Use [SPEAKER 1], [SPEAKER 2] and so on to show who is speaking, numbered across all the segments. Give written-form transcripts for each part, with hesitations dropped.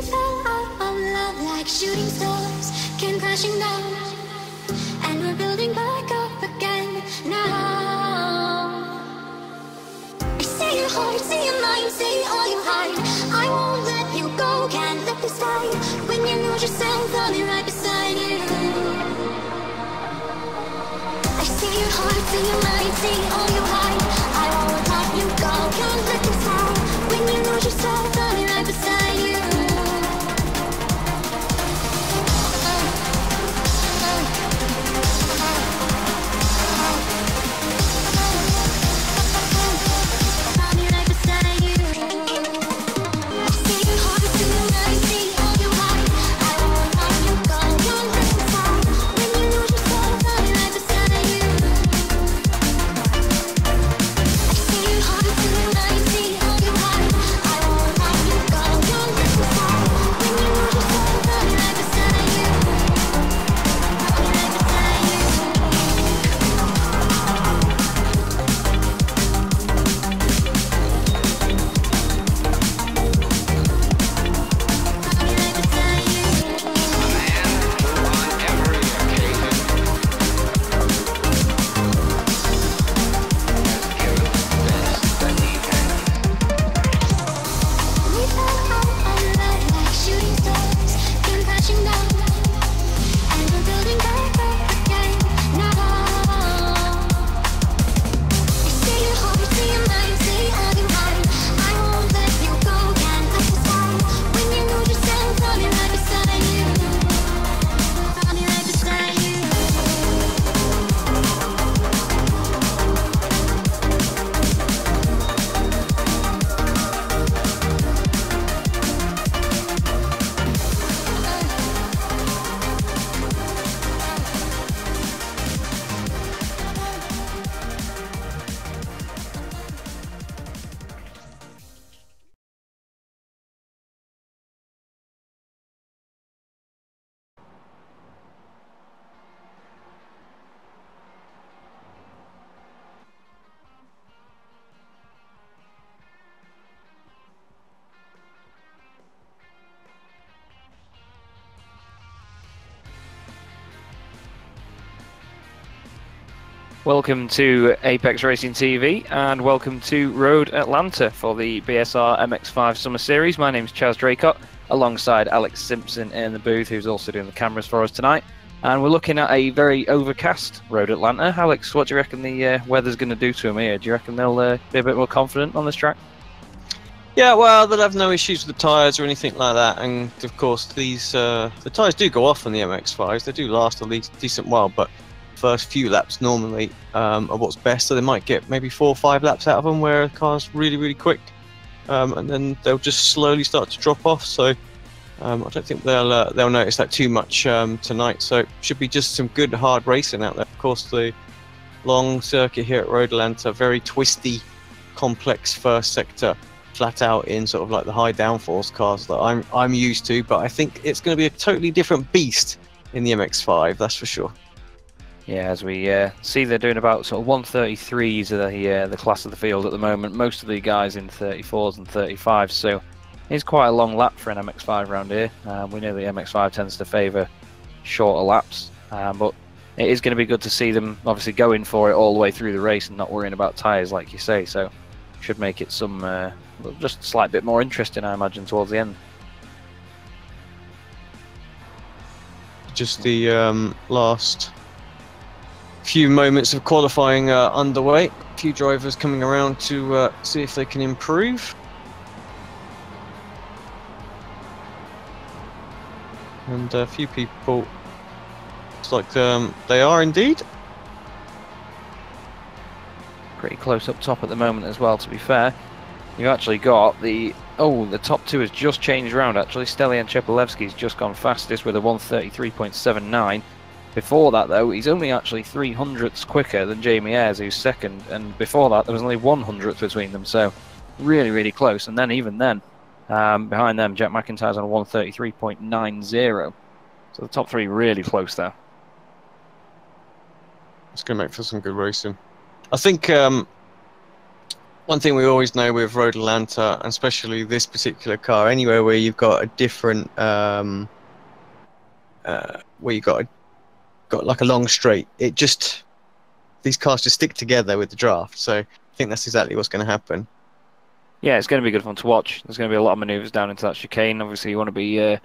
[SPEAKER 1] We fell out of love like shooting stars came crashing down, and we're building back up again now. I see your heart, see your mind, see all you hide. I won't let you go, can't let this die. When you lose yourself, I'll be right beside you. I see your heart, see your mind, see all you hide. I won't let you go, can't let this die. When you lose yourself, I'll be right beside you.
[SPEAKER 2] Welcome to Apex Racing TV and welcome to Road Atlanta for the BSR MX5 Summer Series. My name's Chaz Draycott, alongside Alex Simpson in the booth, who's also doing the cameras for us tonight. And we're looking at a very overcast Road Atlanta. Alex, what do you reckon the weather's going to do to them here? Do you reckon they'll be a bit more confident on this track?
[SPEAKER 3] Yeah, well, they'll have no issues with the tyres or anything like that. And of course, these the tyres do go off on the MX5s. They do last a decent while, but first few laps normally are what's best, so they might get maybe 4 or 5 laps out of them where a car's really quick, and then they'll just slowly start to drop off. So I don't think they'll notice that too much tonight. So should be just some good hard racing out there. Of course, the long circuit here at Road Atlanta, very twisty, complex first sector, flat out in sort of like the high downforce cars that I'm used to. But I think it's going to be a totally different beast in the MX5, that's for sure.
[SPEAKER 2] Yeah, as we see, they're doing about sort of 133s of the class of the field at the moment. Most of the guys in 34s and 35s, so it's quite a long lap for an MX5 around here. We know the MX5 tends to favour shorter laps, but it is going to be good to see them obviously going for it all the way through the race and not worrying about tyres, like you say. So should make it some just a slight bit more interesting, I imagine, towards the end.
[SPEAKER 3] Just the last few moments of qualifying underway. A few drivers coming around to see if they can improve. And a few people, looks like they are indeed.
[SPEAKER 2] Pretty close up top at the moment as well, to be fair. You've actually got the top two has just changed around actually. Stelian Chepolevski's just gone fastest with a 133.79. Before that, though, he's only actually 300ths quicker than Jamie Ayres, who's second, and before that there was only 100th between them, so really close. And then even then, behind them, Jack McIntyre's on a 133.90. So the top three really close there.
[SPEAKER 3] It's going to make for some good racing. I think one thing we always know with Road Atlanta, and especially this particular car, anywhere where you've got a different, where you've got like a long straight, these cars just stick together with the draft. So I think that's exactly what's going to happen.
[SPEAKER 2] Yeah, it's going to be good fun to watch. There's going to be a lot of manoeuvres down into that chicane. Obviously, you want to be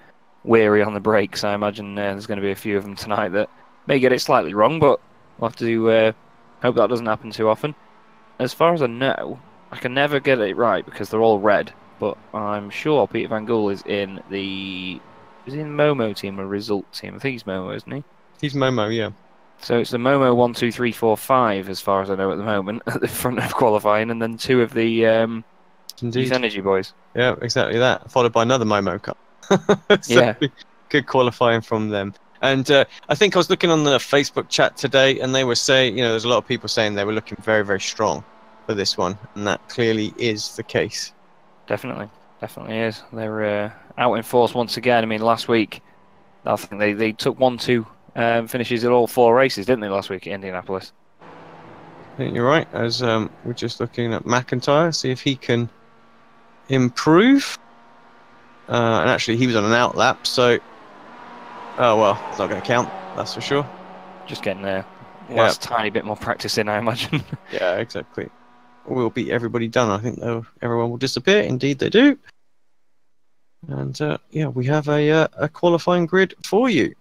[SPEAKER 2] wary on the brakes. I imagine there's going to be a few of them tonight that may get it slightly wrong, but we'll have to hope that doesn't happen too often. As far as I know, I can never get it right because they're all red, but I'm sure Peter Van Gool is in the Momo team or Result team. I think he's Momo, isn't he?
[SPEAKER 3] He's Momo, yeah.
[SPEAKER 2] So it's the Momo 1, 2, 3, 4, 5, as far as I know at the moment, at the front of qualifying, and then 2 of the Youth Energy boys.
[SPEAKER 3] Yeah, exactly that. Followed by another Momo car. So
[SPEAKER 2] yeah.
[SPEAKER 3] Good qualifying from them. And I think I was looking on the Facebook chat today, and they were saying, there's a lot of people saying they were looking very, very strong for this one, and that clearly is the case.
[SPEAKER 2] Definitely is. They're out in force once again. I mean, last week, I think they took 1-2 finishes at all 4 races, didn't they, last week at Indianapolis?
[SPEAKER 3] I think you're right. As we're just looking at McIntyre, see if he can improve. And actually, he was on an out lap, so oh well, it's not going to count. That's for sure.
[SPEAKER 2] Just getting there. Last tiny bit more practice in, I imagine.
[SPEAKER 3] Yeah, exactly. We'll beat everybody done. I think everyone will disappear. Indeed, they do. And we have a qualifying grid for you.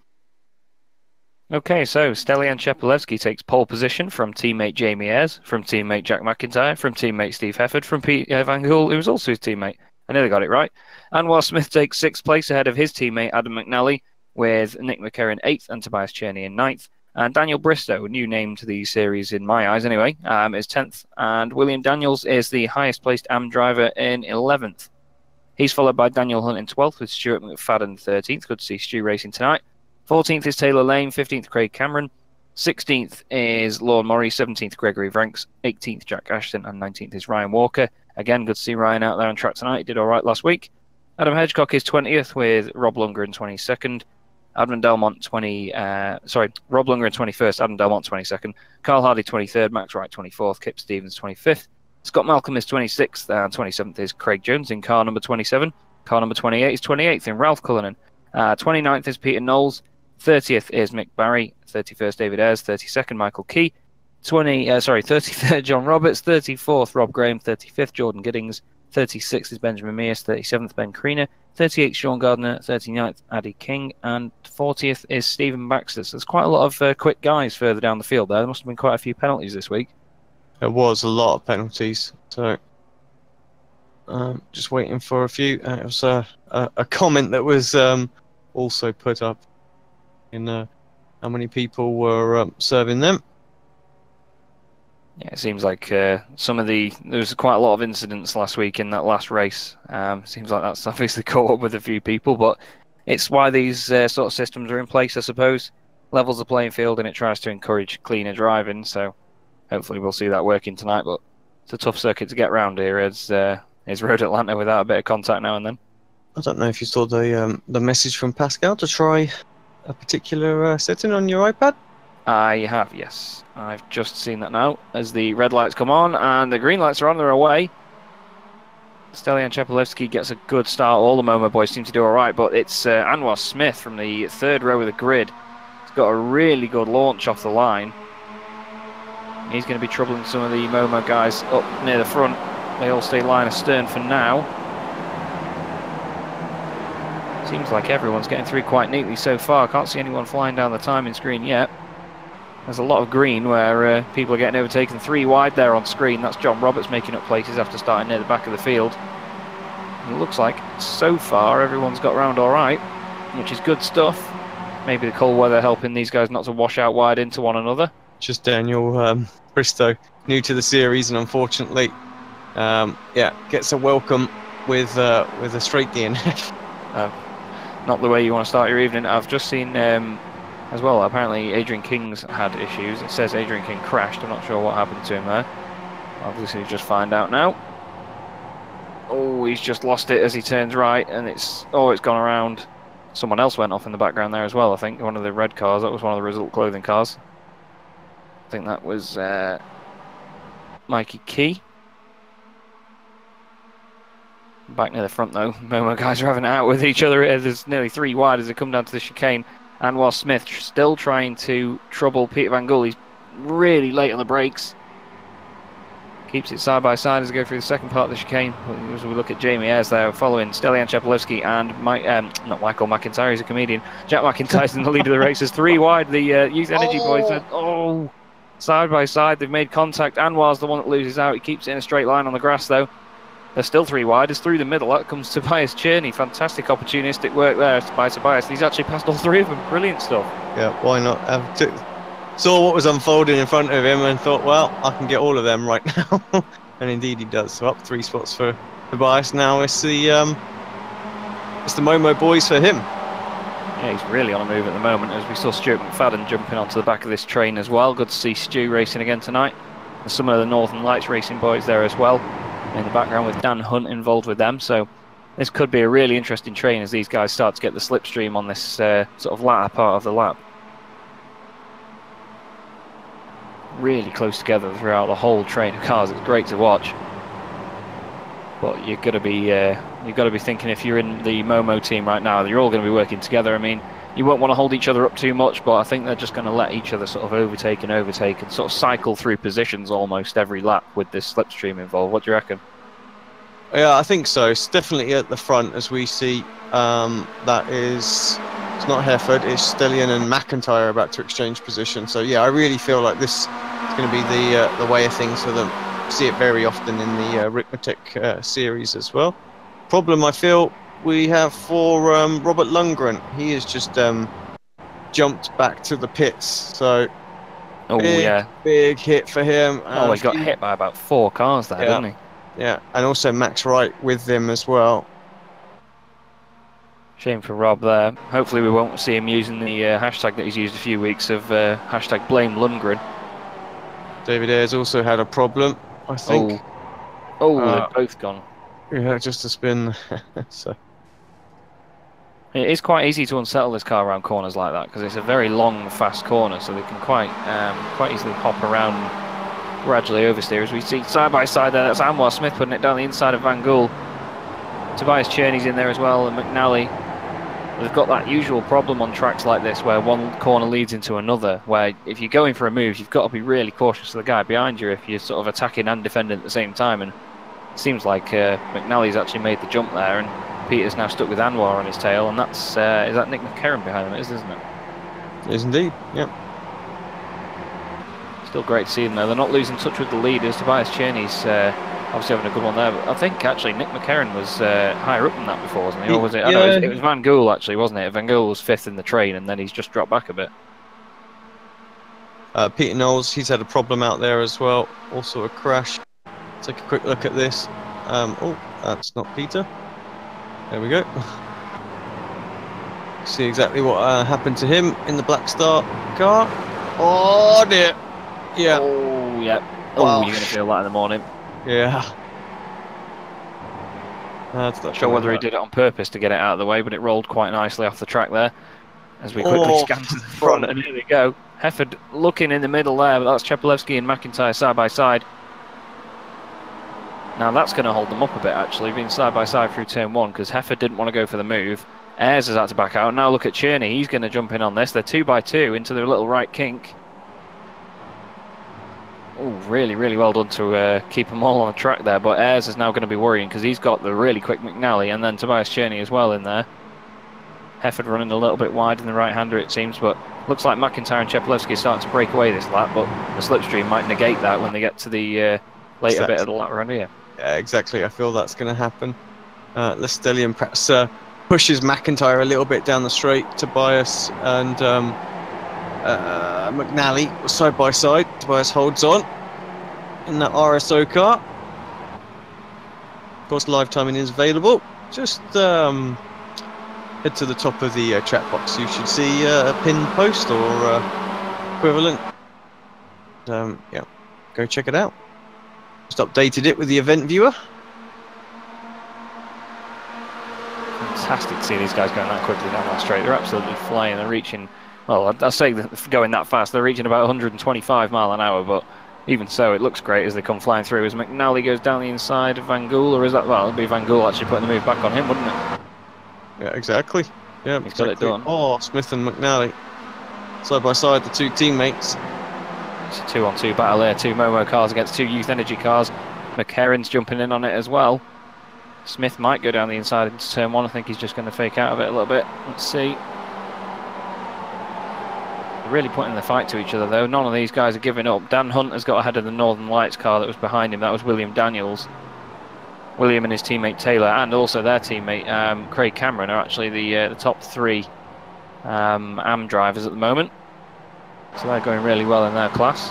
[SPEAKER 2] Okay, so Stelian Chepelevsky takes pole position from teammate Jamie Ayres, from teammate Jack McIntyre, from teammate Steve Hefford, from Peter Van Gool, who was also his teammate. I nearly got it right. Anwar Smith takes 6th place ahead of his teammate Adam McNally, with Nick McCarron 8th and Tobias Cherney in 9th. And Daniel Bristow, a new name to the series in my eyes anyway, is 10th. And William Daniels is the highest placed AM driver in 11th. He's followed by Daniel Hunt in 12th, with Stuart McFadden 13th. Good to see Stu racing tonight. 14th is Taylor Lane, 15th Craig Cameron, 16th is Lorne Murray, 17th Gregory Vranks, 18th Jack Ashton, and 19th is Ryan Walker. Again, good to see Ryan out there on track tonight. He did all right last week. Adam Hedgecock is 20th with Rob Lundgren 22nd. Rob Lundgren 21st, Adam Delmont 22nd. Carl Hardy 23rd, Max Wright 24th, Kip Stevens 25th. Scott Malcolm is 26th, and 27th is Craig Jones in car number 27. Car number 28 is 28th in Ralph Cullinan. 29th is Peter Knowles. 30th is Mick Barry, 31st David Ayres, 32nd Michael Key, 33rd John Roberts, 34th Rob Graham, 35th Jordan Giddings, 36th is Benjamin Mears, 37th Ben Creaner, 38th Sean Gardner, 39th Addy King, and 40th is Stephen Baxter. So there's quite a lot of quick guys further down the field there. There must have been quite a few penalties this week.
[SPEAKER 3] There was a lot of penalties, so just waiting for a few. It was a comment that was also put up in how many people were serving them.
[SPEAKER 2] Yeah, it seems like there was quite a lot of incidents last week in that last race. Seems like that's obviously caught up with a few people, but it's why these sort of systems are in place, I suppose. Levels the playing field and it tries to encourage cleaner driving, so hopefully we'll see that working tonight, but it's a tough circuit to get round here. It's Road Atlanta without a bit of contact now and then.
[SPEAKER 3] I don't know if you saw the message from Pascal to try a particular setting on your iPad?
[SPEAKER 2] I have, yes. I've just seen that now as the red lights come on and the green lights are on their way. Stelian Chepelevsky gets a good start. All the Momo boys seem to do all right, but it's Anwar Smith from the 3rd row of the grid. He's got a really good launch off the line. He's going to be troubling some of the Momo guys up near the front. They all stay line astern for now. Seems like everyone's getting through quite neatly so far. Can't see anyone flying down the timing screen yet. There's a lot of green where people are getting overtaken 3 wide there on screen. That's John Roberts making up places after starting near the back of the field. And it looks like so far everyone's got round all right, which is good stuff. Maybe the cold weather helping these guys not to wash out wide into one another.
[SPEAKER 3] Just Daniel Bristow, new to the series, and unfortunately, gets a welcome with a straight DNF.
[SPEAKER 2] Not the way you want to start your evening. I've just seen as well, apparently Adrian King's had issues. It says Adrian King crashed. I'm not sure what happened to him there. Obviously just find out now. Oh, he's just lost it as he turns right, and it's gone around. Someone else went off in the background there as well, I think. One of the red cars. That was one of the Result Clothing cars. I think that was Mikey Key. Back near the front though, Momo guys are having it out with each other. There's nearly 3 wide as they come down to the chicane. Anwar Smith still trying to trouble Peter Van Gool. He's really late on the brakes. Keeps it side by side as we go through the second part of the chicane. As we look at Jamie Ayres there, following Stelian Chepelewski and not Michael McIntyre, he's a comedian. Jack McIntyre's in the lead of the race. There's 3 wide. The Youth Energy boys are, side by side. They've made contact. Anwar's the one that loses out. He keeps it in a straight line on the grass though. There's still 3 wide. It's through the middle. Out comes Tobias Cherney. Fantastic opportunistic work there by Tobias. He's actually passed all 3 of them. Brilliant stuff.
[SPEAKER 3] Yeah, why not? Saw what was unfolding in front of him and thought, well, I can get all of them right now. And indeed he does. So up 3 spots for Tobias. Now it's the Momo boys for him.
[SPEAKER 2] Yeah, he's really on a move at the moment, as we saw Stuart McFadden jumping onto the back of this train as well. Good to see Stu racing again tonight. And some of the Northern Lights racing boys there as well, in the background with Dan Hunt involved with them. So this could be a really interesting train as these guys start to get the slipstream on this sort of latter part of the lap. Really close together throughout the whole train of cars. It's great to watch. But you've got to be thinking, if you're in the Momo team right now, you're all going to be working together. I mean, you won't want to hold each other up too much, but I think they're just going to let each other sort of overtake and sort of cycle through positions almost every lap with this slipstream involved. What do you reckon?
[SPEAKER 3] Yeah, I think so. It's definitely at the front, as we see. That is, it's not Hefford, it's Stellion and McIntyre about to exchange position. So yeah, I really feel like this is going to be the way of things for them. See it very often in the Arithmetic series as well. Problem I feel we have for Robert Lundgren. He has just jumped back to the pits. So big hit for him.
[SPEAKER 2] He got hit by about 4 cars there, didn't he?
[SPEAKER 3] Yeah, and also Max Wright with them as well.
[SPEAKER 2] Shame for Rob there. Hopefully we won't see him using the hashtag that he's used a few weeks of hashtag blame Lundgren.
[SPEAKER 3] David Ayres also had a problem, I think.
[SPEAKER 2] They're both gone.
[SPEAKER 3] Yeah, just a spin. So
[SPEAKER 2] it is quite easy to unsettle this car around corners like that, because it's a very long, fast corner, so they can quite easily hop around, gradually oversteer. As we see side by side there, that's Anwar Smith putting it down the inside of Van Gool. Tobias Cherney's in there as well, and McNally. They've got that usual problem on tracks like this where one corner leads into another, where if you're going for a move, you've got to be really cautious of the guy behind you if you're sort of attacking and defending at the same time. And it seems like McNally's actually made the jump there, and Peter's now stuck with Anwar on his tail, and that's is that Nick McCarron behind him, isn't it?
[SPEAKER 3] It is indeed, yep.
[SPEAKER 2] Still great to see them there. They're not losing touch with the leaders. Tobias Cheney's obviously having a good one there, but I think actually Nick McCarron was higher up than that before, wasn't he? Or was it?
[SPEAKER 3] Yeah.
[SPEAKER 2] It was Van Gool actually, wasn't it? Van Gool was 5th in the train, and then he's just dropped back a bit.
[SPEAKER 3] Peter Knowles, he's had a problem out there as well. Also a crash. Take a quick look at this. That's not Peter. There we go. See exactly what happened to him in the Black Star car. Oh dear. Yeah.
[SPEAKER 2] Oh yeah.
[SPEAKER 3] Wow.
[SPEAKER 2] You're going to feel that in the morning.
[SPEAKER 3] Yeah. That's not
[SPEAKER 2] sure whether he did it on purpose to get it out of the way, but it rolled quite nicely off the track there. As we quickly scan to the front, and here we go. Hefford looking in the middle there, but that's Chepelewski and McIntyre side by side. Now that's going to hold them up a bit, actually, being side by side through turn 1, because Hefford didn't want to go for the move. Ayres has had to back out. Now look at Cherney, he's going to jump in on this. They're 2 by 2 into their little right kink. Oh, really, really well done to keep them all on the track there. But Ayres is now going to be worrying, because he's got the really quick McNally and then Tobias Cherney as well in there. Hefford running a little bit wide in the right-hander, it seems, but looks like McIntyre and Chepelewski are starting to break away this lap, but the slipstream might negate that when they get to the later bit of the lap around here.
[SPEAKER 3] Yeah, exactly. I feel that's going to happen. Lestellian perhaps pushes McIntyre a little bit down the straight. Tobias and McNally side by side. Tobias holds on in that RSO car. Of course, live timing is available. Just head to the top of the chat box. You should see a pinned post or equivalent. Yeah, go check it out. Just updated it with the event viewer.
[SPEAKER 2] Fantastic to see these guys going that quickly down that straight. They're absolutely flying. They're reaching, well, I'll say that going that fast. They're reaching about 125 mile an hour, but even so, it looks great as they come flying through. As McNally goes down the inside of Van Gool, or is that, well, it'd be Van Gool actually putting the move back on him, wouldn't it?
[SPEAKER 3] Yeah, exactly. Yeah,
[SPEAKER 2] He's got it done.
[SPEAKER 3] Oh, Smith and McNally. Side by side, the two teammates.
[SPEAKER 2] It's a 2-on-2 battle there. 2 Momo cars against 2 Youth Energy cars. McHerron's jumping in on it as well. Smith might go down the inside into turn 1. I think he's just going to fake out of it a little bit. Let's see. They're really putting the fight to each other, though. None of these guys are giving up. Dan Hunt has got ahead of the Northern Lights car that was behind him. That was William Daniels. William and his teammate Taylor, and also their teammate Craig Cameron, are actually the top 3 AM drivers at the moment. So they're going really well in their class.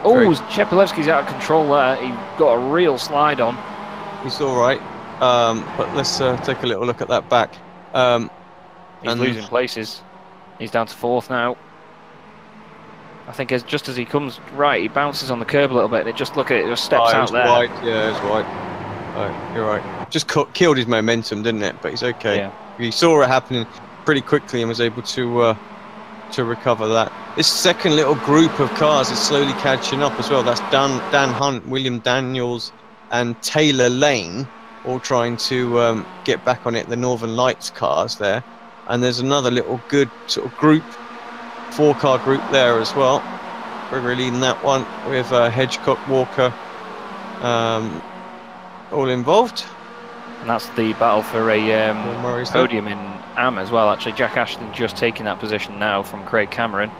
[SPEAKER 2] Oh, Chepelevsky's out of control there. He got a real slide on.
[SPEAKER 3] He's all right. But let's take a little look at that back.
[SPEAKER 2] He's losing places. He's down to 4th now. I think just as he comes right, he bounces on the curb a little bit. And it just, look at it, just steps out there.
[SPEAKER 3] Wide. Yeah, it's wide. Oh, you're right. Just killed his momentum, didn't it? But he's okay. Yeah. He saw it happening pretty quickly and was able to recover that. This second little group of cars is slowly catching up as well. That's Dan Hunt, William Daniels, and Taylor Lane, all trying to get back on it. The Northern Lights cars there, and there's another little good sort of group, 4-car group there as well. Gregory leading that one with Hedgecock, Walker, all involved.
[SPEAKER 2] And that's the battle for a podium in AM as well. Actually, Jack Ashton just taking that position now from Craig Cameron.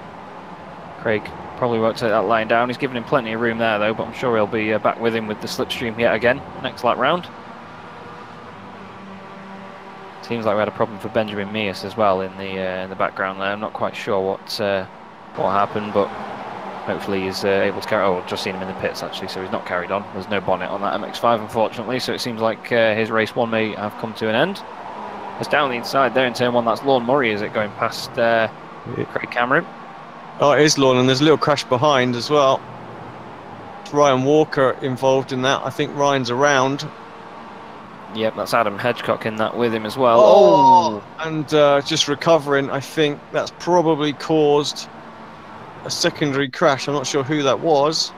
[SPEAKER 2] Craig probably won't take that line down. He's given him plenty of room there, though, but I'm sure he'll be back with him with the slipstream yet again next lap round. Seems like we had a problem for Benjamin Mears as well in the background there. I'm not quite sure what happened, but hopefully he's able to carry. Oh, I've just seen him in the pits actually, so he's not carried on. There's no bonnet on that MX5, unfortunately, so it seems like his race 1 may have come to an end. It's down the inside there in turn 1. That's Lorne Murray, is it, going past Craig Cameron?
[SPEAKER 3] Oh, it is Lorne, and there's a little crash behind as well. It's Ryan Walker involved in that. I think Ryan's around.
[SPEAKER 2] Yep, that's Adam Hedgecock in that with him as well.
[SPEAKER 3] Oh! And just recovering, I think that's probably caused a secondary crash. I'm not sure who that was.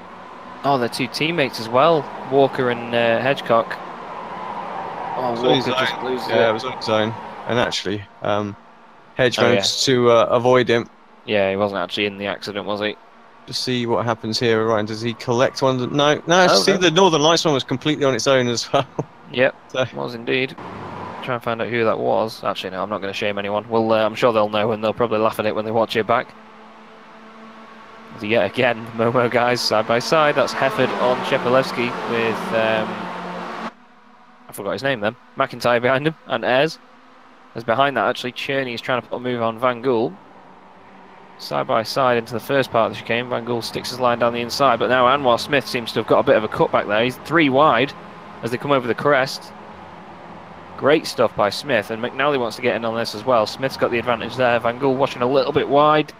[SPEAKER 2] Oh, they're 2 teammates as well, Walker and Hedgecock. Oh, Walker just loses it.
[SPEAKER 3] Yeah, it was on his own. And actually, Hedge managed to avoid him.
[SPEAKER 2] Yeah, he wasn't actually in the accident, was he?
[SPEAKER 3] To see what happens here, Ryan. Does he collect one? No, the Northern Lights one was completely on its own as well. Yep,
[SPEAKER 2] so. It was indeed. Try and find out who that was. Actually, no, I'm not going to shame anyone. Well, I'm sure they'll know, and they'll probably laugh at it when they watch it back. So yet again, Momo guys side by side. That's Hefford on Chepelevsky with I forgot his name then. McIntyre behind him, and Ayres. As behind that, actually, Cherney is trying to put a move on Van Gool. Side by side into the first part of the chicane. Van Gool sticks his line down the inside, but now Anwar Smith seems to have got a bit of a cutback there. He's 3 wide as they come over the crest. Great stuff by Smith, and McNally wants to get in on this as well. Smith's got the advantage there. Van Gool watching a little bit wide.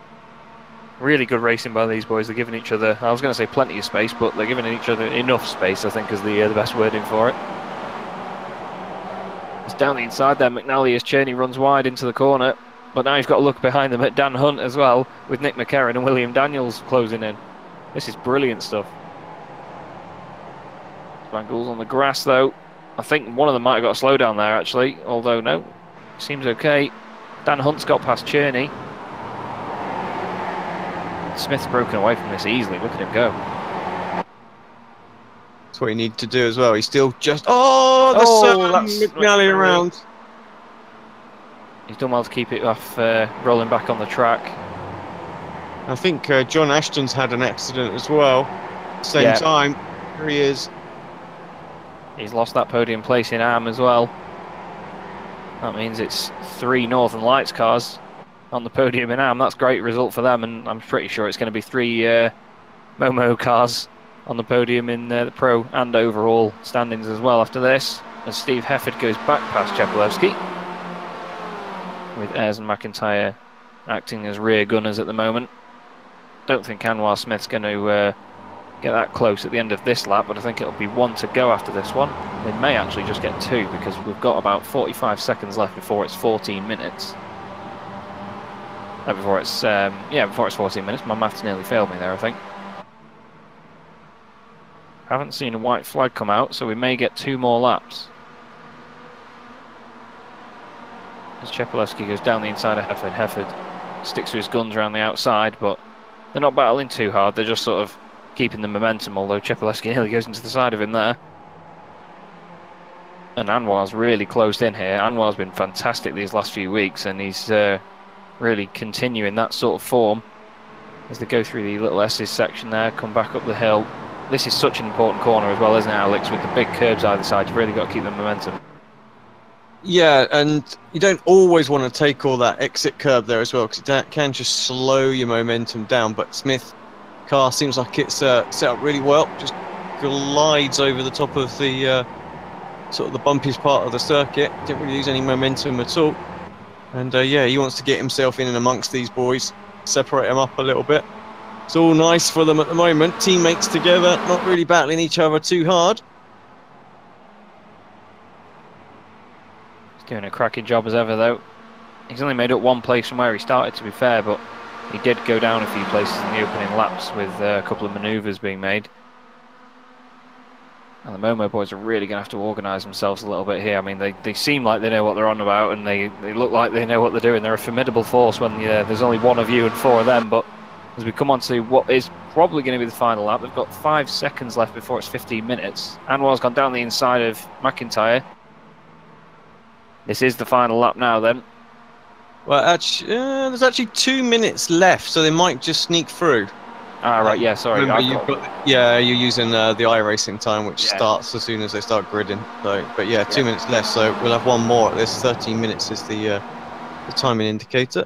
[SPEAKER 2] Really good racing by these boys. They're giving each other, I was going to say plenty of space, but they're giving each other enough space, I think, is the best wording for it. It's down the inside there. McNally as Cherney runs wide into the corner. But now he's got to look behind them at Dan Hunt as well, with Nick McHerron and William Daniels closing in. This is brilliant stuff. Van Gool's on the grass though. I think one of them might have got a slowdown there actually, although no, seems okay. Dan Hunt's got past Cherney. Smith's broken away from this easily, look at him go.
[SPEAKER 3] That's what he needed to do as well. He's still just... Oh, that's McNally around.
[SPEAKER 2] He's done well to keep it off rolling back on the track.
[SPEAKER 3] I think John Ashton's had an accident as well. Same time. Here he is.
[SPEAKER 2] He's lost that podium place in AM as well. That means it's 3 Northern Lights cars on the podium in AM. That's a great result for them, and I'm pretty sure it's going to be 3 Momo cars on the podium in the Pro and overall standings as well after this. As Steve Hefford goes back past Chepelevsky, with Ayres and McIntyre acting as rear gunners at the moment. Don't think Anwar Smith's going to get that close at the end of this lap, but I think it'll be 1 to go after this one. They may actually just get 2 because we've got about 45 seconds left before it's 14 minutes. Before it's before it's 14 minutes. My maths nearly failed me there, I think. Haven't seen a white flag come out, so we may get 2 more laps. As Chepelewski goes down the inside of Hefford. Hefford sticks to his guns around the outside, but they're not battling too hard. They're just sort of keeping the momentum, although Chepelewski nearly goes into the side of him there. And Anwar's really closed in here. Anwar's been fantastic these last few weeks, and he's really continuing that sort of form as they go through the little S's section there, come back up the hill. This is such an important corner as well, isn't it, Alex? With the big curbs either side, you've really got to keep the momentum.
[SPEAKER 3] Yeah, and you don't always want to take all that exit curb there as well, because that can just slow your momentum down. But Smith car seems like it's set up really well. Just glides over the top of the sort of the bumpiest part of the circuit. Didn't really lose any momentum at all. And yeah, he wants to get himself in and amongst these boys, separate them up a little bit. It's all nice for them at the moment. Teammates together, not really battling each other too hard.
[SPEAKER 2] He's doing a cracking job as ever, though. He's only made up 1 place from where he started, to be fair, but he did go down a few places in the opening laps with a couple of manoeuvres being made. And the Momo boys are really going to have to organise themselves a little bit here. I mean, they seem like they know what they're on about, and they look like they know what they're doing. They're a formidable force when there's only 1 of you and 4 of them. But as we come on to what is probably going to be the final lap, they've got 5 seconds left before it's 15 minutes. Anwar's gone down the inside of McIntyre. This is the final lap now, then.
[SPEAKER 3] Well, actually, there's actually 2 minutes left, so they might just sneak through.
[SPEAKER 2] Ah, right, yeah, sorry.
[SPEAKER 3] You're using the iRacing time, which starts as soon as they start gridding. So, but yeah, 2 minutes left, so we'll have 1 more. This 13 minutes is the timing indicator.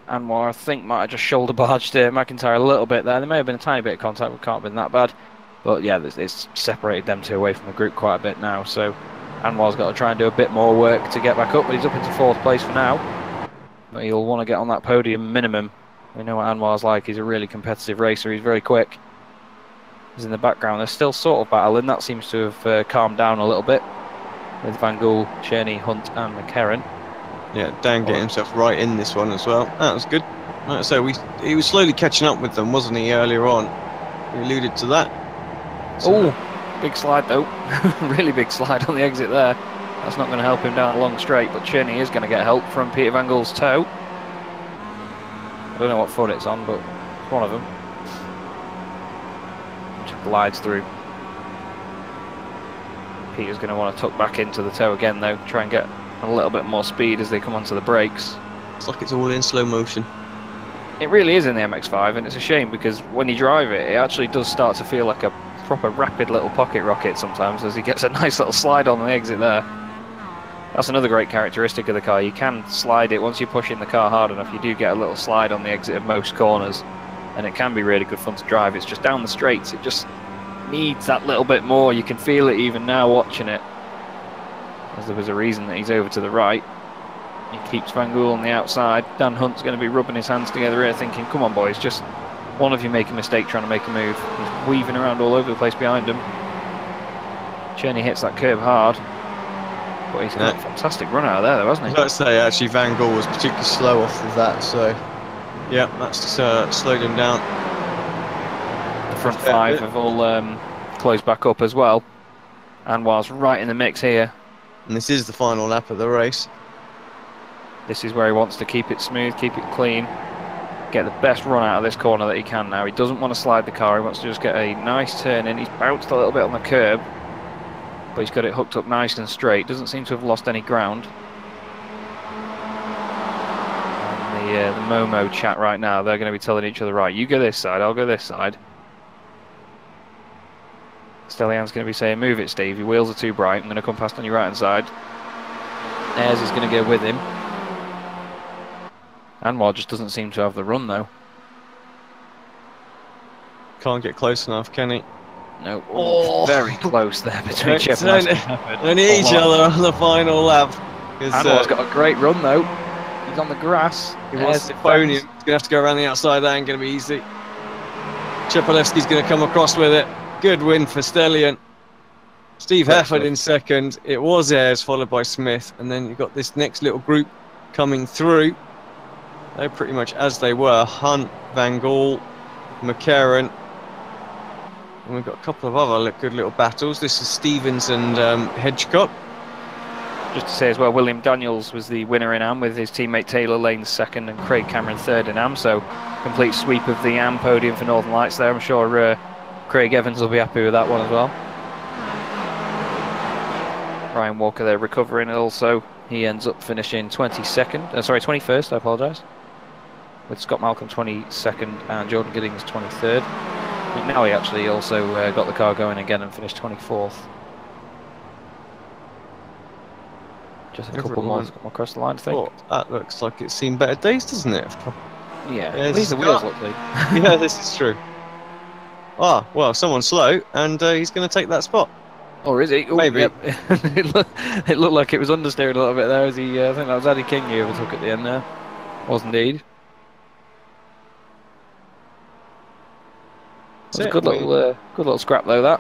[SPEAKER 2] Anwar, I think, might have just shoulder barged McIntyre a little bit there. There may have been a tiny bit of contact, but can't have been that bad. But yeah, it's separated them 2 away from the group quite a bit now. So Anwar's got to try and do a bit more work to get back up, but he's up into 4th place for now. But he'll want to get on that podium minimum. We know what Anwar's like. He's a really competitive racer. He's very quick. He's in the background. They're still sort of battling. That seems to have calmed down a little bit with Van Gool, Cherney, Hunt and McCarron. Yeah,
[SPEAKER 3] Dan getting himself right in this one as well. That was good. So he was slowly catching up with them, wasn't he, earlier on? We alluded to that.
[SPEAKER 2] So, big slide though. Really big slide on the exit there. That's not going to help him down a long straight, but Cherney is going to get help from Peter Van Gool's toe. I don't know what foot it's on, but it's one of them. Just glides through. Peter's going to want to tuck back into the toe again, though. Try and get a little bit more speed as they come onto the brakes.
[SPEAKER 3] It's like it's all in slow motion.
[SPEAKER 2] It really is in the MX5, and it's a shame because when you drive it, it actually does start to feel like a proper rapid little pocket rocket sometimes as he gets a nice little slide on the exit there. That's another great characteristic of the car. You can slide it once you're pushing the car hard enough. You do get a little slide on the exit of most corners, and it can be really good fun to drive. It's just down the straights. It just needs that little bit more. You can feel it even now watching it, as there was a reason that he's over to the right. He keeps Van Gool on the outside. Dan Hunt's going to be rubbing his hands together here thinking, come on boys, just one of you make a mistake trying to make a move. He's weaving around all over the place behind him. Cherney hits that curb hard. But he's got a fantastic run out of there, though, hasn't he?
[SPEAKER 3] I'd say actually Van Gool was particularly slow off of that, so yeah, that's slowed him down.
[SPEAKER 2] The front 5 have all closed back up as well. Anwar's right in the mix here.
[SPEAKER 3] And this is the final lap of the race.
[SPEAKER 2] This is where he wants to keep it smooth, keep it clean, get the best run out of this corner that he can now. He doesn't want to slide the car, he wants to just get a nice turn in. He's bounced a little bit on the curb, but he's got it hooked up nice and straight. Doesn't seem to have lost any ground. And the Momo chat right now, they're going to be telling each other, right, you go this side, I'll go this side. Stellian's going to be saying, move it, Steve, your wheels are too bright, I'm going to come past on your right hand side. Ayres is going to go with him. Anwar just doesn't seem to have the run, though.
[SPEAKER 3] Can't get close enough, can he?
[SPEAKER 2] No, very close there between Chepelewski and Hefford.
[SPEAKER 3] They need each other on the final lap.
[SPEAKER 2] Anwar's got a great run though. He's on the grass.
[SPEAKER 3] He wants to phone him. He's going to have to go around the outside. That ain't going to be easy. Chepelewski's going to come across with it. Good win for Stellian. Steve Hefford in second. It was Ayres followed by Smith, and then you've got this next little group coming through. They're pretty much as they were. Hunt, Van Gaal, McCarran. And we've got a couple of other good little battles. This is Stevens and Hedgecock.
[SPEAKER 2] Just to say as well, William Daniels was the winner in AM with his teammate Taylor Lane second and Craig Cameron third in AM. So complete sweep of the AM podium for Northern Lights there. I'm sure Craig Evans will be happy with that one as well. Ryan Walker there recovering also. He ends up finishing 21st, I apologise. With Scott Malcolm 22nd and Jordan Giddings 23rd. McNally actually also got the car going again and finished 24th. Just a couple more to come across the line, I think.
[SPEAKER 3] Well, that looks like it's seen better days, doesn't it?
[SPEAKER 2] Yeah, at least the wheels look clean.
[SPEAKER 3] Yeah, this is true. Ah, well, someone's slow, and he's going to take that spot.
[SPEAKER 2] Or is he? Ooh,
[SPEAKER 3] maybe.
[SPEAKER 2] Yep. It looked like it was understeering a little bit there as he, I think that was Eddie King who overtook at the end there. Was indeed. It was a good little scrap though, that.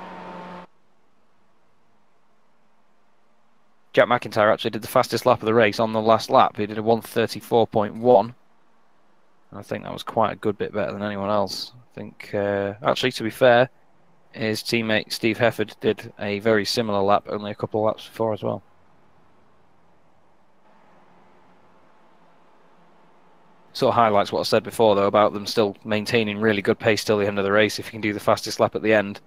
[SPEAKER 2] Jack McIntyre actually did the fastest lap of the race on the last lap. He did a 1:34.1. I think that was quite a good bit better than anyone else. I think, actually, to be fair, his teammate Steve Hefford did a very similar lap, only a couple of laps before as well. Sort of highlights what I said before, though, about them still maintaining really good pace till the end of the race. If you can do the fastest lap at the end,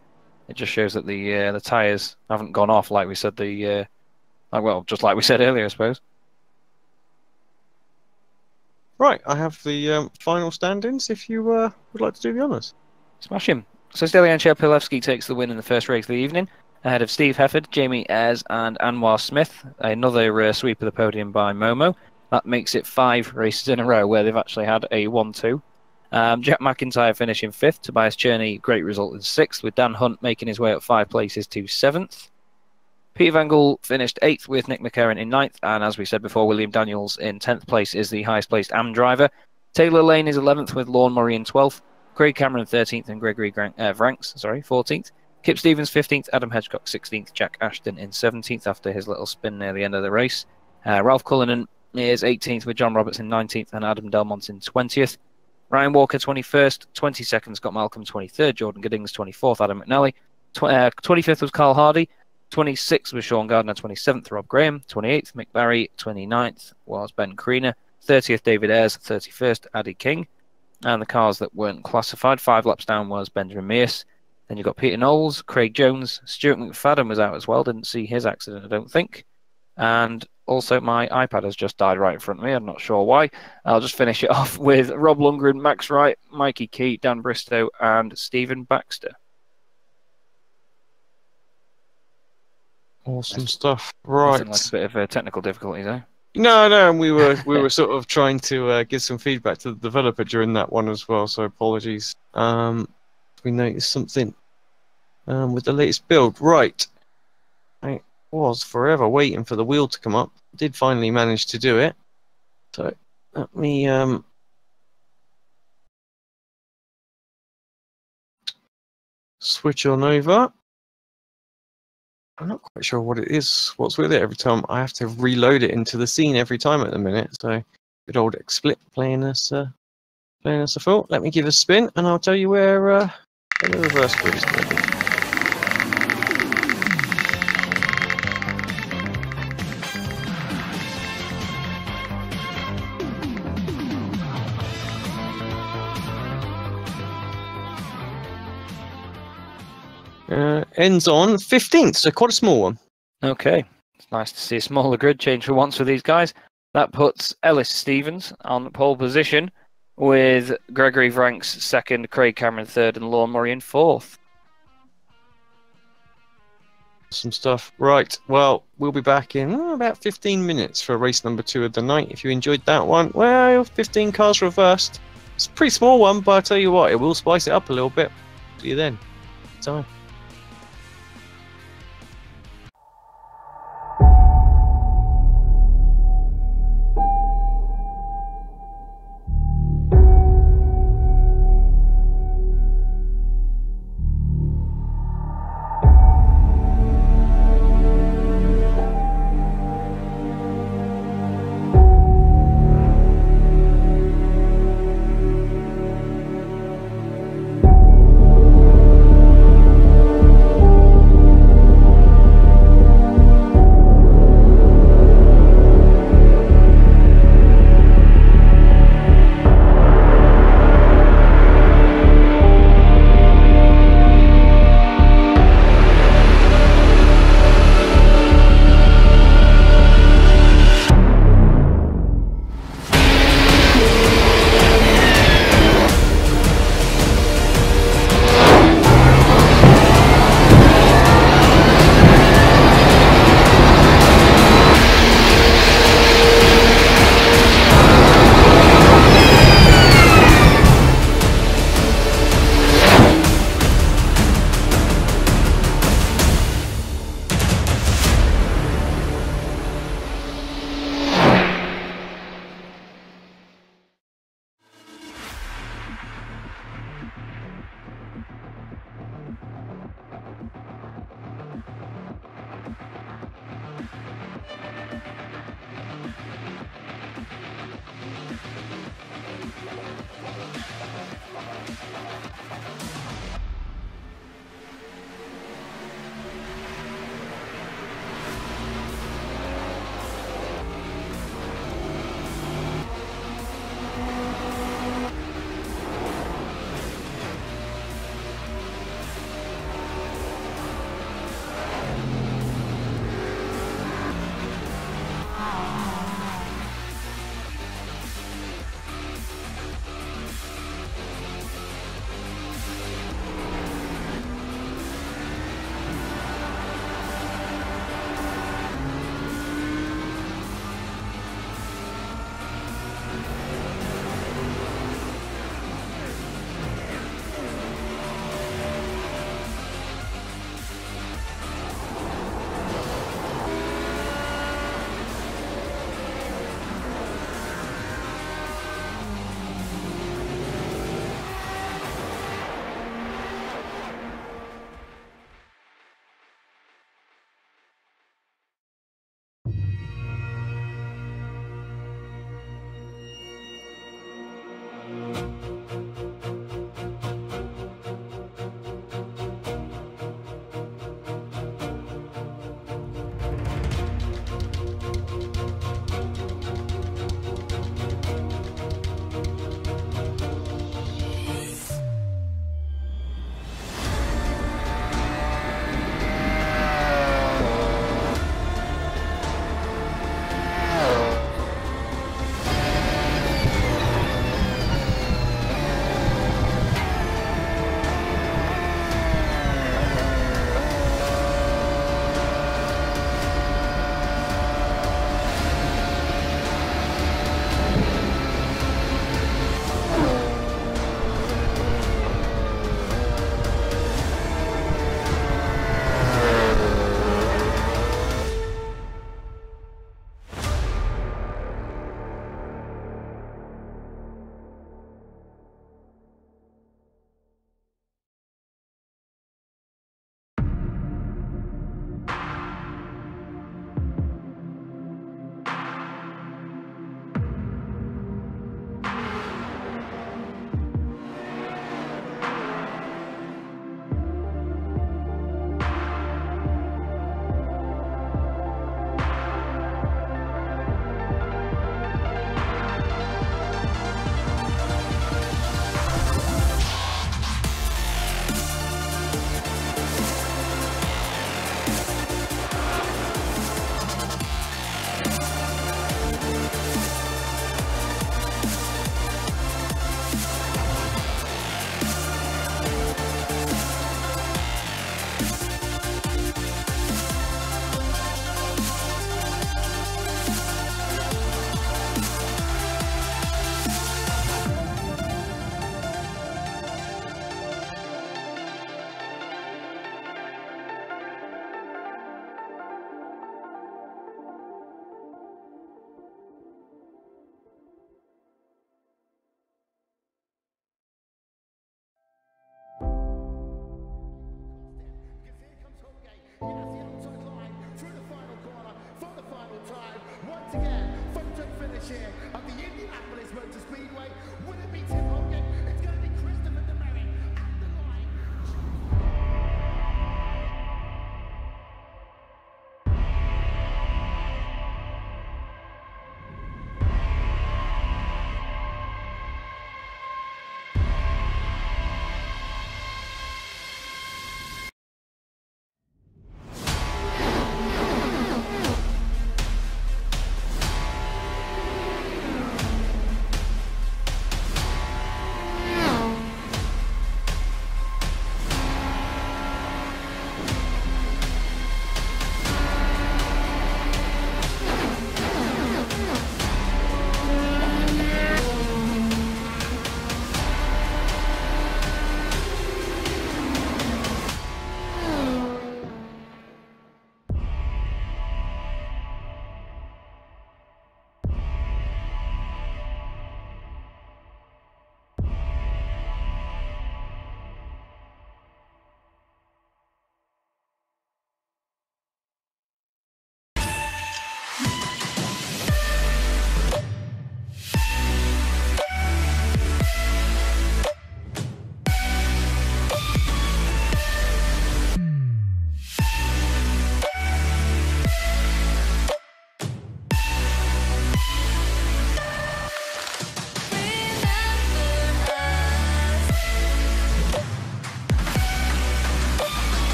[SPEAKER 2] it just shows that the tyres haven't gone off, like we said just like we said earlier, I suppose.
[SPEAKER 3] Right, I have the final stand-ins if you would like to do the honours.
[SPEAKER 2] Smash him. So Stelian Cherpilevsky takes the win in the first race of the evening, ahead of Steve Hefford, Jamie Ayres and Anwar Smith. Another sweep of the podium by Momo. That makes it 5 races in a row where they've actually had a 1-2. Jack McIntyre finishing 5th, Tobias Cherney, great result in 6th, with Dan Hunt making his way up 5 places to 7th. Peter Van Gaal finished 8th with Nick McCarran in 9th, and as we said before, William Daniels in 10th place is the highest placed AM driver. Taylor Lane is 11th with Lorne Murray in 12th, Craig Cameron 13th and Gregory Vranks 14th. Kip Stevens 15th, Adam Hedgecock 16th, Jack Ashton in 17th after his little spin near the end of the race. Ralph Cullinan is 18th with John Roberts in 19th and Adam Delmont in 20th. Ryan Walker 21st, 22nd Scott Malcolm 23rd, Jordan Giddings 24th, Adam McNally. 25th was Carl Hardy. 26th was Sean Gardner, 27th Rob Graham, 28th Mick Barry, 29th was Ben Creaner, 30th David Ayres, 31st Addy King. And the cars that weren't classified, 5 laps down was Benjamin Mears. Then you've got Peter Knowles, Craig Jones, Stuart McFadden was out as well, didn't see his accident I don't think. And also my iPad has just died right in front of me, I'm not sure why. I'll just finish it off with Rob Lundgren, Max Wright, Mikey Key, Dan Bristow and Stephen Baxter.
[SPEAKER 3] Awesome stuff. Right.
[SPEAKER 2] Like a bit of technical difficulties, eh?
[SPEAKER 3] No, and we were sort of trying to give some feedback to the developer during that one as well, so apologies. We noticed something with the latest build. Right. I was forever waiting for the wheel to come up. Did finally manage to do it. So let me switch on over. I'm not quite sure what it is, what's with it every time. I have to reload it into the scene every time at the minute. So good old XSplit playing us a fool. Let me give it a spin and I'll tell you where the reverse grid is going to be. Ends on 15th, so quite a small one.
[SPEAKER 2] Okay, it's nice to see a smaller grid change for once for these guys. That puts Ellis Stevens on pole position with Gregory Vranks second, Craig Cameron third, and Lorne Murray in 4th.
[SPEAKER 3] Some stuff. Right, well, we'll be back in about 15 minutes for race number 2 of the night. If you enjoyed that one, well, 15 cars reversed. It's a pretty small one, but I tell you what, it will spice it up a little bit. See you then. Time.
[SPEAKER 4] chair of the Indianapolis Motor Speedway. Would it be Tim Hogan? It's going to be Christopher DeMerritt at the line.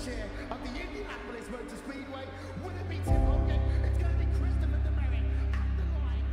[SPEAKER 4] chair of the Indianapolis Motor Speedway. Would it be Tim Hogan? It's going to be Christopher DeMary at the line.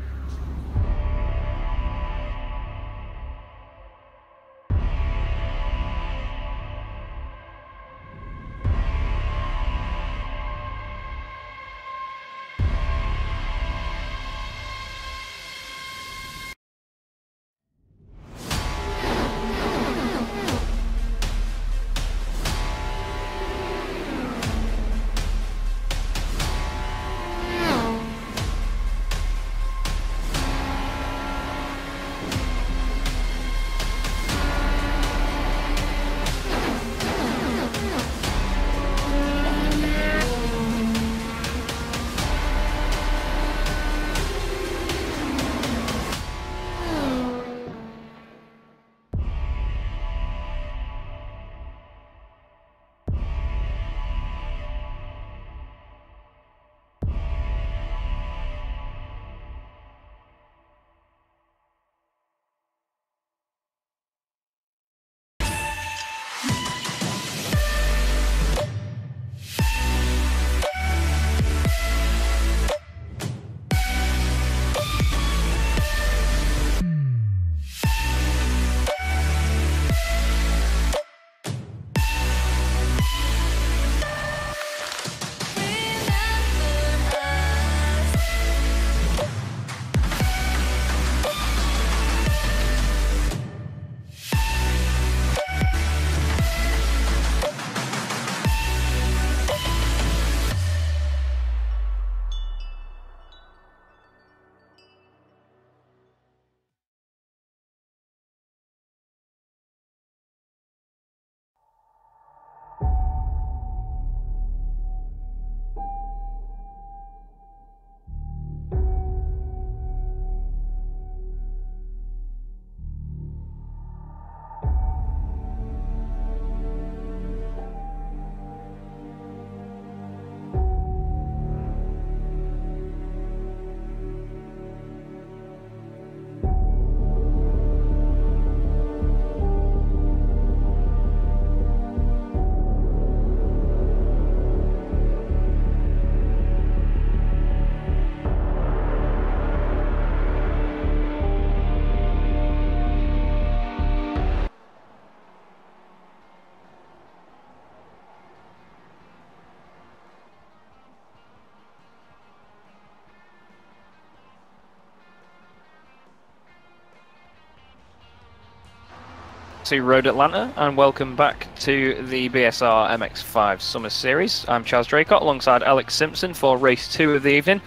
[SPEAKER 2] To Road Atlanta, and welcome back to the BSR MX5 Summer Series. I'm Chaz Draycott alongside Alex Simpson for race 2 of the evening.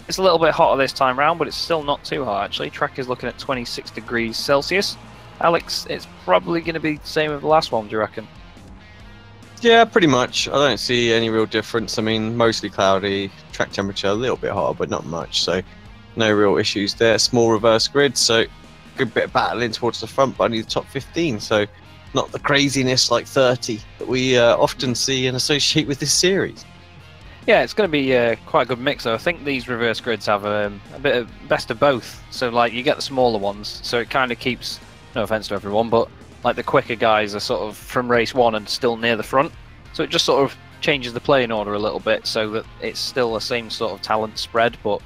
[SPEAKER 2] It's a little bit hotter this time round, but it's still not too hot actually. Track is looking at 26 degrees Celsius. Alex, it's probably going to be the same as the last one, do you reckon?
[SPEAKER 3] Yeah, pretty much. I don't see any real difference. I mean, mostly cloudy, track temperature a little bit hotter, but not much. So no real issues there. Small reverse grid, so good bit of battling towards the front, but only the top 15. So not the craziness like 30 that we often see and associate with this series.
[SPEAKER 2] Yeah, it's going to be quite a good mix. I think these reverse grids have a bit of best of both. So like you get the smaller ones, so it kind of keeps, no offense to everyone, but like the quicker guys are sort of from race 1 and still near the front. So it just sort of changes the playing order a little bit so that it's still the same sort of talent spread, but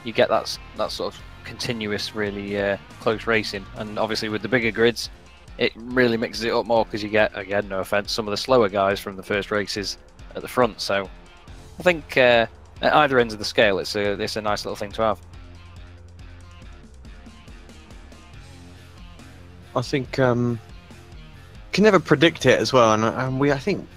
[SPEAKER 2] you get that sort of continuous, really close racing. And obviously with the bigger grids, it really mixes it up more because you get, again, no offense, some of the slower guys from the first races at the front. So I think at either ends of the scale, it's a nice little thing to have.
[SPEAKER 3] I think can never predict it as well, and I think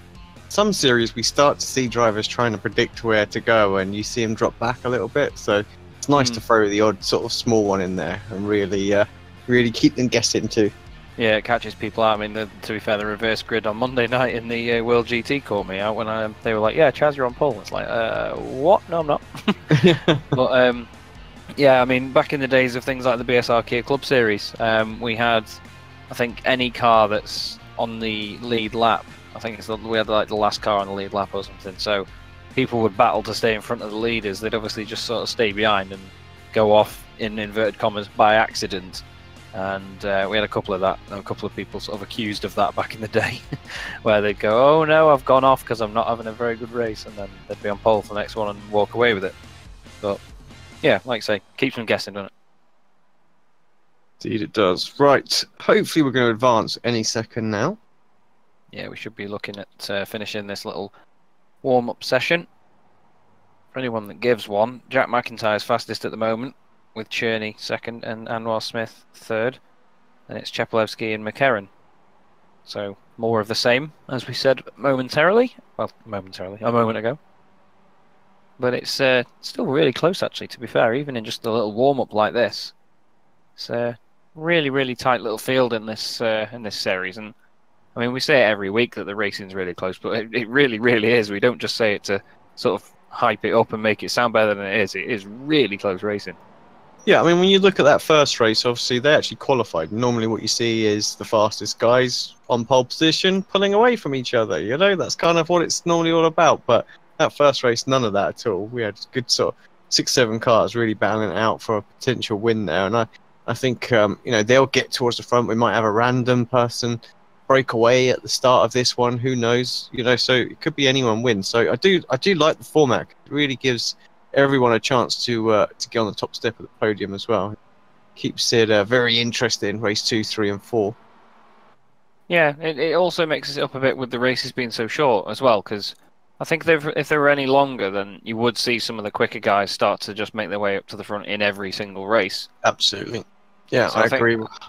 [SPEAKER 3] some series we start to see drivers trying to predict where to go, and you see them drop back a little bit. So it's nice to throw the odd sort of small one in there and really keep them guessing too.
[SPEAKER 2] Yeah, it catches people out. I mean, to be fair, the reverse grid on Monday night in the World GT caught me out when they were like, "Yeah, Chaz, you're on pole." It's like, what? No, I'm not. But yeah, I mean, back in the days of things like the BSR Kia Club Series, we had, I think, any car that's on the lead lap. I think we had like the last car on the lead lap or something. So people would battle to stay in front of the leaders. They'd obviously just sort of stay behind and go off in inverted commas by accident. And we had a couple of people sort of accused of that back in the day, where they'd go, "Oh no, I've gone off because I'm not having a very good race," and then they'd be on pole for the next one and walk away with it. But yeah, like I say, keeps them guessing, doesn't it?
[SPEAKER 3] Indeed, it does. Right, hopefully we're going to advance any second now.
[SPEAKER 2] Yeah, we should be looking at finishing this little warm-up session. For anyone that gives one, Jack McIntyre's fastest at the moment, with Cherney second and Anwar Smith third. And it's Chepelevsky and McHerron. So more of the same, as we said momentarily. Well, momentarily, a moment ago. But it's still really close, actually, to be fair, even in just a little warm-up like this. It's a really, really tight little field in this series. And I mean, we say it every week that the racing's really close, but it really, really is. We don't just say it to sort of hype it up and make it sound better than it is. It is really close racing.
[SPEAKER 3] Yeah, I mean, when you look at that first race, obviously they actually qualified. Normally what you see is the fastest guys on pole position pulling away from each other. You know, that's kind of what it's normally all about. But that first race, none of that at all. We had good sort of 6-7 cars really battling it out for a potential win there. And I think, you know, they'll get towards the front. We might have a random person break away at the start of this one. Who knows? You know, so it could be anyone win. So I do like the format. It really gives everyone a chance to get on the top step of the podium as well. Keeps it very interesting, race 2, 3 and 4.
[SPEAKER 2] Yeah, it also mixes it up a bit with the races being so short as well, because I think if they were any longer, then you would see some of the quicker guys start to just make their way up to the front in every single race.
[SPEAKER 3] Absolutely. Yeah,
[SPEAKER 2] So
[SPEAKER 3] I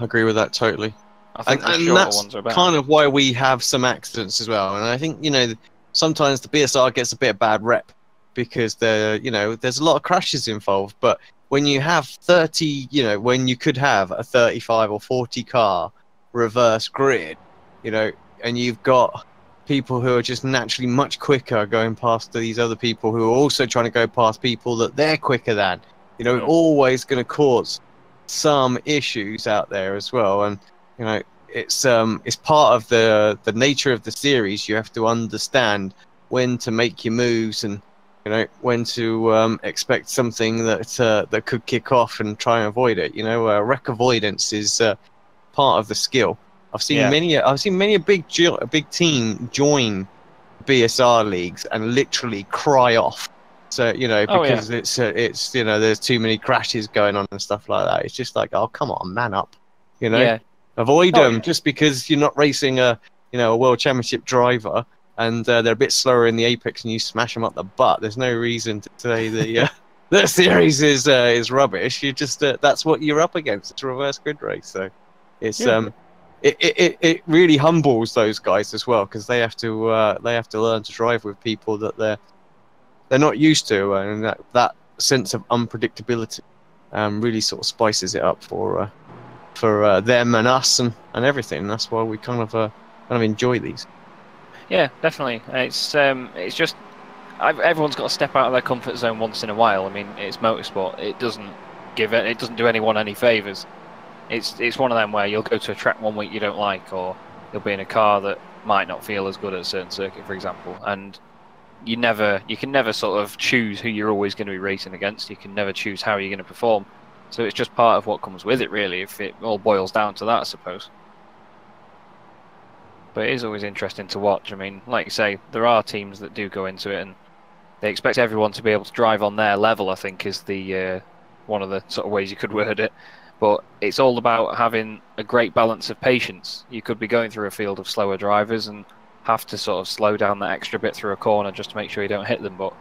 [SPEAKER 3] agree with that totally.
[SPEAKER 2] I think the
[SPEAKER 3] And
[SPEAKER 2] shorter
[SPEAKER 3] that's
[SPEAKER 2] ones are better.
[SPEAKER 3] kind of why we have some accidents as well. And I think, you know, sometimes the BSR gets a bit of bad rep because you know, there's a lot of crashes involved. But when you have 30, you know, when you could have a 35 or 40 car reverse grid, you know, and you've got people who are just naturally much quicker going past these other people who are also trying to go past people that they're quicker than, you know, always going to cause some issues out there as well. And you know, it's part of the nature of the series. You have to understand when to make your moves and, you know, when to expect something that could kick off and try and avoid it. You know, wreck avoidance is part of the skill. I've seen many a big team join BSR leagues and literally cry off. So, you know, because it's you know, there's too many crashes going on and stuff like that. It's just like, oh, come on, man up. You know, avoid them just because you're not racing a world championship driver and they're a bit slower in the apex and you smash them up the butt. There's no reason to say the series is rubbish. You just that's what you're up against. It's a reverse grid race, so it's it really humbles those guys as well, because they have to learn to drive with people that they're not used to, and that sense of unpredictability really sort of spices it up for them and us and everything. And that's why we kind of enjoy these.
[SPEAKER 2] Yeah, definitely. It's just everyone's got to step out of their comfort zone once in a while. I mean, it's motorsport. It doesn't do anyone any favors. It's one of them where you'll go to a track one week you don't like, or you'll be in a car that might not feel as good at a certain circuit, for example, and you can never sort of choose who you're always going to be racing against. You can never choose how you're going to perform. So it's just part of what comes with it, really, if it all boils down to that, I suppose. But it is always interesting to watch. I mean, like you say, there are teams that do go into it and they expect everyone to be able to drive on their level, I think, is the one of the sort of ways you could word it. But it's all about having a great balance of patience. You could be going through a field of slower drivers and have to sort of slow down that extra bit through a corner just to make sure you don't hit them. But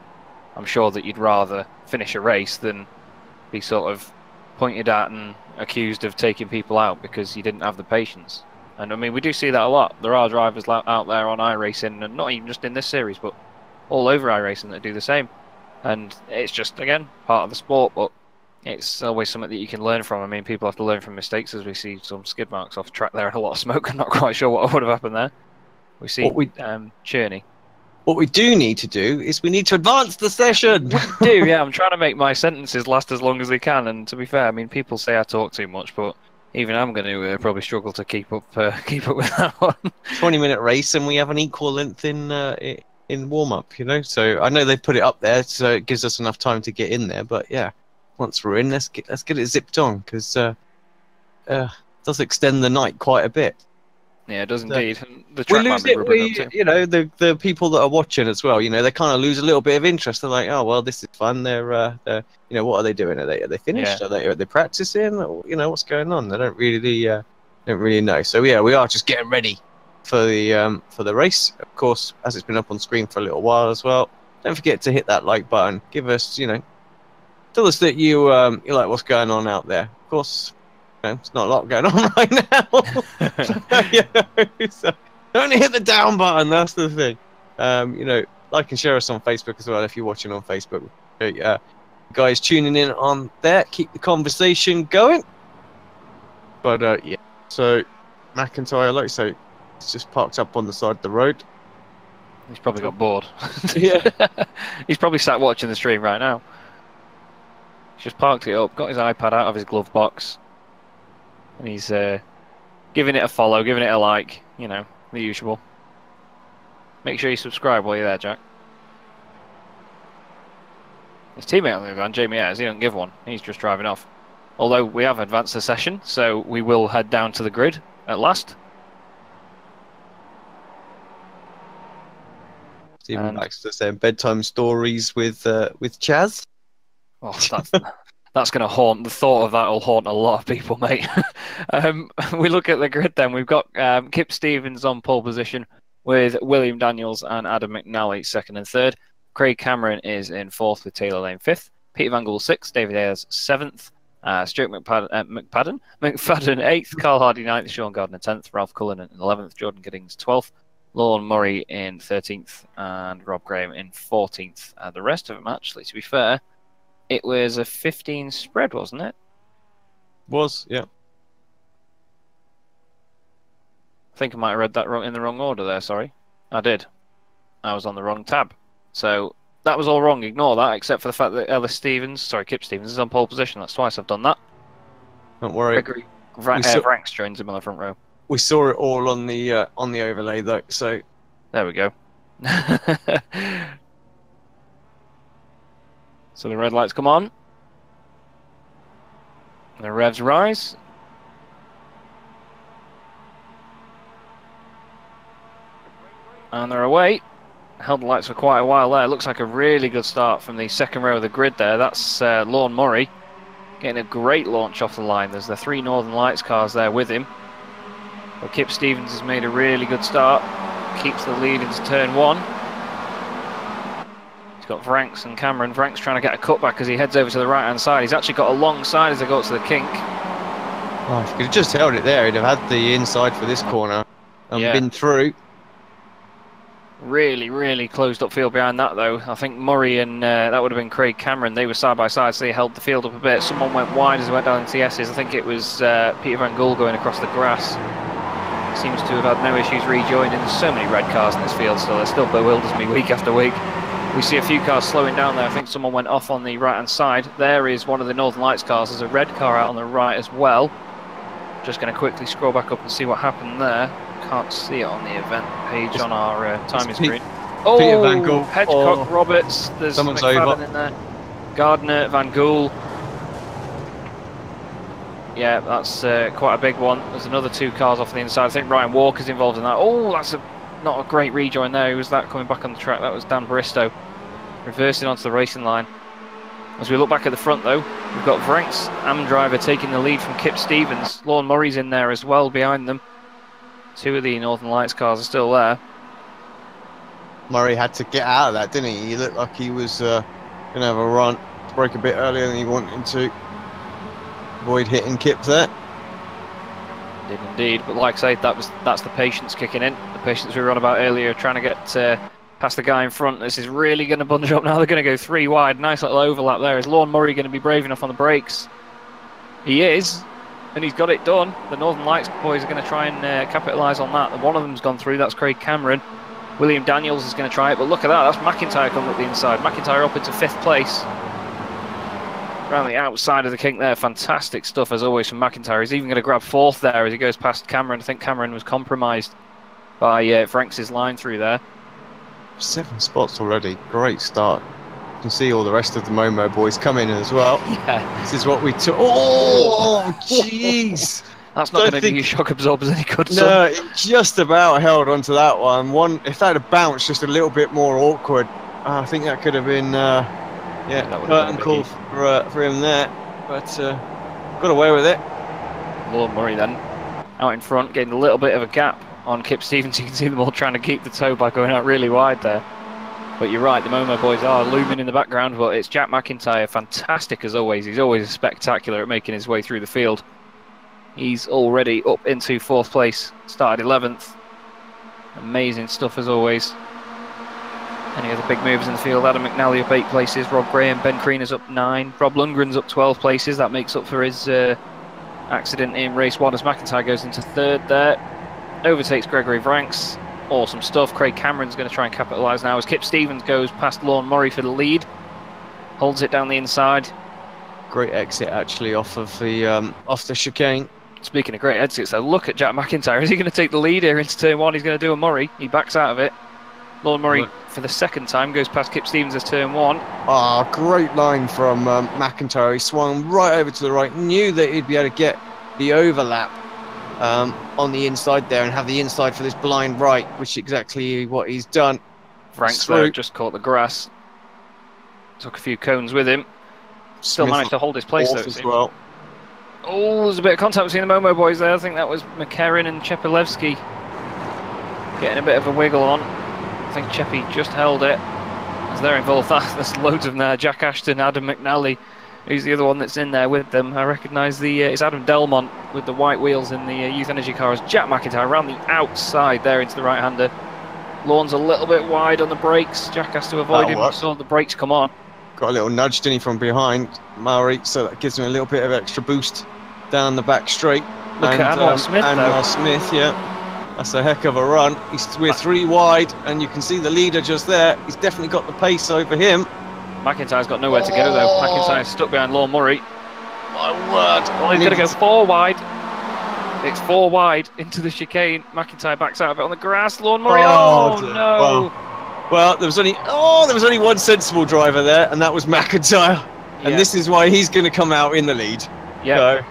[SPEAKER 2] I'm sure that you'd rather finish a race than be sort of pointed at and accused of taking people out because you didn't have the patience. And I mean, we do see that a lot. There are drivers out there on iRacing, and not even just in this series, but all over iRacing that do the same. And it's just, again, part of the sport, but it's always something that you can learn from. I mean, people have to learn from mistakes, as we see some skid marks off track there and a lot of smoke. I'm not quite sure what would have happened there. We see Cherney.
[SPEAKER 3] What we do need to do is we need to advance the session.
[SPEAKER 2] We do, yeah. I'm trying to make my sentences last as long as they can. And to be fair, I mean, people say I talk too much, but even I'm going to probably struggle to keep up with that one.
[SPEAKER 3] 20-minute race, and we have an equal length in warm up. You know, so I know they put it up there, so it gives us enough time to get in there. But yeah, once we're in, let's get it zipped on, because does extend the night quite a bit.
[SPEAKER 2] Yeah, it does indeed. And the
[SPEAKER 3] We
[SPEAKER 2] track might
[SPEAKER 3] lose
[SPEAKER 2] be
[SPEAKER 3] it.
[SPEAKER 2] rubbing up too.
[SPEAKER 3] You know, the people that are watching as well. You know, they kind of lose a little bit of interest. They're like, oh well, this is fun. They're you know, what are they doing? Are they finished?
[SPEAKER 2] Yeah.
[SPEAKER 3] Are they practicing? Or, you know, what's going on? They don't really know. So yeah, we are just getting ready for the race. Of course, as it's been up on screen for a little while as well. Don't forget to hit that like button. Give us, you know, tell us that you like what's going on out there. Of course, you know, it's not a lot going on right now. You know, so don't hit the down button. That's the thing. You know, like and share us on Facebook as well if you're watching on Facebook. Guys tuning in on there, keep the conversation going. But yeah, so McIntyre, like I say, it's just parked up on the side of the road.
[SPEAKER 2] He's probably got bored.
[SPEAKER 3] Yeah.
[SPEAKER 2] He's probably sat watching the stream right now. He's just parked it up, got his iPad out of his glove box, and he's giving it a follow, giving it a like, you know, the usual. Make sure you subscribe while you're there, Jack. His teammate on the other hand, Jamie Ayres, he don't give one. He's just driving off. Although we have advanced the session, so we will head down to the grid at last.
[SPEAKER 3] Stephen Baxter saying bedtime stories with Chaz.
[SPEAKER 2] Oh, that's going to haunt. The thought of that will haunt a lot of people, mate. We look at the grid then. We've got Kip Stevens on pole position with William Daniels and Adam McNally second and third. Craig Cameron is in fourth with Taylor Lane fifth. Peter Van Gool sixth. David Ayres seventh. Stuart McFadden eighth. Carl Hardy ninth. Sean Gardner 10th. Ralph Cullen in 11th. Jordan Giddings 12th. Lorne Murray in 13th. And Rob Graham in 14th. The rest of them, actually, to be fair, it was a 15 spread, wasn't it?
[SPEAKER 3] Was, yeah.
[SPEAKER 2] I think I might have read that wrong in the wrong order there, sorry. I did. I was on the wrong tab. So that was all wrong. Ignore that, except for the fact that Kip Stevens is on pole position. That's twice I've done that.
[SPEAKER 3] Don't worry.
[SPEAKER 2] Gregory Franks joins him on the front row.
[SPEAKER 3] We saw it all on the overlay though, so
[SPEAKER 2] there we go. So the red lights come on. The revs rise. And they're away. Held the lights for quite a while there. Looks like a really good start from the second row of the grid there. That's Lorne Murray getting a great launch off the line. There's the three Northern Lights cars there with him. But Kip Stevens has made a really good start. Keeps the lead into turn one. He's got Franks and Cameron. Franks trying to get a cutback as he heads over to the right-hand side. He's actually got a long side as they go up to the kink.
[SPEAKER 3] Oh, if he could have just held it there, he'd have had the inside for this corner and been through.
[SPEAKER 2] Really, really closed up field behind that, though. I think Murray and that would have been Craig Cameron. They were side by side, so they held the field up a bit. Someone went wide as they went down into the S's. I think it was Peter Van Gool going across the grass. Seems to have had no issues rejoining. There's so many red cars in this field still. It still bewilders me week after week. We see a few cars slowing down there. I think someone went off on the right-hand side. There is one of the Northern Lights cars. There's a red car out on the right as well. Just going to quickly scroll back up and see what happened there. Can't see it on the event page on our timing screen.
[SPEAKER 3] Peter Van Gool.
[SPEAKER 2] Hedgecock, Roberts. There's
[SPEAKER 3] someone's
[SPEAKER 2] McFadden
[SPEAKER 3] over
[SPEAKER 2] in there. Gardner, Van Gool. Yeah, that's quite a big one. There's another two cars off on the inside. I think Ryan Walker's involved in that. Oh, that's not a great rejoin there. Who was that coming back on the track? That was Dan Bristow reversing onto the racing line. As we look back at the front, though, we've got Franks Amdriver taking the lead from Kip Stevens. Lorne Murray's in there as well behind them. Two of the Northern Lights cars are still there.
[SPEAKER 3] Murray had to get out of that, didn't he? He looked like he was going to have a run, break a bit earlier than he wanted to. Avoid hitting Kip there.
[SPEAKER 2] Did indeed, but like I say, that's the patience kicking in. The patience we were on about earlier, trying to get past the guy in front. This is really going to bunch up now. They're going to go three wide. Nice little overlap there. Is Lorne Murray going to be brave enough on the brakes? He is, and he's got it done. The Northern Lights boys are going to try and capitalise on that. One of them's gone through. That's Craig Cameron. William Daniels is going to try it, but look at that. That's McIntyre coming up the inside. McIntyre up into 5th place. Around the outside of the kink there. Fantastic stuff as always from McIntyre. He's even going to grab 4th there as he goes past Cameron. I think Cameron was compromised by Franks' line through there.
[SPEAKER 3] 7 spots already. Great start. You can see all the rest of the Momo boys come in as well.
[SPEAKER 2] Yeah.
[SPEAKER 3] This is what we took. Oh, jeez.
[SPEAKER 2] That's not
[SPEAKER 3] Don't
[SPEAKER 2] going to do
[SPEAKER 3] think-
[SPEAKER 2] your shock absorbers any good, son.
[SPEAKER 3] No, it just about held onto that one. If that had bounced just a little bit more awkward, I think that could have been,
[SPEAKER 2] that would have
[SPEAKER 3] curtain
[SPEAKER 2] been a
[SPEAKER 3] call for him there. But got away with it.
[SPEAKER 2] Lord Murray then out in front, getting a little bit of a gap on Kip Stevens. You can see them all trying to keep the toe by going out really wide there. But you're right, the Momo boys are looming in the background, but it's Jack McIntyre, fantastic as always. He's always spectacular at making his way through the field. He's already up into 4th place, started 11th. Amazing stuff as always. Any other big moves in the field? Adam McNally up 8 places, Rob Graham, Ben Kreener's up 9, Rob Lundgren's up 12 places. That makes up for his accident in race 1 as McIntyre goes into 3rd there. Overtakes Gregory Vranks. Awesome stuff. Craig Cameron's going to try and capitalise now as Kip Stevens goes past Lorne Murray for the lead. Holds it down the inside.
[SPEAKER 3] Great exit actually off the chicane.
[SPEAKER 2] Speaking of great exits though, look at Jack McIntyre. Is he going to take the lead here into turn 1? He's going to do a Murray. He backs out of it. Lorne Murray for the 2nd time goes past Kip Stevens as turn 1.
[SPEAKER 3] Ah, great line from McIntyre. He swung right over to the right, knew that he'd be able to get the overlap on the inside there and have the inside for this blind right, which is exactly what he's done.
[SPEAKER 2] Frank's there, just caught the grass. Took a few cones with him. Still
[SPEAKER 3] Smith
[SPEAKER 2] managed to hold his place though.
[SPEAKER 3] as well.
[SPEAKER 2] Oh, there's a bit of contact between the Momo boys there. I think that was McCarron and Chepelevsky getting a bit of a wiggle on. I think Cheppy just held it as they're involved. There's loads of them there. Jack Ashton, Adam McNally, who's the other one that's in there with them. I recognise it's Adam Delmont with the white wheels in the Youth Energy car as Jack McIntyre around the outside there into the right-hander. Lorne's a little bit wide on the brakes. Jack has to avoid him. He saw the brakes come on.
[SPEAKER 3] Got a little nudge, didn't he, from behind Murray, so that gives him a little bit of extra boost down the back straight.
[SPEAKER 2] Look at Anwar Smith,
[SPEAKER 3] Anwar Smith, yeah. That's a heck of a run. We're 3 wide, and you can see the leader just there. He's definitely got the pace over him.
[SPEAKER 2] McIntyre's got nowhere to go, though. McIntyre's stuck behind Lorne Murray.
[SPEAKER 3] My word.
[SPEAKER 2] Oh, he's going to go 4 wide. It's 4 wide into the chicane. McIntyre backs out of it on the grass. Lorne Murray, oh no.
[SPEAKER 3] Well, there was only one sensible driver there, and that was McIntyre. And this is why he's going to come out in the lead.
[SPEAKER 2] Yeah.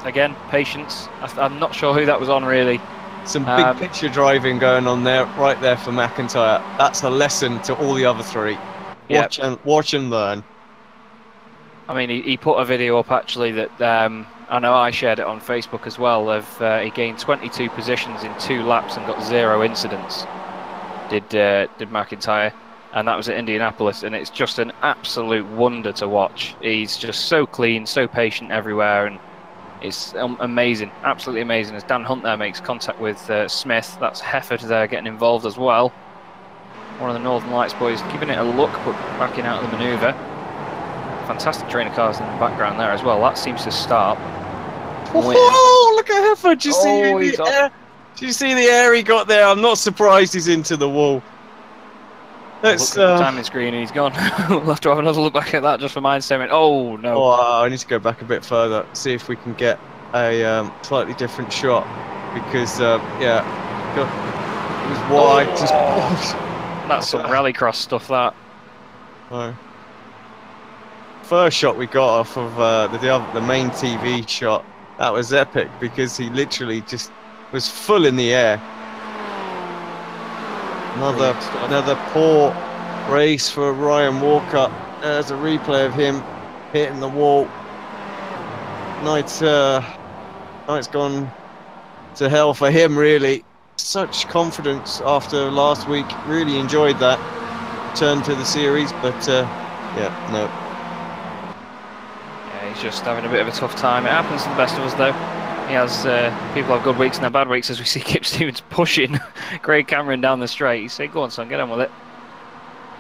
[SPEAKER 2] Again, patience. I'm not sure who that was on, really.
[SPEAKER 3] Some big picture driving going on there, right there for McIntyre. That's a lesson to all the other 3. Watch and learn.
[SPEAKER 2] I mean, he put a video up actually that I know I shared it on Facebook as well. Of he gained 22 positions in 2 laps and got 0 incidents. Did McIntyre, and that was at Indianapolis, and it's just an absolute wonder to watch. He's just so clean, so patient everywhere, and it's amazing, absolutely amazing. As Dan Hunt there makes contact with Smith, that's Hefford there getting involved as well. One of the Northern Lights boys giving it a look, but backing out of the manoeuvre. Fantastic trainer cars in the background there as well. That seems to start.
[SPEAKER 3] Oh, look at Hefford! Do you see the air he got there? I'm not surprised he's into the wall.
[SPEAKER 2] Let's look at the timing screen and he's gone. We'll have to have another look back at that just for my statement. Oh no!
[SPEAKER 3] Oh, I need to go back a bit further, see if we can get a slightly different shot, because it was wide.
[SPEAKER 2] That's some rallycross stuff. That.
[SPEAKER 3] First shot we got off of the main TV shot. That was epic because he literally just was full in the air. Another poor race for Ryan Walker. There's a replay of him hitting the wall. Night's gone to hell for him, really. Such confidence after last week. Really enjoyed that return to the series, but no.
[SPEAKER 2] Yeah, he's just having a bit of a tough time. It happens to the best of us, though. He has people have good weeks and have bad weeks, as we see Kip Stevens pushing Craig Cameron down the straight. He said, "Go on, son, get on with it."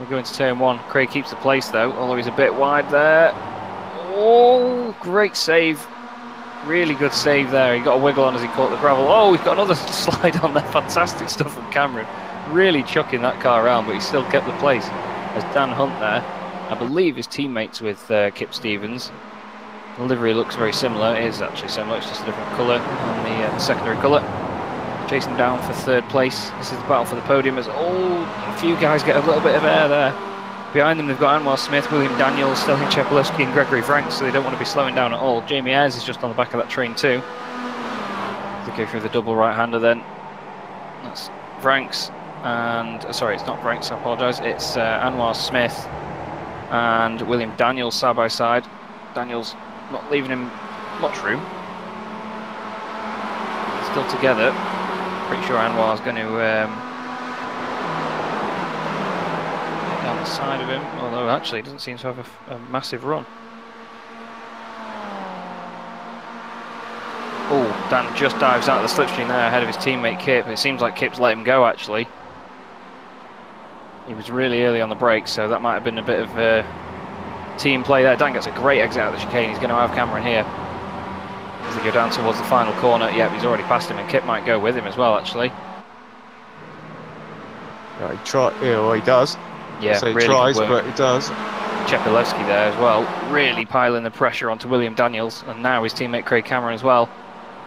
[SPEAKER 2] We're going to turn 1. Craig keeps the place, though, although he's a bit wide there. Oh, great save. Really good save there. He got a wiggle on as he caught the gravel. Oh, he's got another slide on there. Fantastic stuff from Cameron. Really chucking that car around, but he still kept the place. As Dan Hunt there, I believe his teammates with Kip Stevens. The livery looks very similar. It is actually similar, it's just a different colour on the secondary colour. Chasing down for 3rd place. This is the battle for the podium as a few guys get a little bit of air there. Behind them they've got Anwar Smith, William Daniels, Sterling Chepelevsky and Gregory Franks, so they don't want to be slowing down at all. Jamie Ayres is just on the back of that train too. Go through the double right-hander then. That's Franks, and sorry, it's not Franks, I apologise. It's Anwar Smith and William Daniels side by side. Daniels not leaving him much room. Still together. Pretty sure Anwar's going to get down the side of him, although actually he doesn't seem to have a massive run. Oh, Dan just dives out of the slipstream there ahead of his teammate Kip. It seems like Kip's let him go actually. He was really early on the brakes, so that might have been a bit of team play there. Dan gets a great exit out of the chicane. He's going to have Cameron here as they go down towards the final corner. Yep, he's already passed him, and Kip might go with him as well actually.
[SPEAKER 3] Yeah, he does.
[SPEAKER 2] Yeah,
[SPEAKER 3] so he
[SPEAKER 2] really
[SPEAKER 3] tries, but he does.
[SPEAKER 2] Chepelewski there as well, really piling the pressure onto William Daniels, and now his teammate Craig Cameron as well.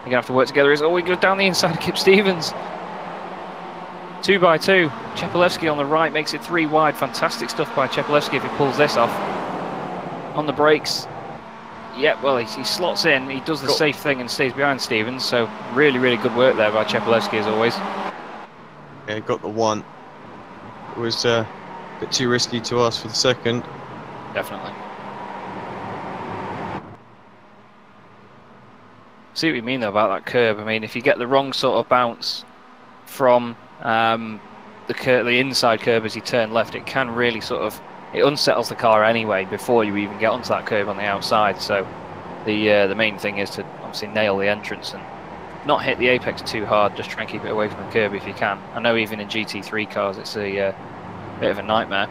[SPEAKER 2] They're going to have to work together. Oh, he goes down the inside of Kip Stevens. 2 by 2. Chepelewski on the right makes it 3 wide. Fantastic stuff by Chepelewski if he pulls this off. On the brakes. Yeah, well, he slots in. He does the safe thing and stays behind Stevens. So really, really good work there by Chepelewski as always.
[SPEAKER 3] Yeah, he got the one. It was a bit too risky to ask for the second.
[SPEAKER 2] Definitely. See what you mean though about that curb. I mean, if you get the wrong sort of bounce from the inside curb as you turn left, it can really sort of, it unsettles the car anyway before you even get onto that curb on the outside. So the main thing is to obviously nail the entrance and not hit the apex too hard. Just try and keep it away from the curb if you can. I know even in GT3 cars it's a bit of a nightmare.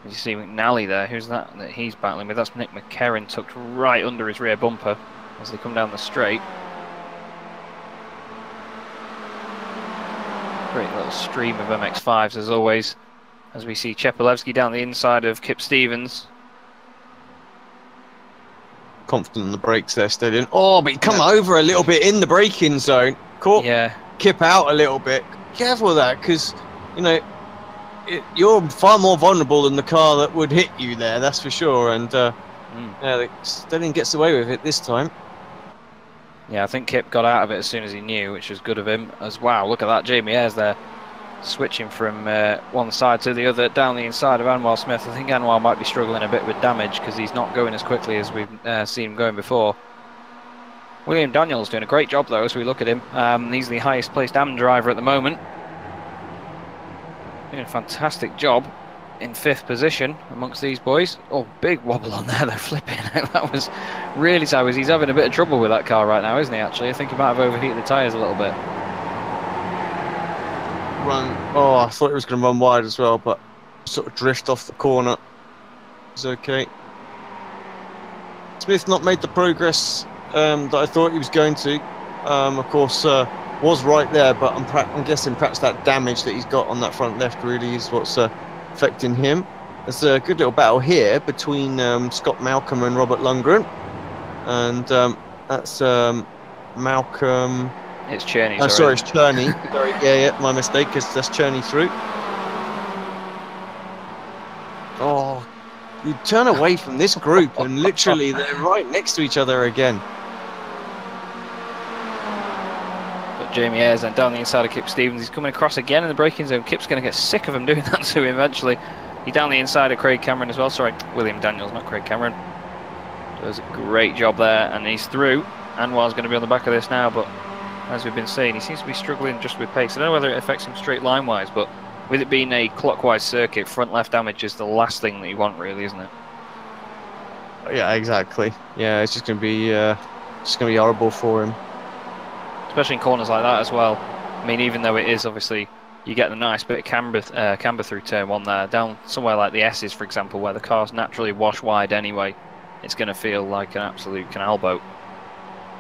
[SPEAKER 2] You see McNally there. Who's that he's battling with? That's Nick McCarron, tucked right under his rear bumper as they come down the straight. Great little stream of MX5s as always, as we see Chepelewski down the inside of Kip Stevens.
[SPEAKER 3] Confident on the brakes there, steadying. Oh, but he come over a little bit in the braking zone. Caught Kip out a little bit. Careful with that, because, you know, you're far more vulnerable than the car that would hit you there, that's for sure. And yeah, Stelling gets away with it this time.
[SPEAKER 2] Yeah, I think Kip got out of it as soon as he knew, which was good of him. As wow, look at that, Jamie Ayres there, switching from one side to the other down the inside of Anwar Smith. I think Anwar might be struggling a bit with damage because he's not going as quickly as we've seen him going before. William Daniels doing a great job though as we look at him. He's the highest placed AM driver at the moment. Doing a fantastic job in 5th position amongst these boys. Oh, big wobble on there, they're flipping. That was really sad. He's having a bit of trouble with that car right now, isn't he, actually? I think he might have overheated the tyres a little bit.
[SPEAKER 3] Oh, I thought he was going to run wide as well, but sort of drift off the corner. It's okay. Smith not made the progress that I thought he was going to. Of course, was right there, but I'm guessing perhaps that damage that he's got on that front left really is what's affecting him. There's a good little battle here between Scott Malcolm and Robert Lundgren, and that's Malcolm.
[SPEAKER 2] It's Cherney.
[SPEAKER 3] Oh, sorry, it's Cherney. Sorry, yeah, my mistake. Because that's Cherney through. Oh, you turn away from this group, and literally they're right next to each other again.
[SPEAKER 2] Jamie Ayres and down the inside of Kip Stevens. He's coming across again in the braking zone. Kip's going to get sick of him doing that to him eventually. He's down the inside of Craig Cameron as well. Sorry, William Daniels, not Craig Cameron. Does a great job there, and he's through. Anwar's going to be on the back of this now, but as we've been saying, he seems to be struggling just with pace. I don't know whether it affects him straight line wise, but with it being a clockwise circuit, front left damage is the last thing that you want, really, isn't it?
[SPEAKER 3] Yeah, exactly. Yeah, it's just going to be horrible for him.
[SPEAKER 2] Especially in corners like that as well. I mean, even though it is obviously, you get the nice bit of camber through turn 1 there, down somewhere like the S's, for example, where the cars naturally wash wide anyway, it's going to feel like an absolute canal boat.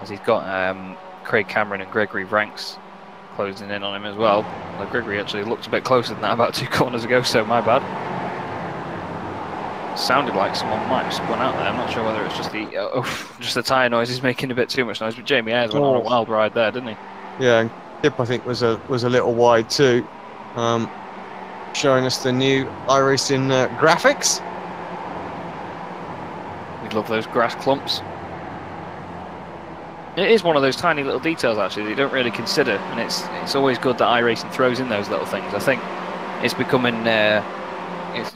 [SPEAKER 2] As he's got Craig Cameron and Gregory Ranks closing in on him as well. Although Gregory actually looked a bit closer than that about 2 corners ago, so my bad. Sounded like someone might have spun out there. I'm not sure whether it's just the tyre noise is making a bit too much noise, but Jamie Ayres went on a wild ride there, didn't he?
[SPEAKER 3] Yeah, and Kip I think was a little wide too, showing us the new iRacing graphics.
[SPEAKER 2] We love those grass clumps. It is one of those tiny little details actually that you don't really consider, and it's always good that iRacing throws in those little things. I think it's becoming,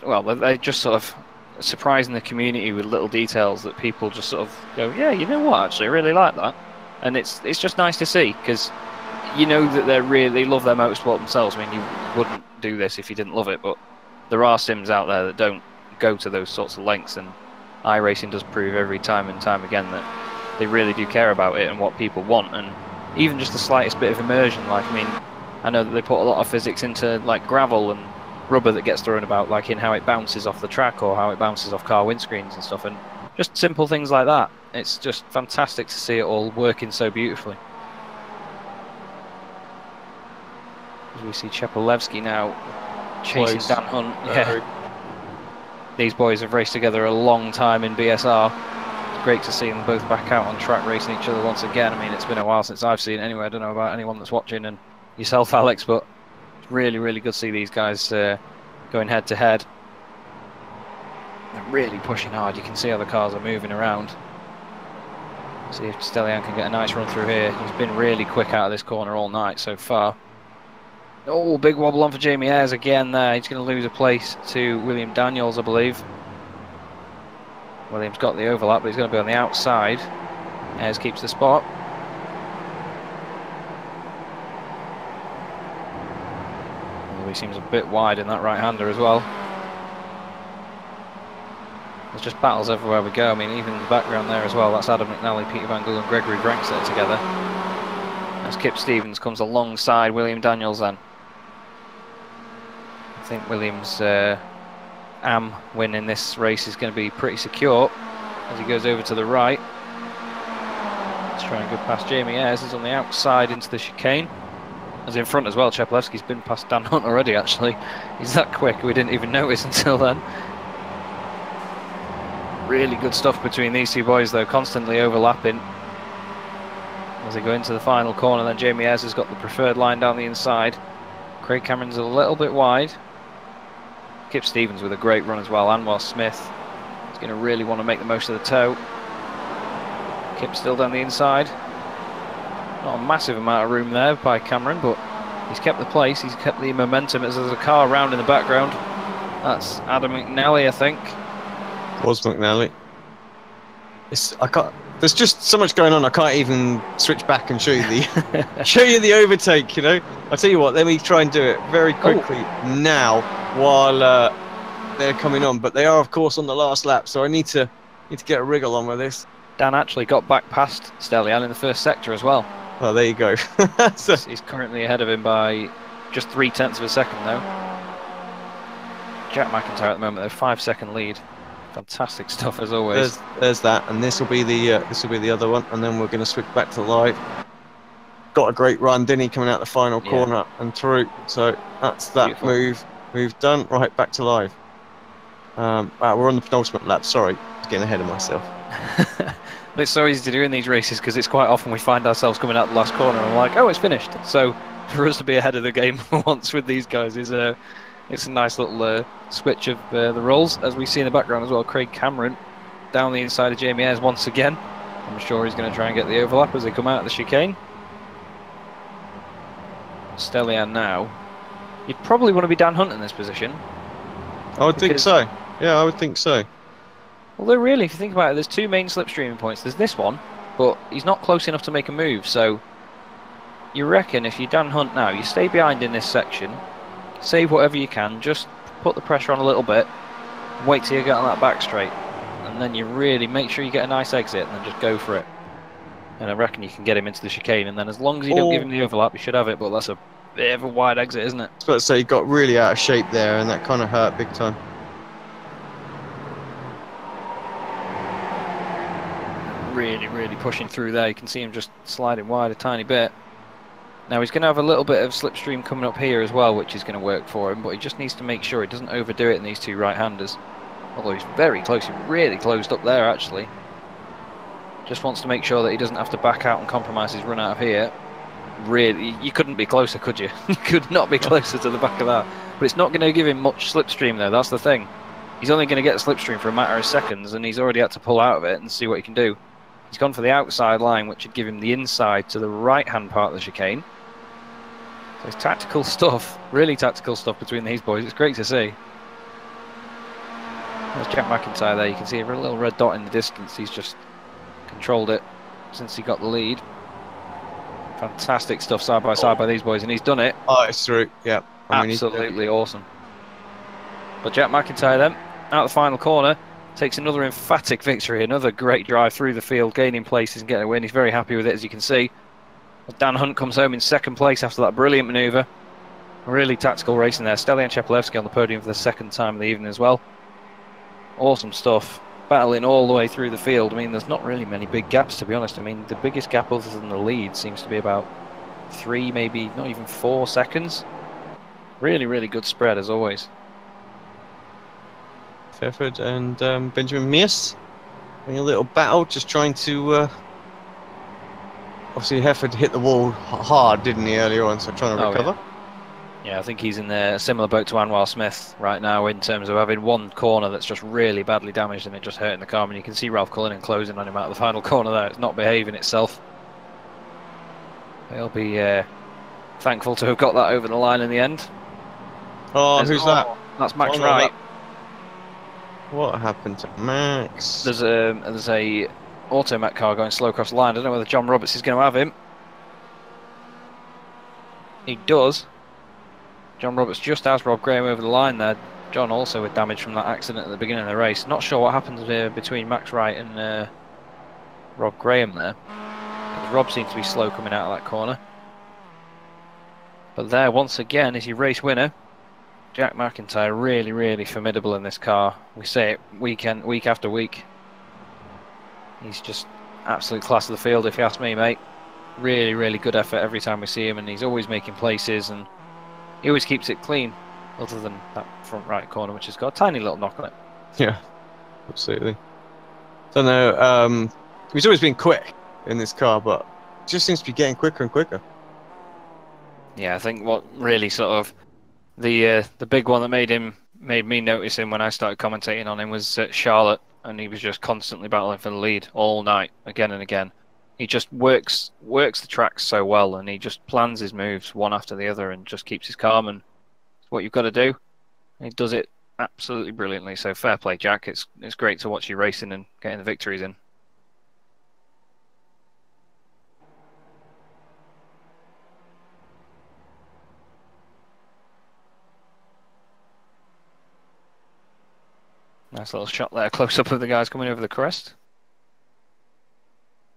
[SPEAKER 2] well, they're just sort of surprising the community with little details that people just sort of go, yeah, you know what, actually, I really like that, and it's just nice to see because you know that they love their motorsport themselves. I mean, you wouldn't do this if you didn't love it, but there are sims out there that don't go to those sorts of lengths, and iRacing does prove every time and time again that they really do care about it and what people want, and even just the slightest bit of immersion. Like, I mean, I know that they put a lot of physics into like gravel and rubber that gets thrown about, like in how it bounces off the track or how it bounces off car windscreens and stuff, and just simple things like that. It's just fantastic to see it all working so beautifully. As we see Chepelevsky now chasing Dan Hunt. Yeah. These boys have raced together a long time in BSR. It's great to see them both back out on track racing each other once again. I mean, it's been a while since I've seen it anyway. I don't know about anyone that's watching and yourself, Alex, but it's really, really good to see these guys going head to head. They're really pushing hard. You can see how the cars are moving around. See if Stelian can get a nice run through here. He's been really quick out of this corner all night so far. Oh, big wobble on for Jamie Ayres again there. He's going to lose a place to William Daniels, I believe. Williams got the overlap, but he's going to be on the outside. Ayres keeps the spot. Oh, he seems a bit wide in that right-hander as well. There's just battles everywhere we go. I mean, even in the background there as well. That's Adam McNally, Peter Van Gool and Gregory Branks there together. As Kip Stevens comes alongside William Daniels then. I think Williams' AM win in this race is going to be pretty secure as he goes over to the right. Let's try and go past Jamie Ayres. He's on the outside into the chicane. As in front as well, Chepelevsky's been past Dan Hunt already actually. He's that quick, we didn't even notice until then. Really good stuff between these two boys though, constantly overlapping. As they go into the final corner, then Jamie Ayres has got the preferred line down the inside. Craig Cameron's a little bit wide. Kip Stevens with a great run as well. Anwar Smith is going to really want to make the most of the tow. Kip still down the inside. Not a massive amount of room there by Cameron, but he's kept the place. He's kept the momentum as there's a car around in the background. That's Adam McNally, I think.
[SPEAKER 3] Was McNally. There's just so much going on. I can't even switch back and show you the overtake. You know. I tell you what. Let me try and do it very quickly now while they're coming on. But they are, of course, on the last lap, so I need to get a wriggle on with this.
[SPEAKER 2] Dan actually got back past Stelian in the first sector as well.
[SPEAKER 3] Oh, there you go.
[SPEAKER 2] So he's currently ahead of him by just 0.3 of a second, though. Jack McIntyre at the moment, though, 5-second lead. Fantastic stuff as always.
[SPEAKER 3] There's that, and this will be the other one, and then we're going to switch back to live. Got a great run, didn't he, coming out the final corner and through. So that's that move done. Right, back to live. We're on the penultimate lap. Sorry, I was getting ahead of myself.
[SPEAKER 2] But it's so easy to do in these races because it's quite often we find ourselves coming out the last corner and we're like, oh, it's finished. So for us to be ahead of the game for once with these guys is it's a nice little switch of the roles, as we see in the background as well. Craig Cameron down the inside of Jamie Ayres once again. I'm sure he's going to try and get the overlap as they come out of the chicane. Stelian now. You'd probably want to be Dan Hunt in this position.
[SPEAKER 3] I would think so. Yeah, I would think so.
[SPEAKER 2] Although really, if you think about it, there's two main slipstreaming points. There's this one, but he's not close enough to make a move. So you reckon if you Dan Hunt now, you stay behind in this section, save whatever you can, just put the pressure on a little bit, wait till you get on that back straight, and then you really make sure you get a nice exit and then just go for it. And I reckon you can get him into the chicane, and then as long as you don't give him the overlap, you should have it, but that's a bit of a wide exit, isn't it?
[SPEAKER 3] I was about to say, he got really out of shape there, and that kind of hurt big time.
[SPEAKER 2] Really pushing through there. You can see him just sliding wide a tiny bit. Now he's going to have a little bit of slipstream coming up here as well, which is going to work for him, but he just needs to make sure he doesn't overdo it in these two right-handers. Although he's very close, he's really closed up there actually. Just wants to make sure that he doesn't have to back out and compromise his run out of here. Really, you couldn't be closer, could you? You could not be closer to the back of that. But it's not going to give him much slipstream though, that's the thing. He's only going to get slipstream for a matter of seconds, and he's already had to pull out of it and see what he can do. He's gone for the outside line, which would give him the inside to the right-hand part of the chicane. So it's tactical stuff, really tactical stuff between these boys. It's great to see. There's Jack McIntyre there. You can see a little red dot in the distance. He's just controlled it since he got the lead. Fantastic stuff side by side by these boys, and he's done it.
[SPEAKER 3] Oh, it's through. Yeah.
[SPEAKER 2] Absolutely awesome. But Jack McIntyre then, out the final corner, takes another emphatic victory, another great drive through the field, gaining places and getting a win. He's very happy with it, as you can see. Dan Hunt comes home in second place after that brilliant manoeuvre. Really tactical racing there. Stelian Chepelevsky on the podium for the second time of the evening as well. Awesome stuff. Battling all the way through the field. I mean, there's not really many big gaps, to be honest. I mean, the biggest gap other than the lead seems to be about 3, maybe not even 4 seconds. Really, really good spread, as always.
[SPEAKER 3] Fairford and Benjamin Mears having a little battle, just trying to... Obviously, Hefford hit the wall hard, didn't he, earlier on, so trying to recover.
[SPEAKER 2] Yeah, I think he's in a similar boat to Anwar Smith right now in terms of having one corner that's just really badly damaged and it just hurting the car. And you can see Ralph Cullinan closing on him out of the final corner there. It's not behaving itself. He'll be thankful to have got that over the line in the end.
[SPEAKER 3] Oh, who's that?
[SPEAKER 2] That's Max Wright.
[SPEAKER 3] What happened to Max?
[SPEAKER 2] There's a Automat car going slow across the line. I don't know whether John Roberts is going to have him. He does. John Roberts just has Rob Graham over the line there. John also with damage from that accident at the beginning of the race. Not sure what happens between Max Wright and Rob Graham there. Because Rob seems to be slow coming out of that corner. But there, once again, is your race winner. Jack McIntyre, really, really formidable in this car. We say it week after week. He's just absolute class of the field, if you ask me, mate. Really, really good effort every time we see him, and he's always making places, and he always keeps it clean, other than that front right corner, which has got a tiny little knock on it.
[SPEAKER 3] Yeah, absolutely. Don't know, he's always been quick in this car, but just seems to be getting quicker and quicker.
[SPEAKER 2] Yeah, I think what really sort of the big one that made me notice him when I started commentating on him was Charlotte, and he was just constantly battling for the lead all night, again and again. He just works the tracks so well, and he just plans his moves one after the other and just keeps his calm, and it's what you've got to do. And he does it absolutely brilliantly, so fair play, Jack. It's great to watch you racing and getting the victories in. Nice little shot there, close up of the guys coming over the crest.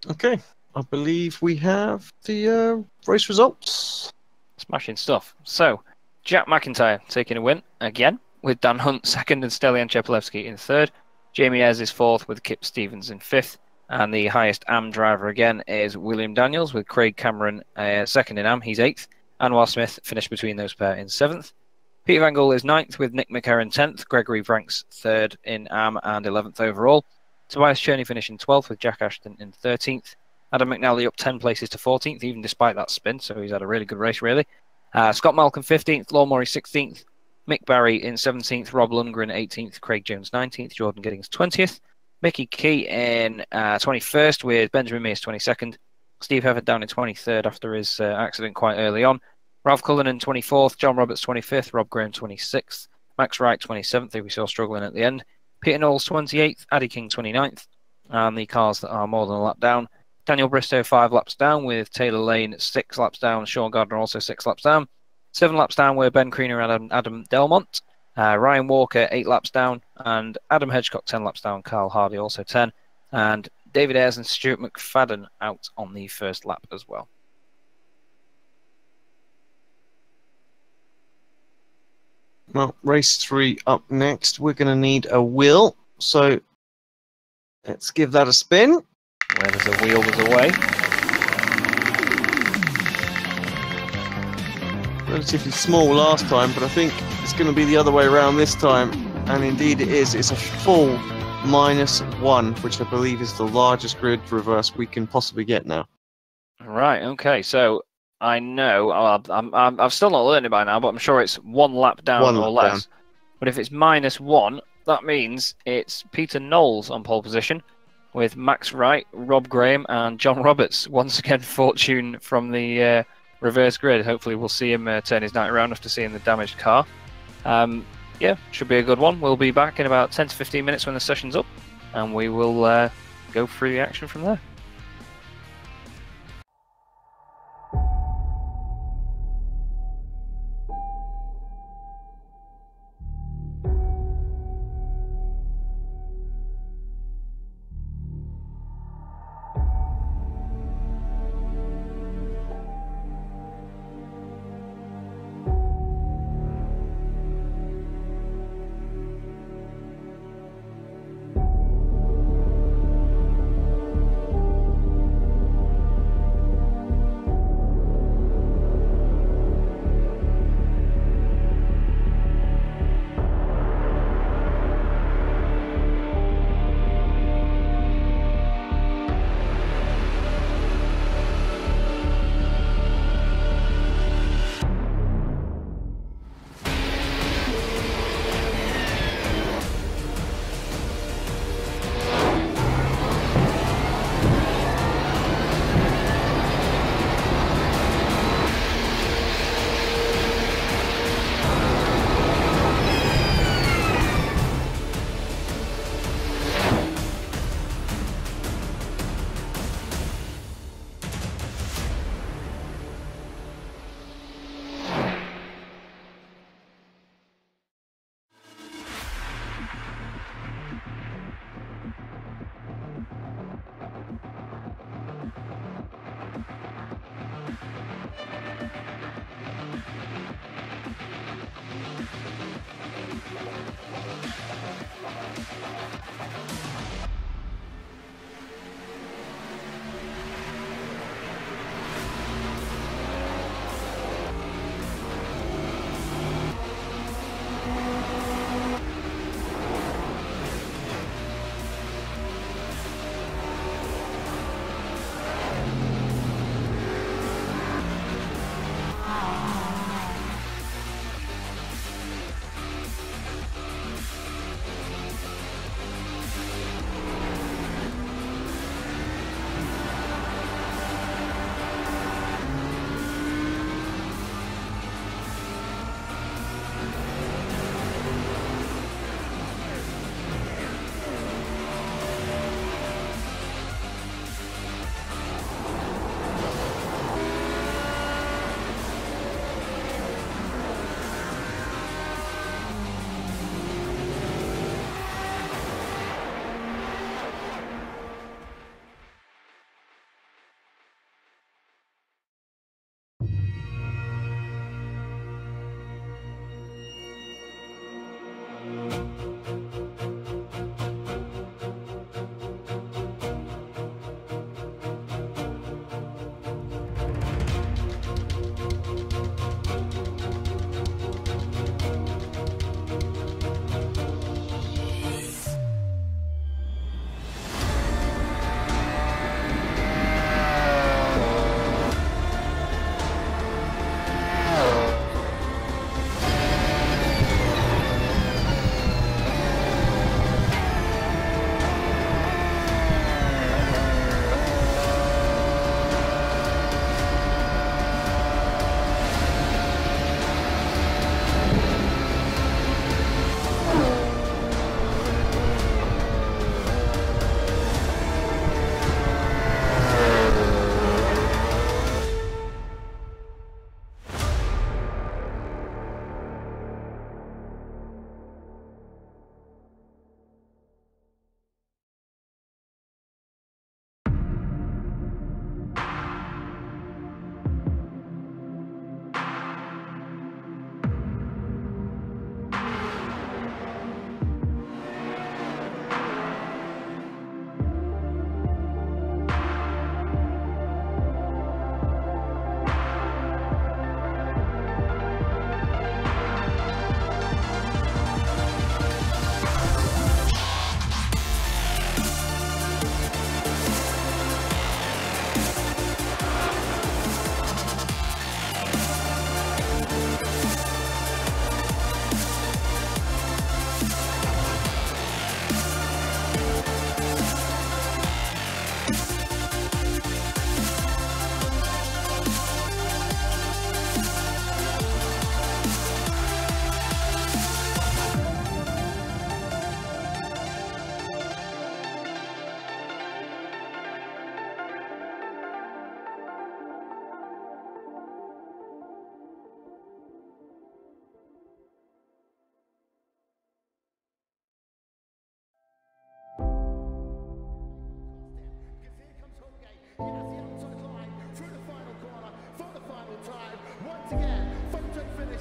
[SPEAKER 3] Okay, I believe we have the race results.
[SPEAKER 2] Smashing stuff. So, Jack McIntyre taking a win again, with Dan Hunt second and Stelian Chepelevsky in third. Jamie Ayres is fourth with Kip Stevens in fifth. And the highest AM driver again is William Daniels with Craig Cameron second in AM. He's eighth. Anwar Smith finished between those pair in seventh. Peter Van Gogh is ninth with Nick McHerron 10th. Gregory Franks third in AM and 11th overall. Tobias Cherney finishing 12th with Jack Ashton in 13th. Adam McNally up 10 places to 14th, even despite that spin, so he's had a really good race, really. Scott Malcolm 15th, Law Murray 16th, Mick Barry in 17th, Rob Lundgren 18th, Craig Jones 19th, Jordan Giddings 20th, Mickey Key in 21st with Benjamin Mears 22nd, Steve Hefford down in 23rd after his accident quite early on. Ralph Cullinan 24th, John Roberts 25th, Rob Graham 26th, Max Wright 27th, who we saw struggling at the end, Peter Knowles 28th, Addy King 29th, and the cars that are more than a lap down. Daniel Bristow 5 laps down with Taylor Lane 6 laps down, Sean Gardner also 6 laps down. 7 laps down were Ben Kriener and Adam Delmont, Ryan Walker 8 laps down, and Adam Hedgecock 10 laps down, Carl Hardy also 10, and David Ayres and Stuart McFadden out on the first lap as well.
[SPEAKER 3] Well, race 3 up next. We're going to need a wheel, so let's give that a spin.
[SPEAKER 2] Where there's a wheel, there's a way.
[SPEAKER 3] Relatively small last time, but I think it's going to be the other way around this time, and indeed it is. It's a full -1, which I believe is the largest grid reverse we can possibly get now.
[SPEAKER 2] Right, okay, so I know, I've still not learned it by now, but I'm sure it's 1 lap down or less. But if it's -1, that means it's Peter Knowles on pole position, with Max Wright, Rob Graham, and John Roberts. Once again, fortune from the reverse grid. Hopefully, we'll see him turn his night around after seeing the damaged car. Yeah, should be a good one. We'll be back in about 10 to 15 minutes when the session's up, and we will go through the action from there.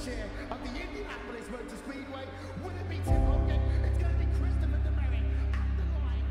[SPEAKER 4] chair of the Indianapolis Motor Speedway. Will it be Tim Hogan? It's going to be Christopher DeMary at the line.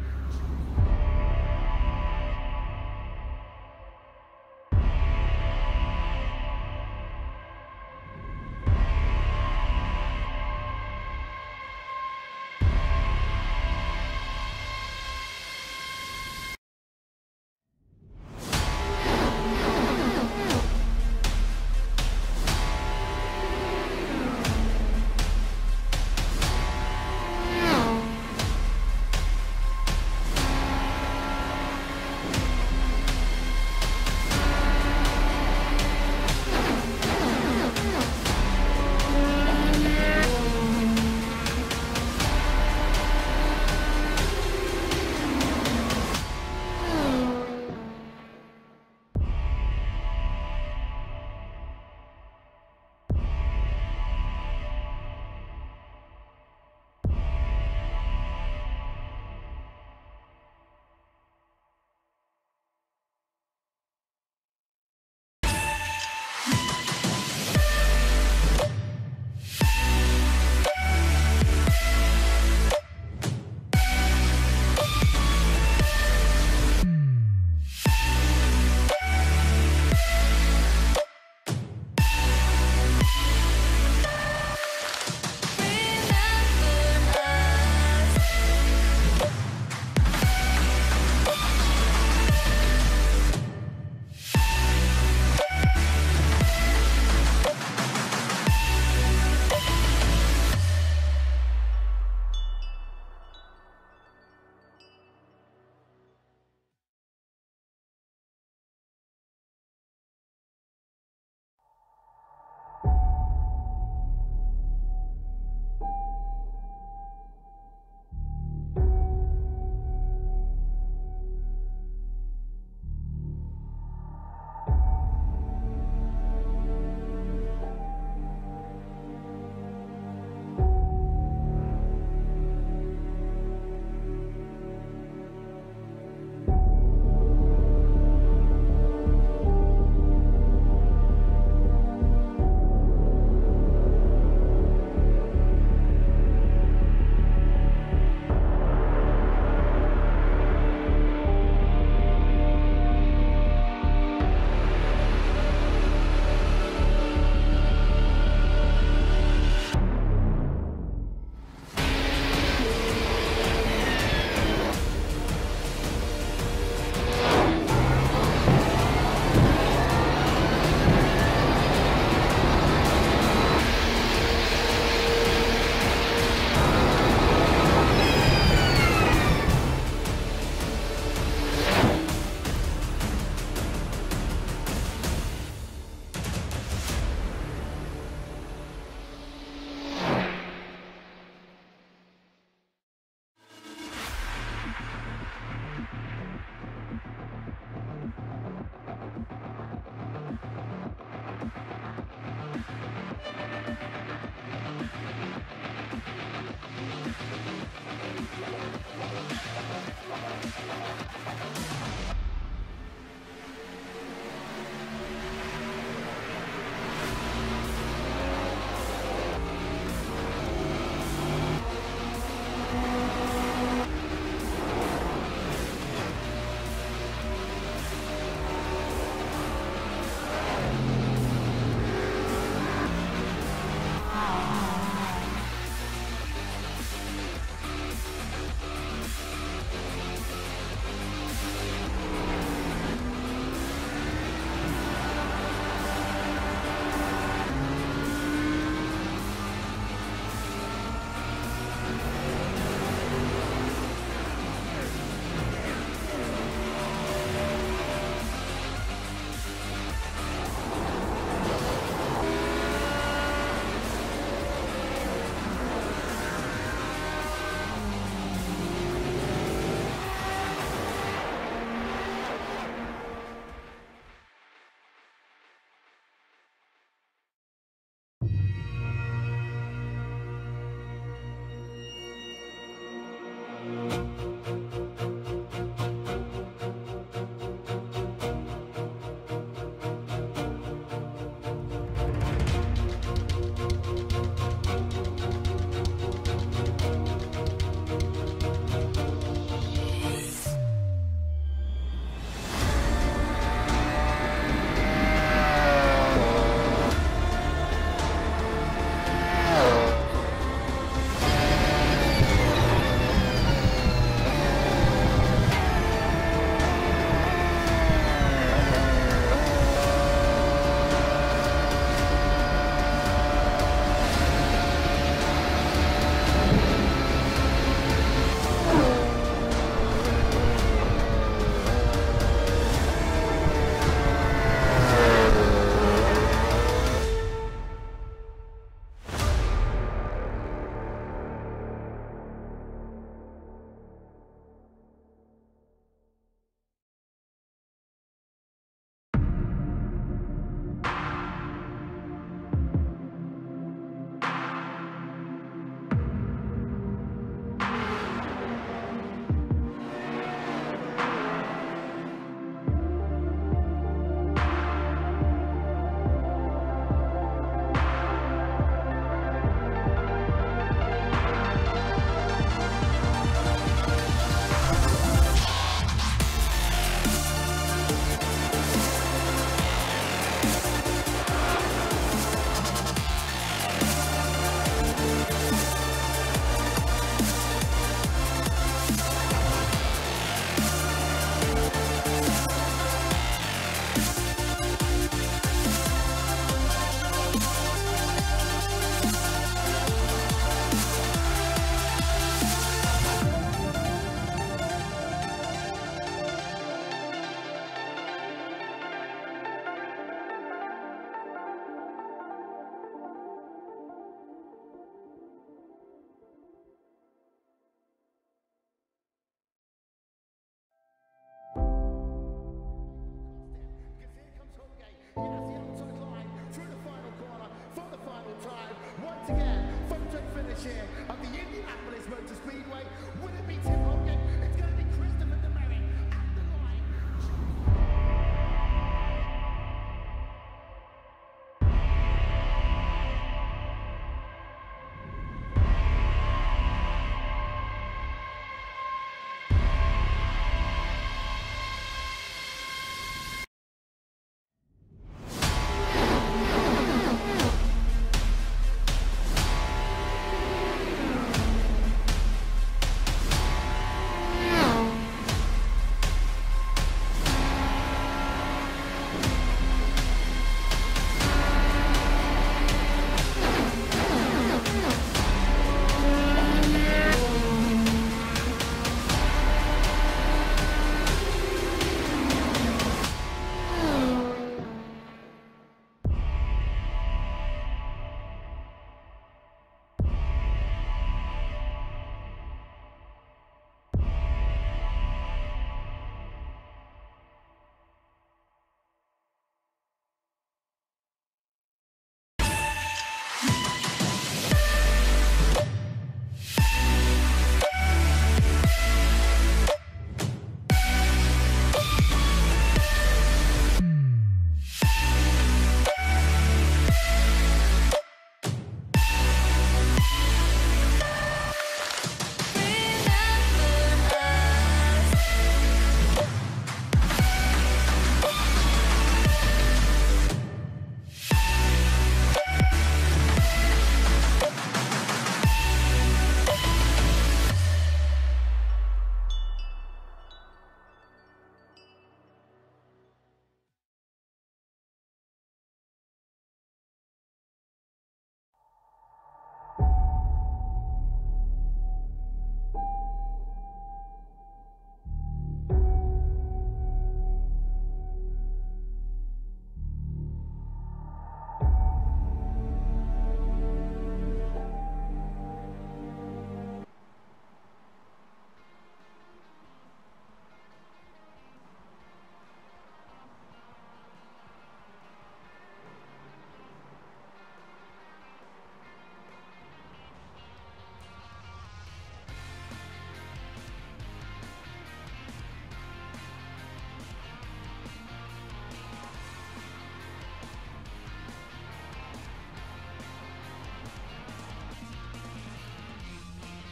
[SPEAKER 4] chair of the Indianapolis Motor Speedway. Would it be Tim Hogan? It's going to be Christopher DeMary at the line.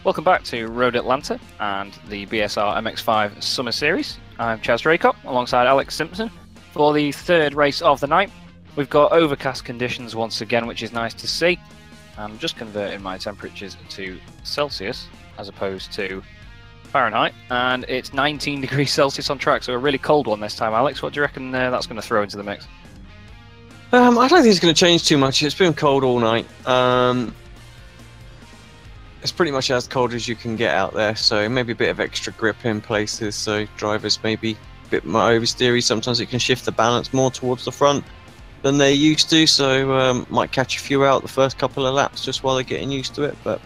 [SPEAKER 2] Welcome back to Road Atlanta and the BSR MX5 Summer Series. I'm Chaz Draycott alongside Alex Simpson for the third race of the night. We've got overcast conditions once again, which is nice to see. I'm just converting my temperatures to Celsius as opposed to Fahrenheit, and it's 19 degrees Celsius on track, so a really cold one this time. Alex, what do you reckon that's going to throw into the mix?
[SPEAKER 3] I don't think it's going to change too much. It's been cold all night. It's pretty much as cold as you can get out there, so maybe a bit of extra grip in places, so drivers maybe a bit more oversteery. Sometimes it can shift the balance more towards the front than they're used to, so might catch a few out the first couple of laps just while they're getting used to it, but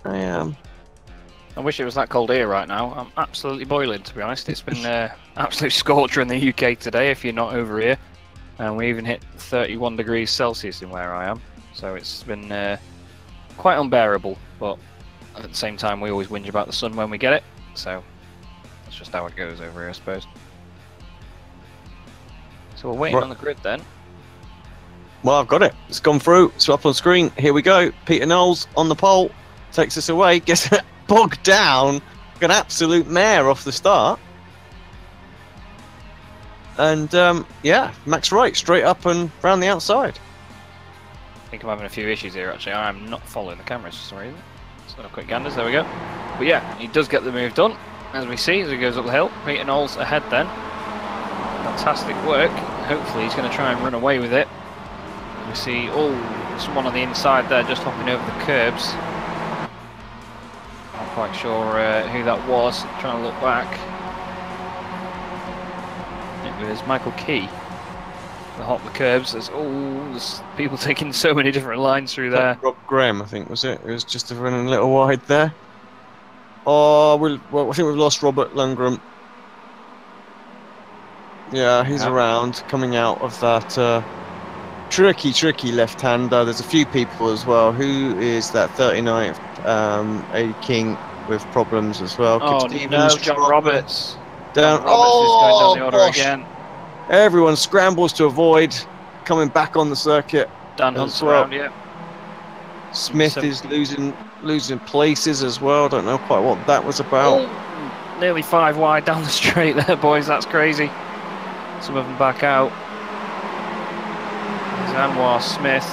[SPEAKER 3] I
[SPEAKER 2] wish it was that cold here right now. I'm absolutely boiling, to be honest. It's been absolute scorcher in the UK today if you're not over here, and we even hit 31 degrees Celsius in where I am, so it's been quite unbearable, but at the same time we always whinge about the sun when we get it, so that's just how it goes over here, I suppose. So we're waiting on the grid then.
[SPEAKER 3] Well, I've got it. It's gone through. It's up on screen. Here we go. Peter Knowles on the pole. Takes us away. Gets bogged down. Like an absolute mare off the start. And, yeah, Max Wright straight up and round the outside.
[SPEAKER 2] I think I'm having a few issues here, actually. I am not following the cameras for some reason. So quick ganders. There we go. But yeah, he does get the move done, as we see, as he goes up the hill. Peter Knowles ahead then. Fantastic work. Hopefully he's going to try and run away with it. We see, someone on the inside there just hopping over the curbs. Not quite sure who that was. Trying to look back. It was Michael Key. The hop the curbs. There's people taking so many different lines through there.
[SPEAKER 3] Rob Graham, I think, was it? It was just running a little wide there. Oh, well, I think we've lost Robert Lundgren. Yeah, he's around, coming out of that tricky left-hander. There's a few people as well. Who is that 39th? A King with problems as well.
[SPEAKER 2] Oh
[SPEAKER 3] Kip Stevens,
[SPEAKER 2] no, John
[SPEAKER 3] Trotman
[SPEAKER 2] Roberts.
[SPEAKER 3] down.
[SPEAKER 2] John Roberts is going down the order
[SPEAKER 3] Bosh.
[SPEAKER 2] again.
[SPEAKER 3] Everyone scrambles to avoid coming back on the circuit.
[SPEAKER 2] Dan
[SPEAKER 3] as
[SPEAKER 2] Hunt's
[SPEAKER 3] well.
[SPEAKER 2] around, yeah.
[SPEAKER 3] Smith is losing places as well. Don't know quite what that was about.
[SPEAKER 2] Oh, nearly 5 wide down the straight there, boys. That's crazy. Some of them back out. There's Anwar Smith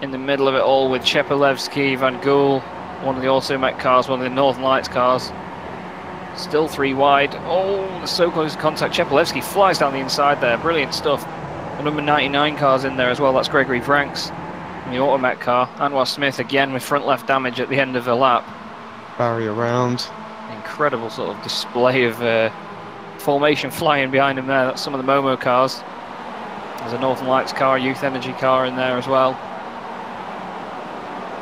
[SPEAKER 2] in the middle of it all with Chepelevsky, Van Gool, one of the Automet cars, one of the Northern Lights cars. Still 3 wide. Oh, they're so close to contact. Chepelevsky flies down the inside there. Brilliant stuff. The number 99 car's in there as well. That's Gregory Franks in the Automet car. Anwar Smith again with front left damage at the end of the lap.
[SPEAKER 3] Barry around.
[SPEAKER 2] Incredible sort of display of formation flying behind him there. That's some of the Momo cars. There's a Northern Lights car, Youth Energy car in there as well.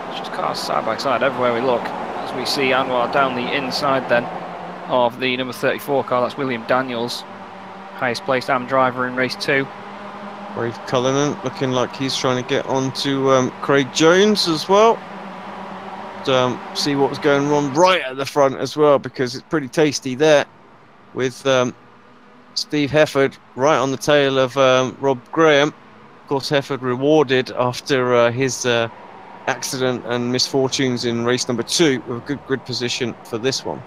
[SPEAKER 2] It's just cars side by side everywhere we look. As we see Anwar down the inside then of the number 34 car. That's William Daniels, highest placed AM driver in race 2.
[SPEAKER 3] Brave Cullinan looking like he's trying to get onto Craig Jones as well. See what was going on right at the front as well, because it's pretty tasty there with Steve Hefford right on the tail of Rob Graham. Of course, Hefford rewarded after his accident and misfortunes in race number 2 with a good grid position for this one.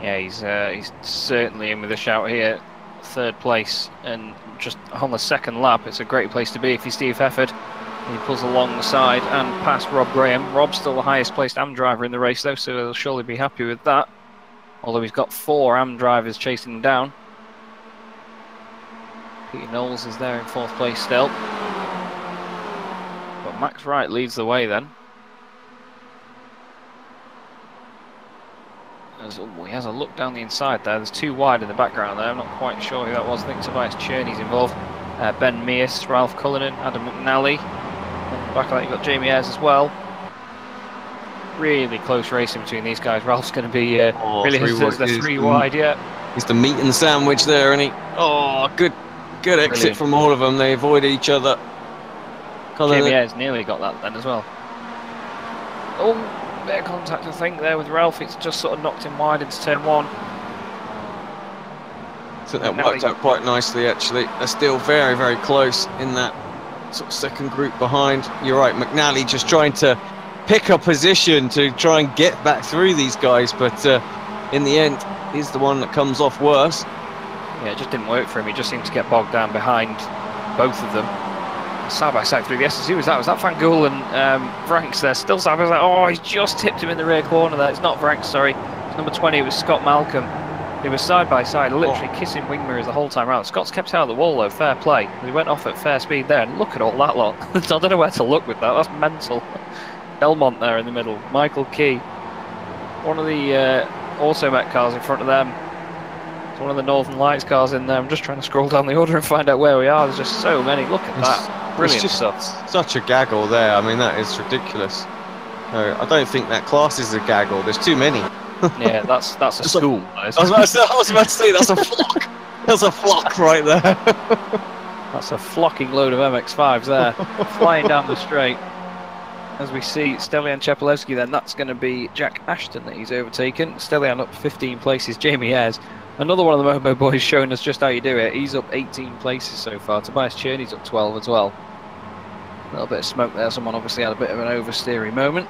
[SPEAKER 2] Yeah, he's certainly in with a shout here. 3rd place, and just on the 2nd lap, it's a great place to be if you're Steve Hefford. He pulls along the side and past Rob Graham. Rob's still the highest placed AM driver in the race though, so he'll surely be happy with that. Although he's got 4 AM drivers chasing him down. Peter Knowles is there in 4th place still. But Max Wright leads the way then. He has a look down the inside there. There's 2 wide in the background there. I'm not quite sure who that was. I think Tobias Cherney's involved. Ben Mears, Ralph Cullinan, Adam McNally. And back of that you've got Jamie Ayres as well. Really close racing between these guys. Ralph's going to be really hesitant. They're 3 wide, yeah.
[SPEAKER 3] He's the meat in the sandwich there, isn't he? Oh, good exit
[SPEAKER 2] Brilliant.
[SPEAKER 3] from all of them. They avoid each other.
[SPEAKER 2] Jamie Ayres nearly got that then as well. Oh, bit of contact I think there with Ralph. It's just sort of knocked him wide into turn 1.
[SPEAKER 3] I think that worked out quite nicely actually. They're still very, very close in that sort of second group behind. You're right, McNally just trying to pick a position to try and get back through these guys, but in the end, he's the one that comes off worse.
[SPEAKER 2] Yeah, it just didn't work for him. He just seemed to get bogged down behind both of them. Side by side through the SS. Who was that? Was that Van Gool and Franks there? Still side by side. Oh, he's just tipped him in the rear corner there. It's not Franks, sorry. It's number 20. It was Scott Malcolm. They were side by side, literally kissing wing mirrors the whole time around. Scott's kept out of the wall though, fair play. He went off at fair speed there, and look at all that lot. I don't know where to look with that. That's mental. Belmont there in the middle. Michael Key. One of the Automet cars in front of them. It's one of the Northern Lights cars in there. I'm just trying to scroll down the order and find out where we are. There's just so many. Look at that. Brilliant
[SPEAKER 3] just
[SPEAKER 2] stuff.
[SPEAKER 3] Such a gaggle there. I mean, that is ridiculous. No, I don't think that class is a gaggle. There's too many.
[SPEAKER 2] Yeah, that's a school.
[SPEAKER 3] I was about to say that's a flock. There's a flock right there.
[SPEAKER 2] That's a flocking load of MX5s there, flying down the straight. As we see Stelian Chepelevsky then, that's going to be Jack Ashton that he's overtaken. Stelian up 15 places, Jamie Ayres. Another one of the Momo boys showing us just how you do it. He's up 18 places so far. Tobias Cherney's up 12 as well. A little bit of smoke there. Someone obviously had a bit of an oversteering moment.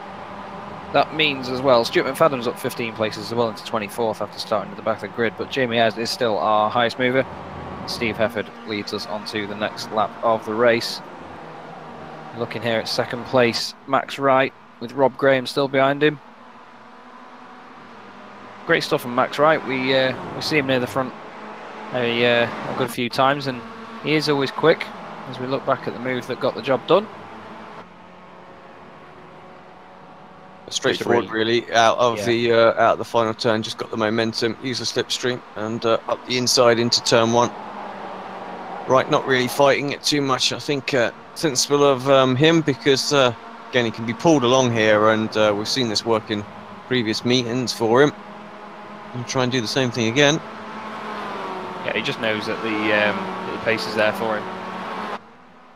[SPEAKER 2] That means as well, Stuart McFadden's up 15 places as well into 24th after starting at the back of the grid. But Jamie Ayres is still our highest mover. Steve Hefford leads us onto the next lap of the race. Looking here at 2nd place, Max Wright with Rob Graham still behind him. Great stuff from Max Wright. We see him near the front a good few times, and he is always quick as we look back at the move that got the job done.
[SPEAKER 3] Straightforward, really, out of the final turn. Just got the momentum, use the slipstream, and up the inside into turn 1. Right, not really fighting it too much. I think sensible of him, because again, he can be pulled along here, and we've seen this work in previous meetings for him. And try and do the same thing again.
[SPEAKER 2] Yeah, he just knows that the pace is there for him.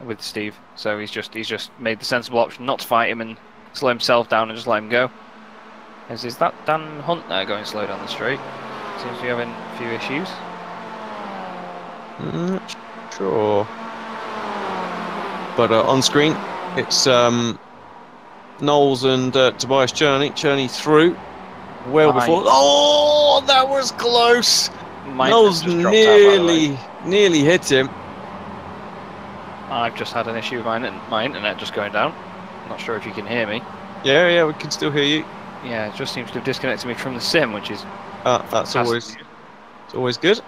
[SPEAKER 2] with Steve. So he's just made the sensible option not to fight him and slow himself down and just let him go. Is that Dan Hunt there going slow down the straight? Seems to be having a few issues.
[SPEAKER 3] Not sure. But on screen, it's Knowles and Tobias Cherney through well before. Oh, that was close. Knowles nearly hit him.
[SPEAKER 2] I've just had an issue with my internet just going down. I'm not sure if you can hear me.
[SPEAKER 3] Yeah, we can still hear you.
[SPEAKER 2] Yeah, it just seems to have disconnected me from the sim, which is
[SPEAKER 3] that's always good.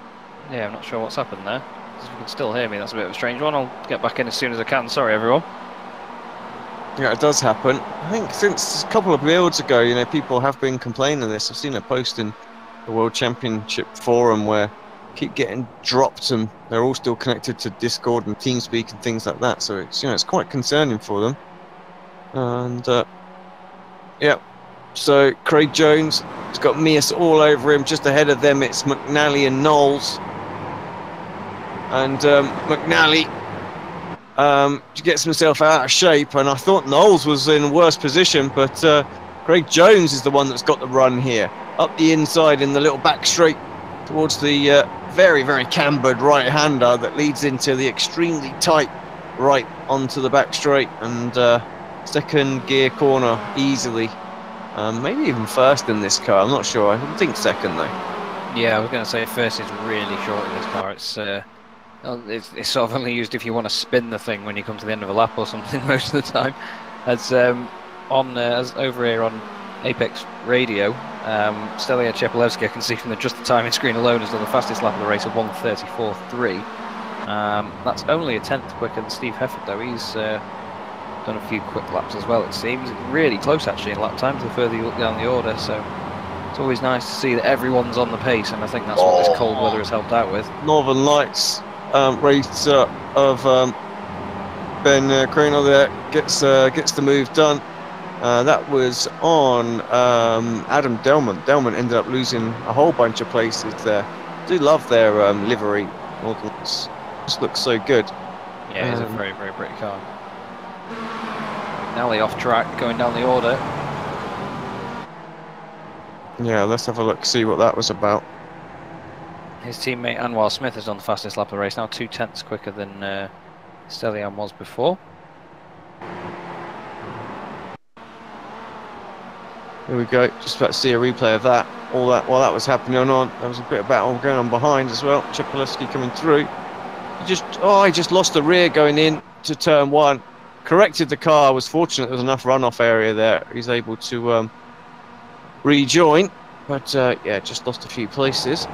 [SPEAKER 2] Yeah, I'm not sure what's happened there. If you can still hear me, that's a bit of a strange one. I'll get back in as soon as I can. Sorry, everyone.
[SPEAKER 3] Yeah, it does happen. I think since a couple of builds ago, you know, people have been complaining of this. I've seen a post in the World Championship forum where keep getting dropped and they're all still connected to Discord and TeamSpeak and things like that. So it's, you know, it's quite concerning for them. And yeah, so Craig Jones has got Mears all over him. Just ahead of them, it's McNally and Knowles. And McNally gets himself out of shape, and I thought Knowles was in a worse position, but Craig Jones is the one that's got the run here. Up the inside in the little back straight towards the very, very cambered right-hander that leads into the extremely tight right onto the back straight, and second gear corner easily. Maybe even first in this car, I'm not sure. I think second though.
[SPEAKER 2] Yeah, I was going to say first is really short in this car. It's sort of only used if you want to spin the thing when you come to the end of a lap or something most of the time. As over here on Apex Radio, Stelia Chepelevsky, I can see from just the timing screen alone, has done the fastest lap of the race of 1:34.3. That's only a tenth quicker than Steve Hefford, though. He's done a few quick laps as well, it seems. Really close actually in lap times the further you look down the order, so it's always nice to see that everyone's on the pace, and I think that's what this cold weather has helped out with.
[SPEAKER 3] Northern Lights race of Ben Crano there gets the move done. That was on Adam Delman. Delman ended up losing a whole bunch of places there. I do love their livery. Northern Lights just looks so good.
[SPEAKER 2] Yeah, it's a very, very pretty car. McNally off track, going down the order.
[SPEAKER 3] Yeah, let's have a look, see what that was about.
[SPEAKER 2] His teammate Anwar Smith has done the fastest lap of the race, now 2/10 quicker than Stelian was before.
[SPEAKER 3] Here we go, just about to see a replay of that. All that while that was happening on, there was a bit of battle going on behind as well. Chepelevsky coming through. He just lost the rear going in to turn one. Corrected the car, was fortunate there was enough runoff area there. He's able to rejoin, but yeah, just lost a few places.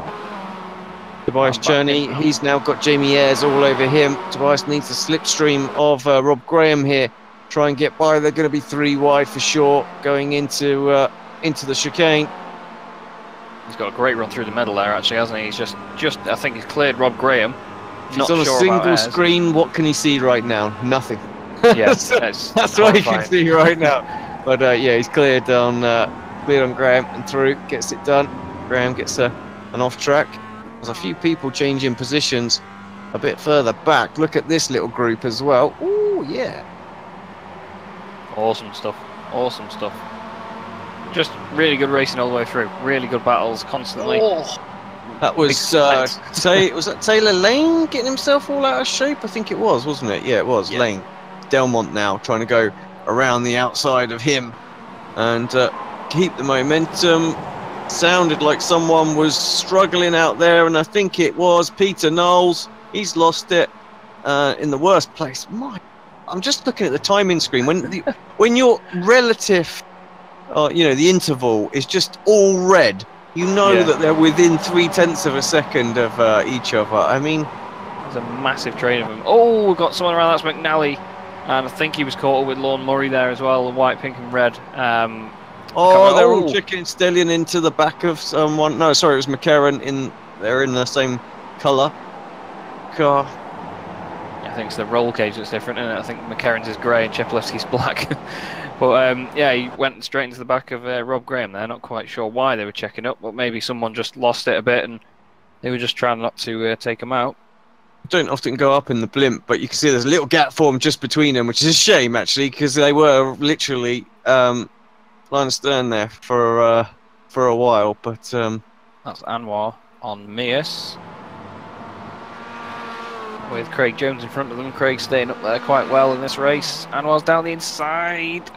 [SPEAKER 3] Tobias Cherney, he's now got Jamie Ayres all over him. Tobias needs the slipstream of Rob Graham here. Try and get by. They're going to be 3 wide for sure going into the chicane.
[SPEAKER 2] He's got a great run through the middle there, actually, hasn't he? He's just I think he's cleared Rob Graham.
[SPEAKER 3] He's on a single screen. What can he see right now? Nothing.
[SPEAKER 2] Yeah,
[SPEAKER 3] that's what he can see right now. But yeah, he's cleared on Graham and through. Gets it done. Graham gets an off track. There's a few people changing positions a bit further back. Look at this little group as well. Ooh, yeah.
[SPEAKER 2] Awesome stuff. Awesome stuff. Just really good racing all the way through. Really good battles constantly.
[SPEAKER 3] Oh. That was was that Taylor Lane getting himself all out of shape? I think it was, wasn't it? Yeah, it was. Yeah. Lane. Delmont now trying to go around the outside of him and keep the momentum. Sounded like someone was struggling out there, and I think it was Peter Knowles. He's lost it in the worst place. I'm just looking at the timing screen. When your relative, you know, the interval is just all red, you know that they're within 0.3 of a second of each other. I mean,
[SPEAKER 2] there's a massive train of them. Oh, we've got someone around. That's McNally, and I think he was caught with Lorne Murray there as well, the white, pink, and red.
[SPEAKER 3] They're all checking Stellion into the back of someone. No, sorry, it was McCarran. They're in the same colour car.
[SPEAKER 2] I think it's the roll cage that's different, and I think McCarran's is grey and Chepelevsky's black. But yeah, he went straight into the back of Rob Graham there. Not quite sure why they were checking up, but maybe someone just lost it a bit and they were just trying not to take him out.
[SPEAKER 3] don't often go up in the blimp, but you can see there's a little gap formed just between them, which is a shame actually, because they were literally line astern there for a while. But
[SPEAKER 2] That's Anwar on Mears, with Craig Jones in front of them. Craig staying up there quite well in this race. Anwar's down the inside.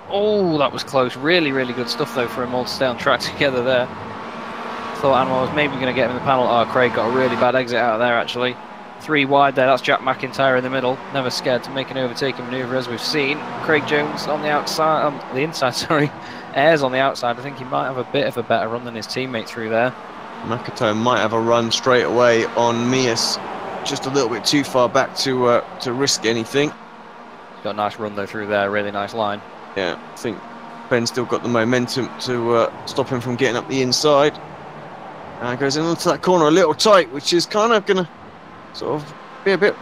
[SPEAKER 2] Oh, that was close. Really, really good stuff though for them all to stay on track together there. Thought Anwar was maybe going to get him in the panel. Oh, Craig got a really bad exit out of there actually. 3 wide there, that's Jack McIntyre in the middle. Never scared to make an overtaking manoeuvre as we've seen. Craig Jones on the outside, on the inside, sorry. Ayres on the outside. I think he might have a bit of a better run than his teammate through there.
[SPEAKER 3] McIntyre might have a run straight away on Mears, just a little bit too far back to risk anything.
[SPEAKER 2] He's got a nice run though through there, really nice line.
[SPEAKER 3] Yeah, I think Ben's still got the momentum to stop him from getting up the inside. Goes into that corner a little tight, which is kind of going to sort of be a bit...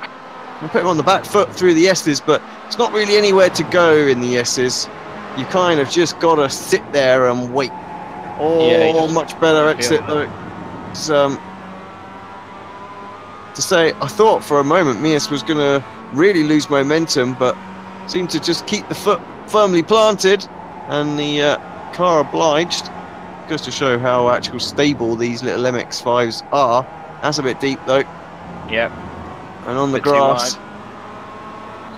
[SPEAKER 3] put him on the back foot through the S's, but it's not really anywhere to go in the S's. You kind of just got to sit there and wait. Oh, yeah, much better exit though. It's, to say, I thought for a moment Mears was going to really lose momentum, but seemed to just keep the foot firmly planted, and the car obliged. Goes to show how actual stable these little MX5s are. That's a bit deep though.
[SPEAKER 2] Yep.
[SPEAKER 3] And on the grass.
[SPEAKER 2] It's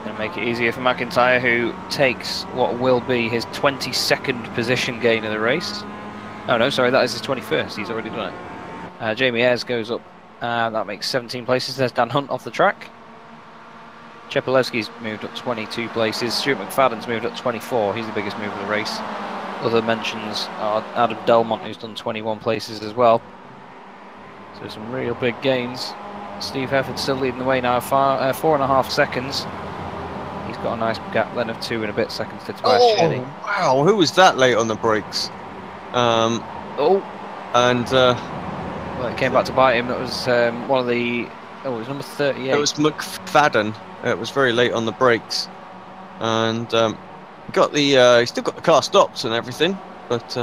[SPEAKER 2] going to make it easier for McIntyre, who takes what will be his 22nd position gain of the race. Oh no, sorry, that is his 21st. He's already done it. Jamie Ayres goes up. That makes 17 places. There's Dan Hunt off the track. Chepolewski's moved up 22 places. Stuart McFadden's moved up 24. He's the biggest move of the race. Other mentions are Adam Delmont, who's done 21 places as well. So some real big gains. Steve Hefford's still leading the way now, 4.5 seconds. He's got a nice gap then of 2 and a bit seconds to Tobias Shirley.
[SPEAKER 3] Wow, who was that late on the brakes? And
[SPEAKER 2] well, it came back to bite him. That was one of the... Oh, it was number 38.
[SPEAKER 3] It was McFadden. It was very late on the brakes. And got the he still got the car stopped and everything, but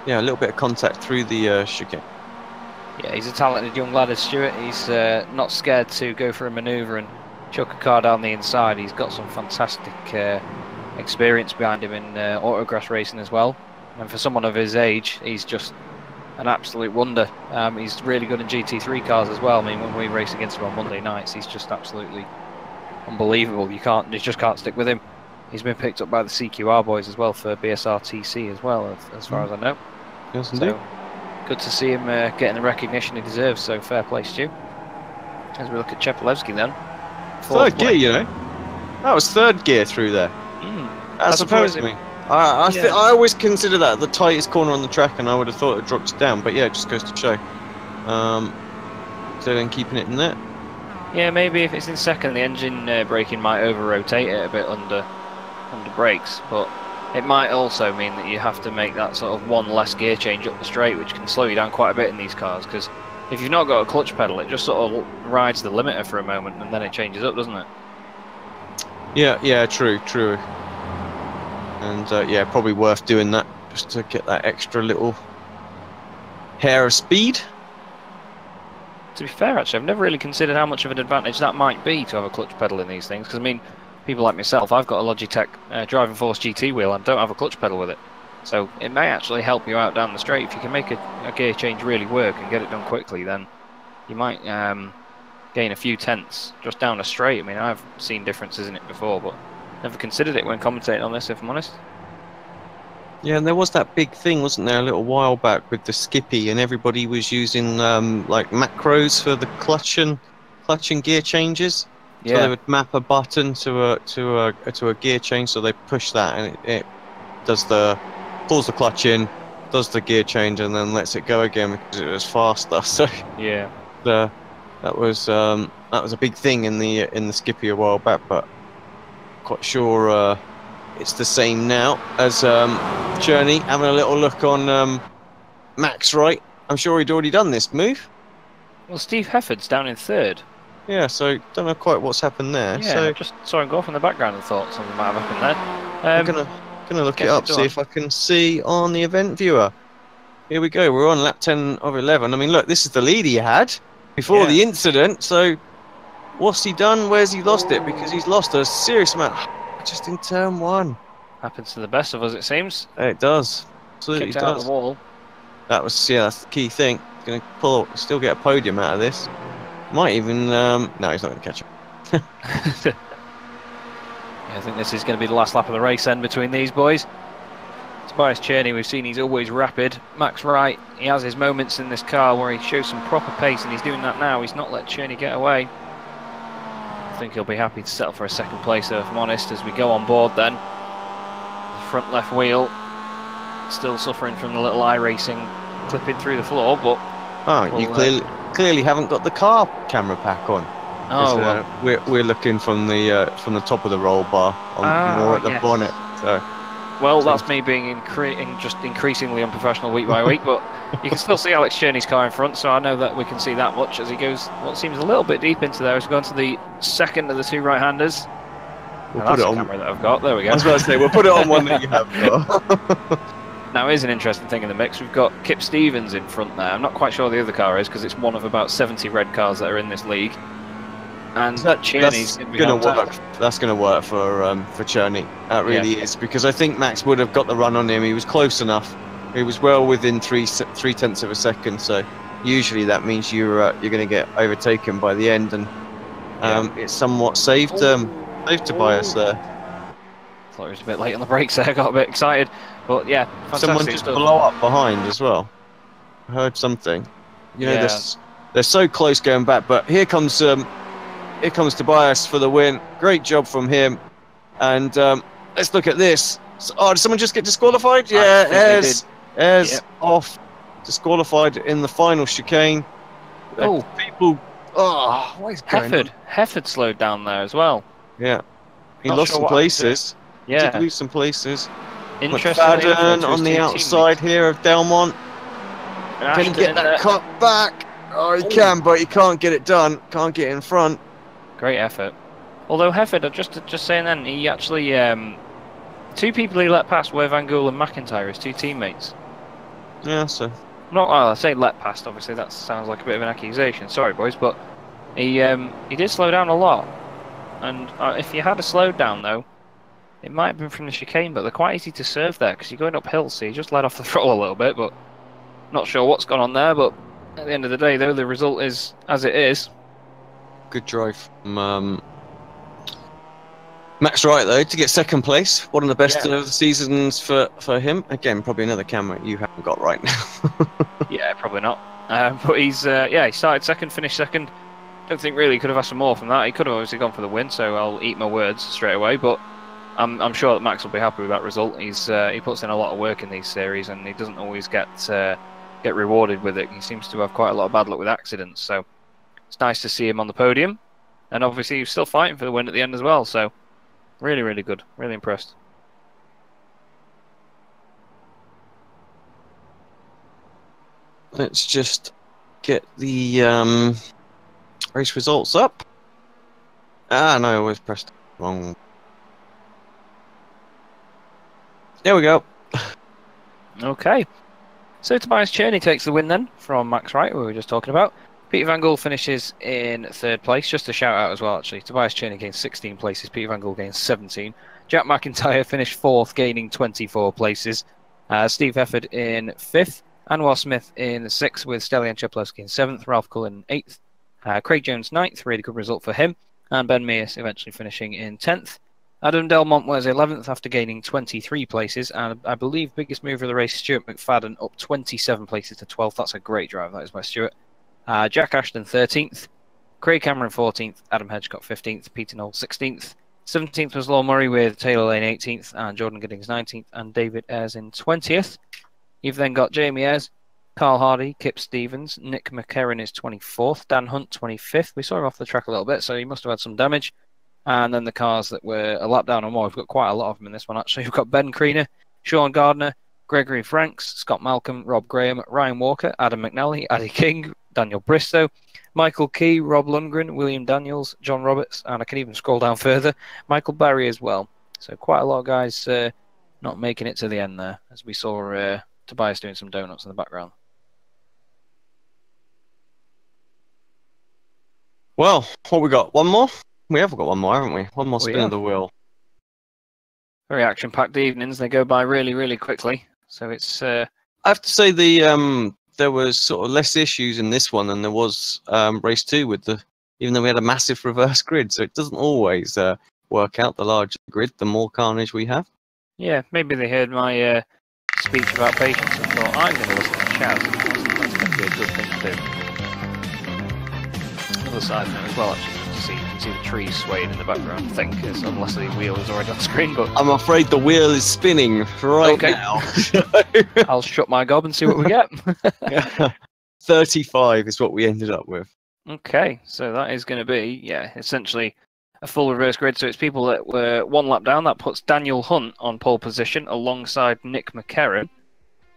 [SPEAKER 3] yeah, a little bit of contact through the chicane.
[SPEAKER 2] Yeah, he's a talented young lad, is Stuart. He's not scared to go for a manoeuvre and chuck a car down the inside. He's got some fantastic experience behind him in autograss racing as well. And for someone of his age, he's just an absolute wonder. He's really good in GT3 cars as well. I mean, when we race against him on Monday nights, he's just absolutely unbelievable. You just can't stick with him. He's been picked up by the CQR boys as well for BSR TC as well, as far as I know.
[SPEAKER 3] Yes, indeed.
[SPEAKER 2] So, good to see him getting the recognition he deserves, so fair play, Stu. As we look at Chepolewski then.
[SPEAKER 3] Third gear, you know. That was third gear through there. That surprised me. I always consider that the tightest corner on the track, and I would have thought it dropped it down, but yeah, it just goes to show. So then keeping it in there.
[SPEAKER 2] Yeah, maybe if it's in second, the engine braking might over-rotate it a bit under brakes, but it might also mean that you have to make that sort of one less gear change up the straight, which can slow you down quite a bit in these cars, because if you've not got a clutch pedal, it just sort of rides the limiter for a moment and then it changes up, doesn't it?
[SPEAKER 3] Yeah, true. And yeah, probably worth doing that just to get that extra little hair of speed.
[SPEAKER 2] To be fair, actually, I've never really considered how much of an advantage that might be to have a clutch pedal in these things, because I mean, people like myself, I've got a Logitech Driving Force GT wheel and don't have a clutch pedal with it. So it may actually help you out down the straight. If you can make a gear change really work and get it done quickly, then you might gain a few tenths just down a straight. I mean, I've seen differences in it before, but never considered it when commentating on this, if I'm honest.
[SPEAKER 3] Yeah, and there was that big thing, wasn't there, a little while back with the Skippy, and everybody was using like macros for the clutch and gear changes. Yeah. So they would map a button to a gear change, so they push that, and it does pulls the clutch in, does the gear change, and then lets it go again because it was faster. So
[SPEAKER 2] yeah,
[SPEAKER 3] that was a big thing in the Skippy a while back, but quite sure it's the same now. As Journey having a little look on Max Wright. I'm sure he'd already done this move.
[SPEAKER 2] Well, Steve Hefford's down in third.
[SPEAKER 3] Yeah, so don't know quite what's happened there.
[SPEAKER 2] Yeah,
[SPEAKER 3] so
[SPEAKER 2] just saw him go off in the background and thought something might have happened there.
[SPEAKER 3] I'm gonna look it up, see if I can see on the event viewer. Here we go. We're on lap 10 of 11. I mean, look, this is the lead he had before the incident. So What's he done? Where's he lost it? Because he's lost a serious amount just in turn 1.
[SPEAKER 2] Happens to the best of us, it seems.
[SPEAKER 3] It does. Absolutely
[SPEAKER 2] Kicked out
[SPEAKER 3] does.
[SPEAKER 2] the wall.
[SPEAKER 3] That was, yeah, that's the key thing. He's going to still get a podium out of this. Might even, no, he's not going to catch him.
[SPEAKER 2] Yeah, I think this is going to be the last lap of the race then between these boys. Tobias Cherney, we've seen he's always rapid. Max Wright, he has his moments in this car where he shows some proper pace, and he's doing that now. He's not let Cherney get away. I think he'll be happy to settle for a second place, though, if I'm honest, as we go on board then. The front left wheel still suffering from the little iRacing clipping through the floor, but...
[SPEAKER 3] Oh, you clearly haven't got the car camera pack on.
[SPEAKER 2] Oh, well.
[SPEAKER 3] We're looking from the top of the roll bar on more at the bonnet. So,
[SPEAKER 2] well, that's me being just increasingly unprofessional week by week, but you can still see Alex Cherney's car in front, so I know that we can see that much as he goes what seems a little bit deep into there. He's gone to the second of the 2 right-handers.
[SPEAKER 3] we'll
[SPEAKER 2] That's
[SPEAKER 3] put it
[SPEAKER 2] the
[SPEAKER 3] on.
[SPEAKER 2] camera that I've got. There we go.
[SPEAKER 3] I was about to say we'll put it on one that you have got.
[SPEAKER 2] Now, here's an interesting thing in the mix. We've got Kip Stevens in front there. I'm not quite sure the other car is because it's one of about 70 red cars that are in this league. And Cherney's going to
[SPEAKER 3] work. That's going to work for Cherney. That really is, because I think Max would have got the run on him. He was close enough. He was well within 3/10 of a second. So usually that means you're going to get overtaken by the end, and it somewhat saved Tobias there.
[SPEAKER 2] Thought he was a bit late on the brakes there. Got a bit excited, but yeah, fantastic
[SPEAKER 3] Someone just
[SPEAKER 2] stuff.
[SPEAKER 3] blow up behind as well. I heard something. You know, they're so close going back, but here comes Tobias for the win. Great job from him. And let's look at this. Oh, did someone just get disqualified? Yeah, Ayres off. Disqualified in the final chicane.
[SPEAKER 2] Oh,
[SPEAKER 3] people. Oh, what is going on?
[SPEAKER 2] Hefford slowed down there as well.
[SPEAKER 3] Yeah. He
[SPEAKER 2] Not
[SPEAKER 3] lost
[SPEAKER 2] sure
[SPEAKER 3] some
[SPEAKER 2] what
[SPEAKER 3] places.
[SPEAKER 2] Yeah.
[SPEAKER 3] Did lose some places.
[SPEAKER 2] Interestingly,
[SPEAKER 3] McFadden on the outside here of Delmont. Can he get that cut back? Oh, he can, but he can't get it done. Can't get in front.
[SPEAKER 2] Great effort. Although Hefford, just saying then, he actually 2 people he let past were Van Gool and McIntyre, his 2 teammates.
[SPEAKER 3] Yeah, so
[SPEAKER 2] Not I say let past. Obviously, that sounds like a bit of an accusation. Sorry, boys, but he did slow down a lot. And if you had a slowed down though, it might have been from the chicane, but they're quite easy to serve there because you're going uphill, so you just let off the throttle a little bit. But not sure what's gone on there. But at the end of the day, though, the result is as it is.
[SPEAKER 3] good drive from Max Wright, though, to get second place. One of the best of the seasons for him. Again, probably another camera you haven't got right now.
[SPEAKER 2] Yeah, probably not. But he's he started second, finished second. Don't think really he could have asked for more from that. He could have obviously gone for the win, so I'll eat my words straight away. But I'm sure that Max will be happy with that result. He puts in a lot of work in these series, and he doesn't always get rewarded with it. He seems to have quite a lot of bad luck with accidents, so it's nice to see him on the podium. And obviously he's still fighting for the win at the end as well. So really, really good. Really impressed.
[SPEAKER 3] Let's just get the race results up. No, I always pressed wrong. There we go.
[SPEAKER 2] Okay. So Tobias Cherney takes the win then from Max Wright, who we were just talking about. Peter Van Gool finishes in third place. Just a shout out as well, actually. Tobias Cherney gains 16 places. Peter Van Gool gains 17. Jack McIntyre finished fourth, gaining 24 places. Steve Hefford in fifth. Anwar Smith in sixth, with Stelian Cheplewski in seventh. Ralph Cullen in eighth. Craig Jones ninth. Really good result for him. And Ben Mears eventually finishing in 10th. Adam Delmont was 11th after gaining 23 places, and I believe biggest mover of the race, Stuart McFadden, up 27 places to 12th. That's a great drive, that is by Stuart. Jack Ashton 13th, Craig Cameron 14th, Adam Hedgecock 15th, Peter Knoll 16th, 17th was Law Murray with Taylor Lane 18th, and Jordan Giddings 19th, and David Ayres in 20th. You've then got Jamie Ayres, Carl Hardy, Kip Stevens, Nick McCarron is 24th, Dan Hunt 25th. We saw him off the track a little bit, so he must have had some damage. And then the cars that were a lap down or more, we've got quite a lot of them in this one actually. We've got Ben Kriener, Sean Gardner, Gregory Franks, Scott Malcolm, Rob Graham, Ryan Walker, Adam McNally, Addy King, Daniel Bristow, Michael Key, Rob Lundgren, William Daniels, John Roberts, and I can even scroll down further, Michael Barry as well. So quite a lot of guys not making it to the end there, as we saw Tobias doing some donuts in the background.
[SPEAKER 3] Well, what we got? One more? We have got one more, haven't we? One more
[SPEAKER 2] We
[SPEAKER 3] spin of
[SPEAKER 2] have.
[SPEAKER 3] the wheel.
[SPEAKER 2] Very action-packed evenings. They go by really, really quickly. So it's
[SPEAKER 3] I have to say there was sort of less issues in this one than there was race 2 with even though we had a massive reverse grid, so it doesn't always work out. The larger the grid, the more carnage we have.
[SPEAKER 2] yeah. Maybe they heard my speech about patience and thought I'm going to listen to Chaz. That's going to be a good thing to do. Another side note as well, actually, you can see the trees swaying in the background. I think, unless the wheel is already on screen, but
[SPEAKER 3] I'm afraid the wheel is spinning right
[SPEAKER 2] Okay.
[SPEAKER 3] now.
[SPEAKER 2] I'll shut my gob and see what we get.
[SPEAKER 3] 35 is what we ended up with.
[SPEAKER 2] Okay, so that is going to be, essentially a full reverse grid. So it's people that were one lap down. That puts Daniel Hunt on pole position alongside Nick McCarron.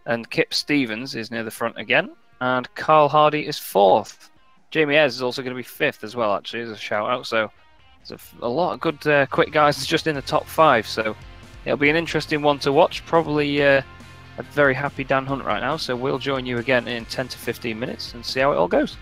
[SPEAKER 2] And Kip Stevens is near the front again. And Carl Hardy is 4th. Jamie Ayres is also going to be 5th as well, actually, as a shout out. So there's a lot of good, quick guys just in the top 5. So it'll be an interesting one to watch. Probably a very happy Dan Hunt right now. So we'll join you again in 10 to 15 minutes and see how it all goes.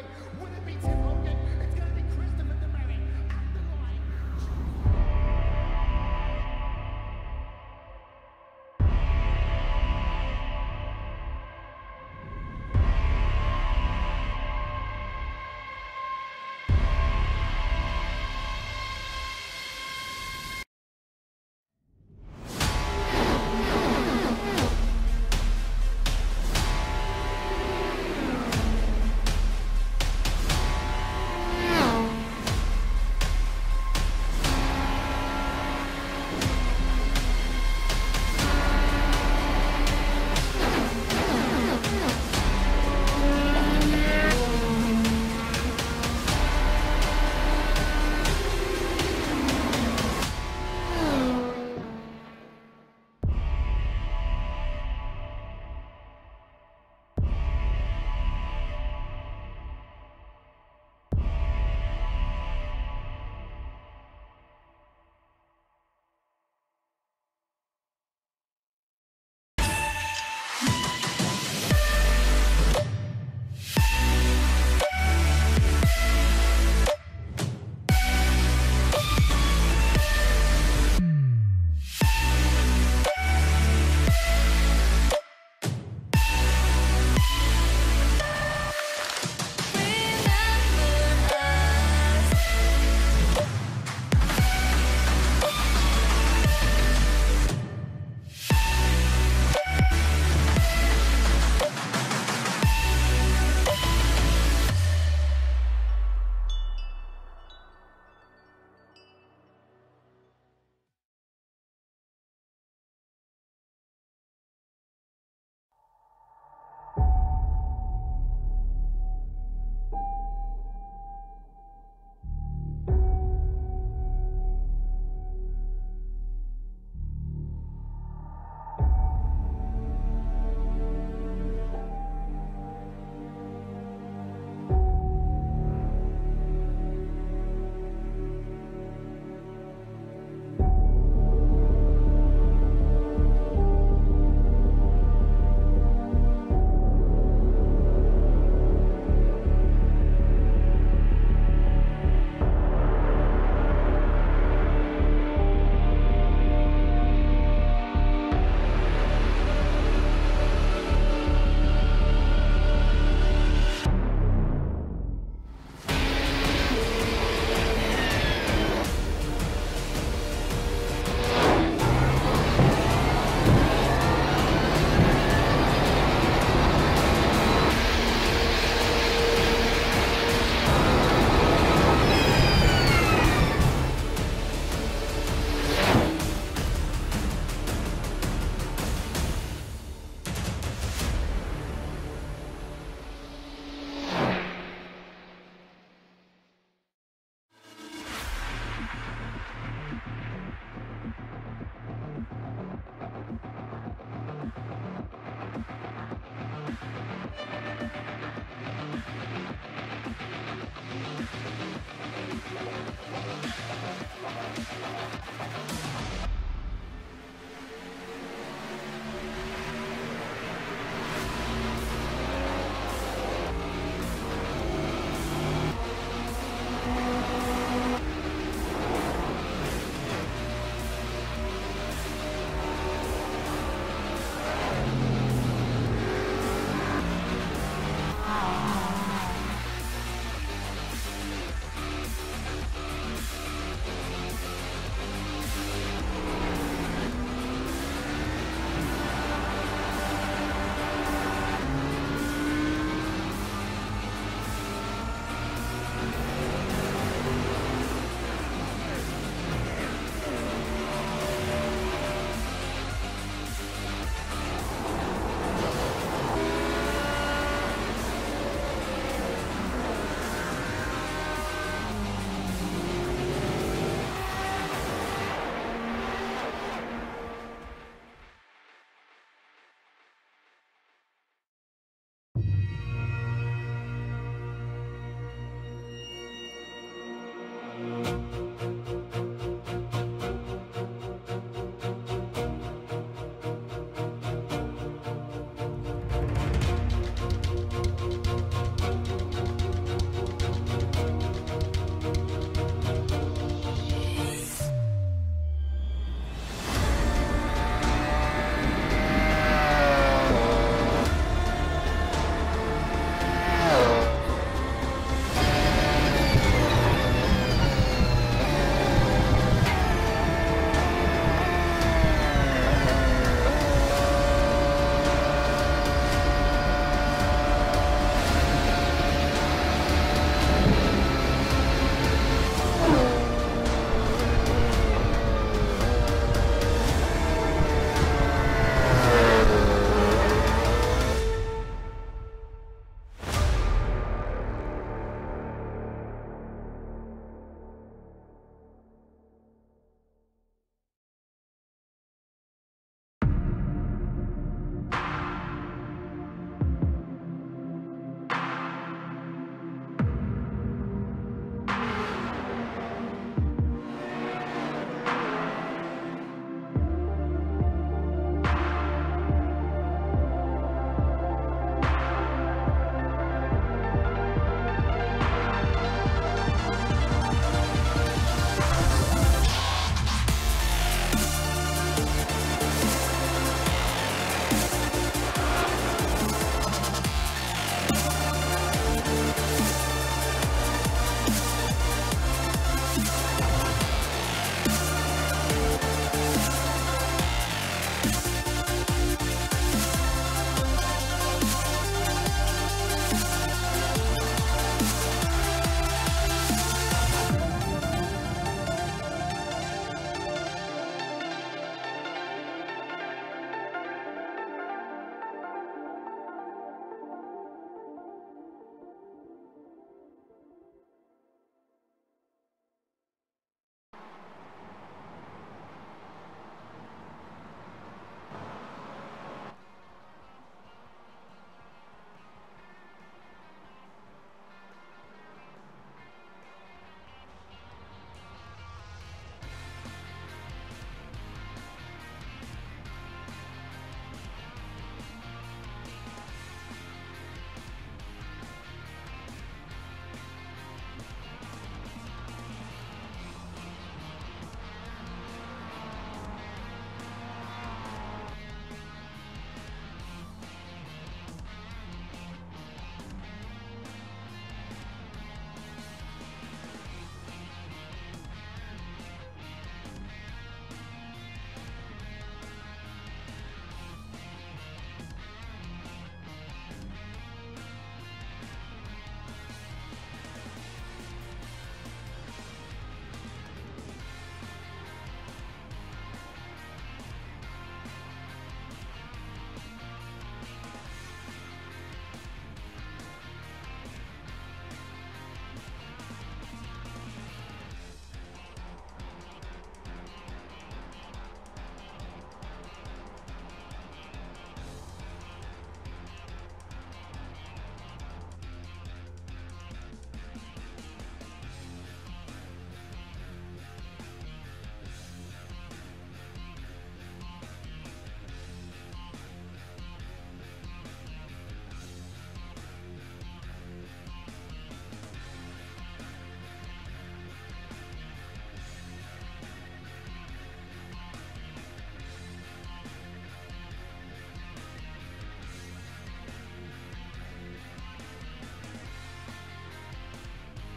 [SPEAKER 4] Speedway. Would it be Tim Hogan? It's going to be Christopher DeMary at the line.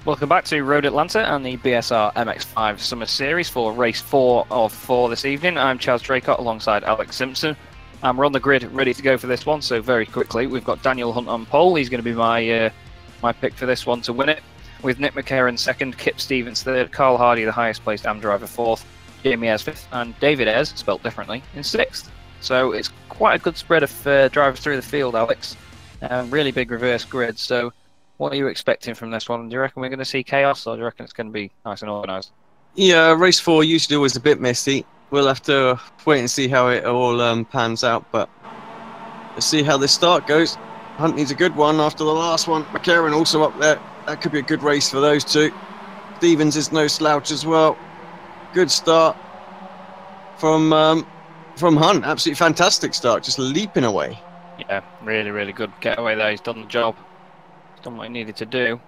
[SPEAKER 2] Welcome back to Road Atlanta and the BSR MX5 Summer Series for race 4 of 4 this evening. I'm Charles Draycott alongside Alex Simpson, and we're on the grid ready to go for this one. So very quickly, we've got Daniel Hunt on pole. He's going to be my pick for this one to win it, with Nick McCarron second, Kip Stevens third, Carl Hardy the highest placed AM driver fourth, Jamie Ayres fifth, and David Ayres, spelt differently, in sixth. So it's quite a good spread of drivers through the field, Alex. Really big reverse grid. So what are you expecting from this one? Do you reckon we're going to see chaos, or do you reckon it's going to be nice and organised?
[SPEAKER 3] Yeah, race 4 usually always a bit messy. We'll have to wait and see how it all pans out, but let's see how this start goes. Hunt needs a good one after the last one. McCarron also up there. That could be a good race for those two. Stevens is no slouch as well. Good start from Hunt. Absolutely fantastic start, just leaping away.
[SPEAKER 2] Yeah, really, really good getaway there. He's done the job. Done what he needed to do.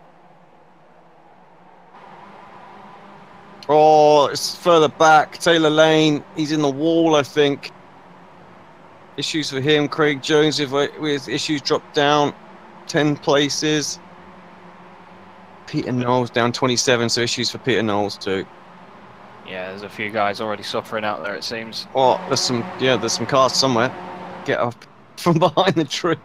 [SPEAKER 3] Oh, it's further back. Taylor Lane, he's in the wall, I think. Issues for him. Craig Jones with issues dropped down 10 places. Peter Knowles down 27, so issues for Peter Knowles too.
[SPEAKER 2] Yeah, there's a few guys already suffering out there, it seems.
[SPEAKER 3] Oh, there's some cars somewhere. Get up from behind the tree.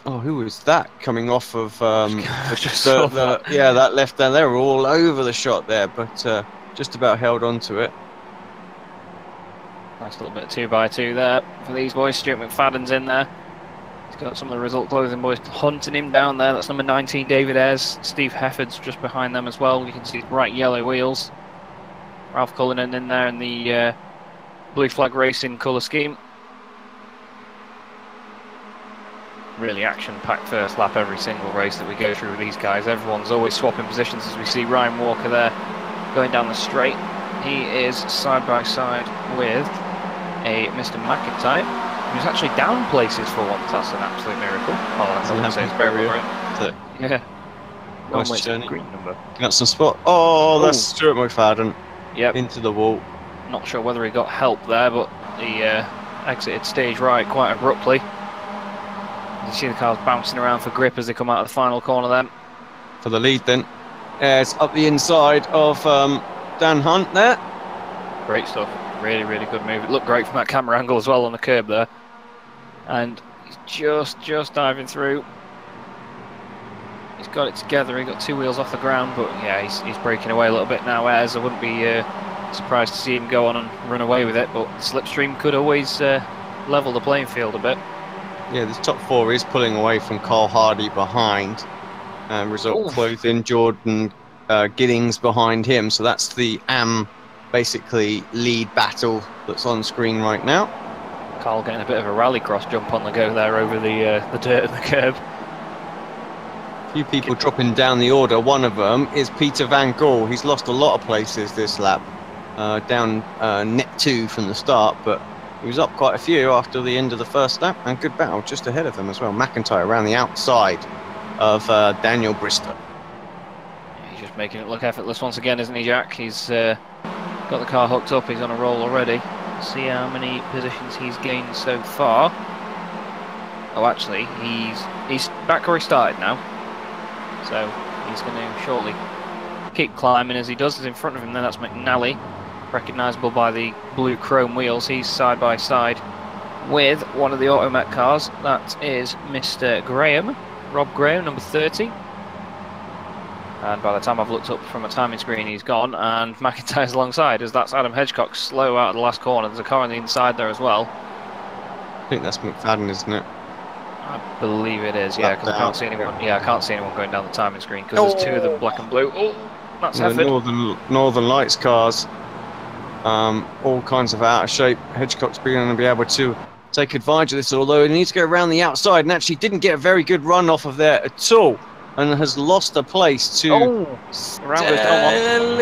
[SPEAKER 3] Oh, who was that coming off of that left down? They were all over the shot there, but just about held on to it.
[SPEAKER 2] Nice little bit of 2x2 there for these boys. Stuart McFadden's in there. He's got some of the result clothing boys hunting him down there. That's number 19, David Ayres. Steve Hefford's just behind them as well. You can see bright yellow wheels. Ralph Cullinan in there in the Blue Flag Racing colour scheme. Really action-packed first lap every single race that we go through with these guys. Everyone's always swapping positions, as we see Ryan Walker there going down the straight. He is side by side with a Mr. McIntyre, who's actually down places for once. That's an absolute miracle. Oh, that's I would say it's very right. Yeah.
[SPEAKER 3] Nice journey.
[SPEAKER 2] Green number.
[SPEAKER 3] Got some spot. Oh, that's Stuart McFadden.
[SPEAKER 2] Yep.
[SPEAKER 3] Into the wall.
[SPEAKER 2] Not sure whether he got help there, but he exited stage right quite abruptly. You see the cars bouncing around for grip as they come out of the final corner then.
[SPEAKER 3] For the lead then. It's up the inside of Dan Hunt there.
[SPEAKER 2] Great stuff. Really, really good move. It looked great from that camera angle as well on the curb there. And he's just diving through. He's got it together. He got two wheels off the ground, but yeah, he's breaking away a little bit now. Ayres, I wouldn't be surprised to see him go on and run away with it, but slipstream could always level the playing field a bit.
[SPEAKER 3] Yeah, this top 4 is pulling away from Carl Hardy behind. Result clothing, Jordan Giddings behind him. So that's the basically lead battle that's on screen right now.
[SPEAKER 2] Carl getting a bit of a rallycross jump on the go there over the dirt and the curb.
[SPEAKER 3] A few people dropping down the order. One of them is Peter Van Gaal. He's lost a lot of places this lap. Down net 2 from the start, but he was up quite a few after the end of the first lap, and good battle just ahead of them as well. McIntyre around the outside of Daniel Brister.
[SPEAKER 2] Yeah, he's just making it look effortless once again, isn't he, Jack? He's got the car hooked up. He's on a roll already. Let's see how many positions he's gained so far. Oh, actually, he's back where he started now. So he's going to shortly keep climbing as he does. Is in front of him then, that's McNally. Recognisable by the blue chrome wheels. He's side by side with one of the Automet cars. That is Mr. Graham, Rob Graham, number 30. And by the time I've looked up from a timing screen, he's gone, and McIntyre's alongside, as that's Adam Hedgecock slow out of the last corner. There's a car on the inside there as well.
[SPEAKER 3] I think that's McFadden, isn't it?
[SPEAKER 2] I believe it is, yeah, because I can't see anyone. Yeah, I can't see anyone going down the timing screen because there's two of them black and blue. Oh, that's
[SPEAKER 3] the Northern Lights cars. All kinds of out of shape. Hedgecock's going to be able to take advantage of this, although he needs to go around the outside, and actually didn't get a very good run off of there at all, and has lost a place to Stallion.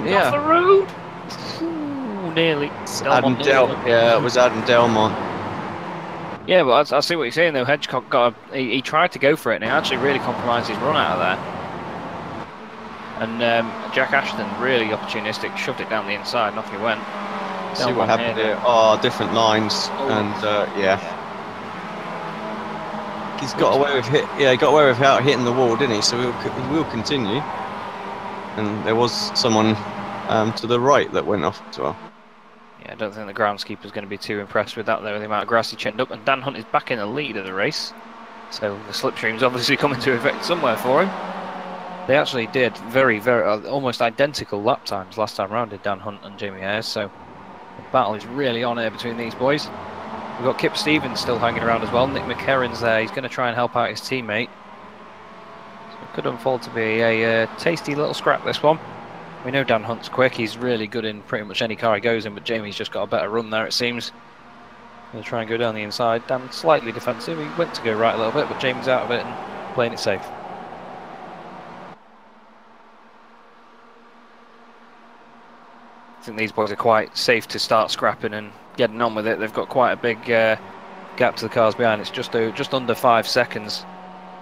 [SPEAKER 2] Yeah, off the road. Ooh, nearly.
[SPEAKER 3] Yeah, it was Adam Delmont.
[SPEAKER 2] Yeah, but I see what you're saying though. Hedgecock he tried to go for it, and he actually really compromised his run out of there. And Jack Ashton, really opportunistic, shoved it down the inside, and off he went.
[SPEAKER 3] See what happened here. Oh, different lines, and yeah. he's got away with he got away without hitting the wall, didn't he? So he will continue. And there was someone to the right that went off as well.
[SPEAKER 2] Yeah, I don't think the groundskeeper's going to be too impressed with that, though, with the amount of grass he chinned up. And Dan Hunt is back in the lead of the race. So the slipstream's obviously coming to effect somewhere for him. They actually did very, almost identical lap times last time round, did Dan Hunt and Jamie Ayres. So the battle is really on here between these boys. We've got Kip Stevens still hanging around as well. Nick McHerron's there. He's going to try and help out his teammate. So it could unfold to be a tasty little scrap, this one. We know Dan Hunt's quick. He's really good in pretty much any car he goes in, but Jamie's just got a better run there, it seems. Going to try and go down the inside. Dan slightly defensive. He went to go right a little bit, but Jamie's out of it and playing it safe. I think these boys are quite safe to start scrapping and getting on with it. They've got quite a big gap to the cars behind. It's just under 5 seconds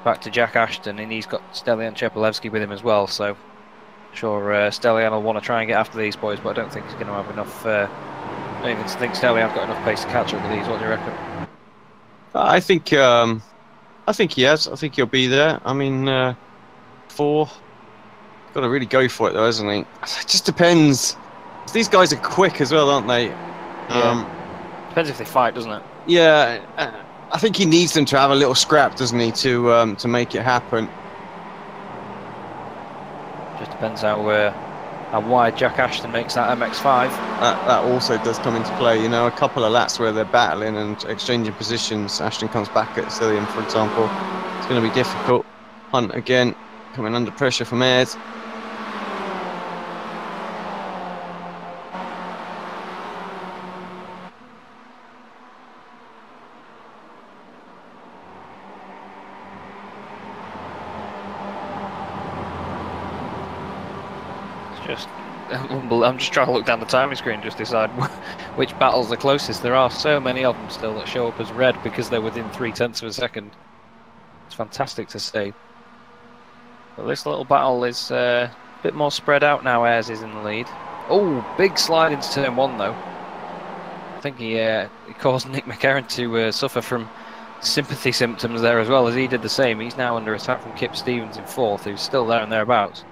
[SPEAKER 2] back to Jack Ashton, and he's got Stelian Chepelevsky with him as well. So, sure, Stelian will want to try and get after these boys, but I don't think he's going to have enough. I don't even think Stelian's got enough pace to catch up with these. What do you reckon?
[SPEAKER 3] I think he has. I think he'll be there. I mean, 4. Got to really go for it, though, hasn't he? It just depends. These guys are quick as well, aren't they?
[SPEAKER 2] Yeah. Depends if they fight, doesn't it?
[SPEAKER 3] Yeah, I think he needs them to have a little scrap, doesn't he, to make it happen.
[SPEAKER 2] Just depends how wide Jack Ashton makes that MX5.
[SPEAKER 3] That also does come into play. You know, a couple of laps where they're battling and exchanging positions. Ashton comes back at Cillian, for example. It's going to be difficult. Hunt again, coming under pressure from Ayres.
[SPEAKER 2] I'm just trying to look down the timing screen, just decide which battles are closest. There are so many of them still that show up as red because they're within 0.3 of a second. It's fantastic to see. But this little battle is a bit more spread out now. Ayres is in the lead. Oh, big slide into turn 1 though. I think he caused Nick McHerron to suffer from sympathy symptoms there as well, as he did the same. He's now under attack from Kip Stevens in 4th, who's still there and thereabouts.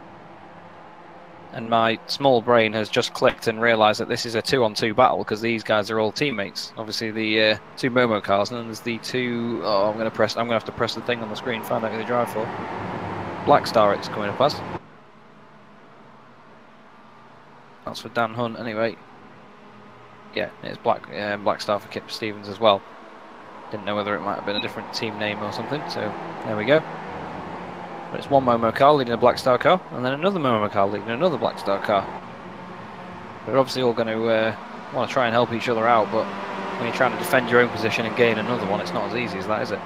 [SPEAKER 2] And my small brain has just clicked and realised that this is a 2-on-2 battle because these guys are all teammates. Obviously, the 2 Momo cars, and then there's the 2. Oh, I'm going to have to press the thing on the screen, find out who they drive for. Black Star, it's coming up as. That's for Dan Hunt, anyway. Yeah, it's Black Star for Kip Stevens as well. Didn't know whether it might have been a different team name or something. So there we go. But it's one Momo car leading a Black Star car, and then another Momo car leading another Black Star car. They're obviously all going to want to try and help each other out, but when you're trying to defend your own position and gain another one, it's not as easy as that, is it?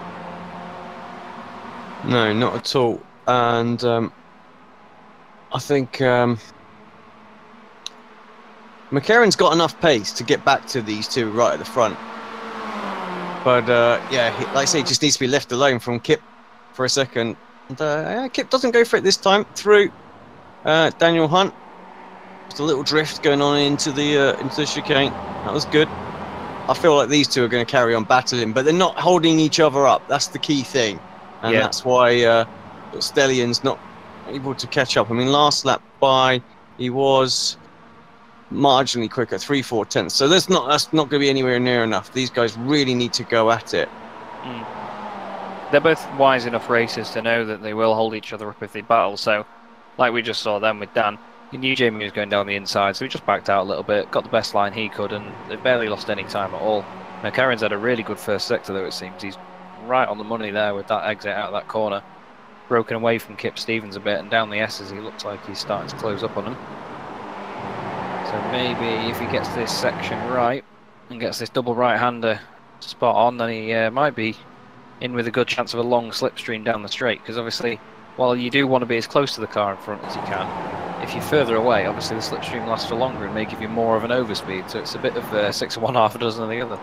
[SPEAKER 3] No, not at all. And I think McHerron's got enough pace to get back to these 2 right at the front. But yeah, like I say, he just needs to be left alone from Kip for a second. And Kip doesn't go for it this time through Daniel Hunt. Just a little drift going on into the chicane. That was good. I feel like these 2 are going to carry on battling, but they're not holding each other up. That's the key thing, and that's why Stelian's not able to catch up. I mean, last lap by he was marginally quicker, 3/4. So that's not going to be anywhere near enough. These guys really need to go at it.
[SPEAKER 2] They're both wise enough racers to know that they will hold each other up if they battle. So, like we just saw then with Dan, he knew Jamie was going down the inside, so he just backed out a little bit, got the best line he could, and they barely lost any time at all. McHerron's had a really good first sector, though, it seems. He's right on the money there with that exit out of that corner. Broken away from Kip Stevens a bit, and down the S's, he looks like he's starting to close up on him. So maybe if he gets this section right and gets this double right-hander spot on, then he might be in with a good chance of a long slipstream down the straight, because obviously, while you do want to be as close to the car in front as you can, if you're further away, obviously the slipstream lasts for longer and may give you more of an overspeed, so it's a bit of 6 of one, half a dozen of the other.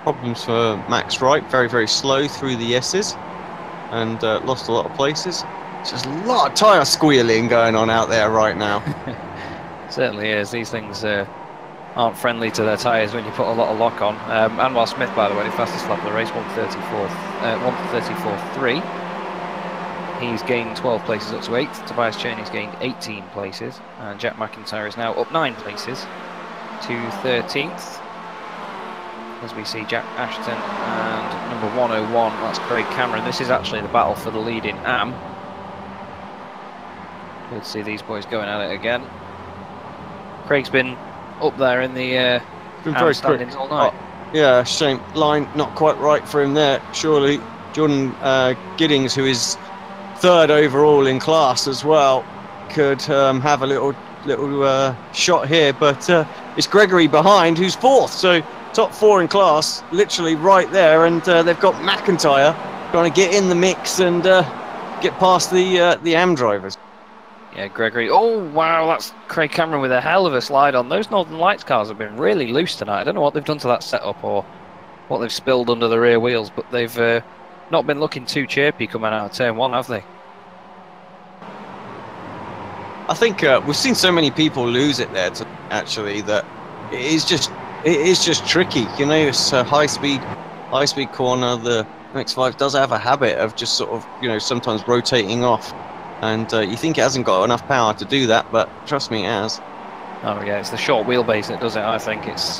[SPEAKER 3] Problems for Max Wright, very, very slow through the S's, and lost a lot of places. Just a lot of tyre squealing going on out there right now.
[SPEAKER 2] Certainly is. These things aren't friendly to their tyres when you put a lot of lock on. Anwar Smith, by the way, the fastest lap of the race, 1:34.3. He's gained 12 places up to 8th. Tobias Cheney's gained 18 places. And Jack McIntyre is now up 9 places to 13th. As we see Jack Ashton and number 101, that's Craig Cameron. This is actually the battle for the lead in AM. Good to see these boys going at it again. Craig's been up there in the
[SPEAKER 3] Been very
[SPEAKER 2] standings
[SPEAKER 3] quick
[SPEAKER 2] all night.
[SPEAKER 3] Yeah, shame. Line not quite right for him there. Surely Jordan Giddings, who is 3rd overall in class as well, could have a little shot here. But it's Gregory behind, who's 4th. So top 4 in class, literally right there. And they've got McIntyre trying to get in the mix and get past the AM drivers.
[SPEAKER 2] Yeah, Gregory. Oh, wow, that's Craig Cameron with a hell of a slide on. Those Northern Lights cars have been really loose tonight. I don't know what they've done to that setup or what they've spilled under the rear wheels, but they've not been looking too chirpy coming out of turn 1, have they?
[SPEAKER 3] I think we've seen so many people lose it there, actually, that it is just tricky. You know, it's a high speed corner. The MX5 does have a habit of just sort of, you know, sometimes rotating off. And you think it hasn't got enough power to do that, but trust me, it has.
[SPEAKER 2] Oh yeah, it's the short wheelbase that does it. I think it's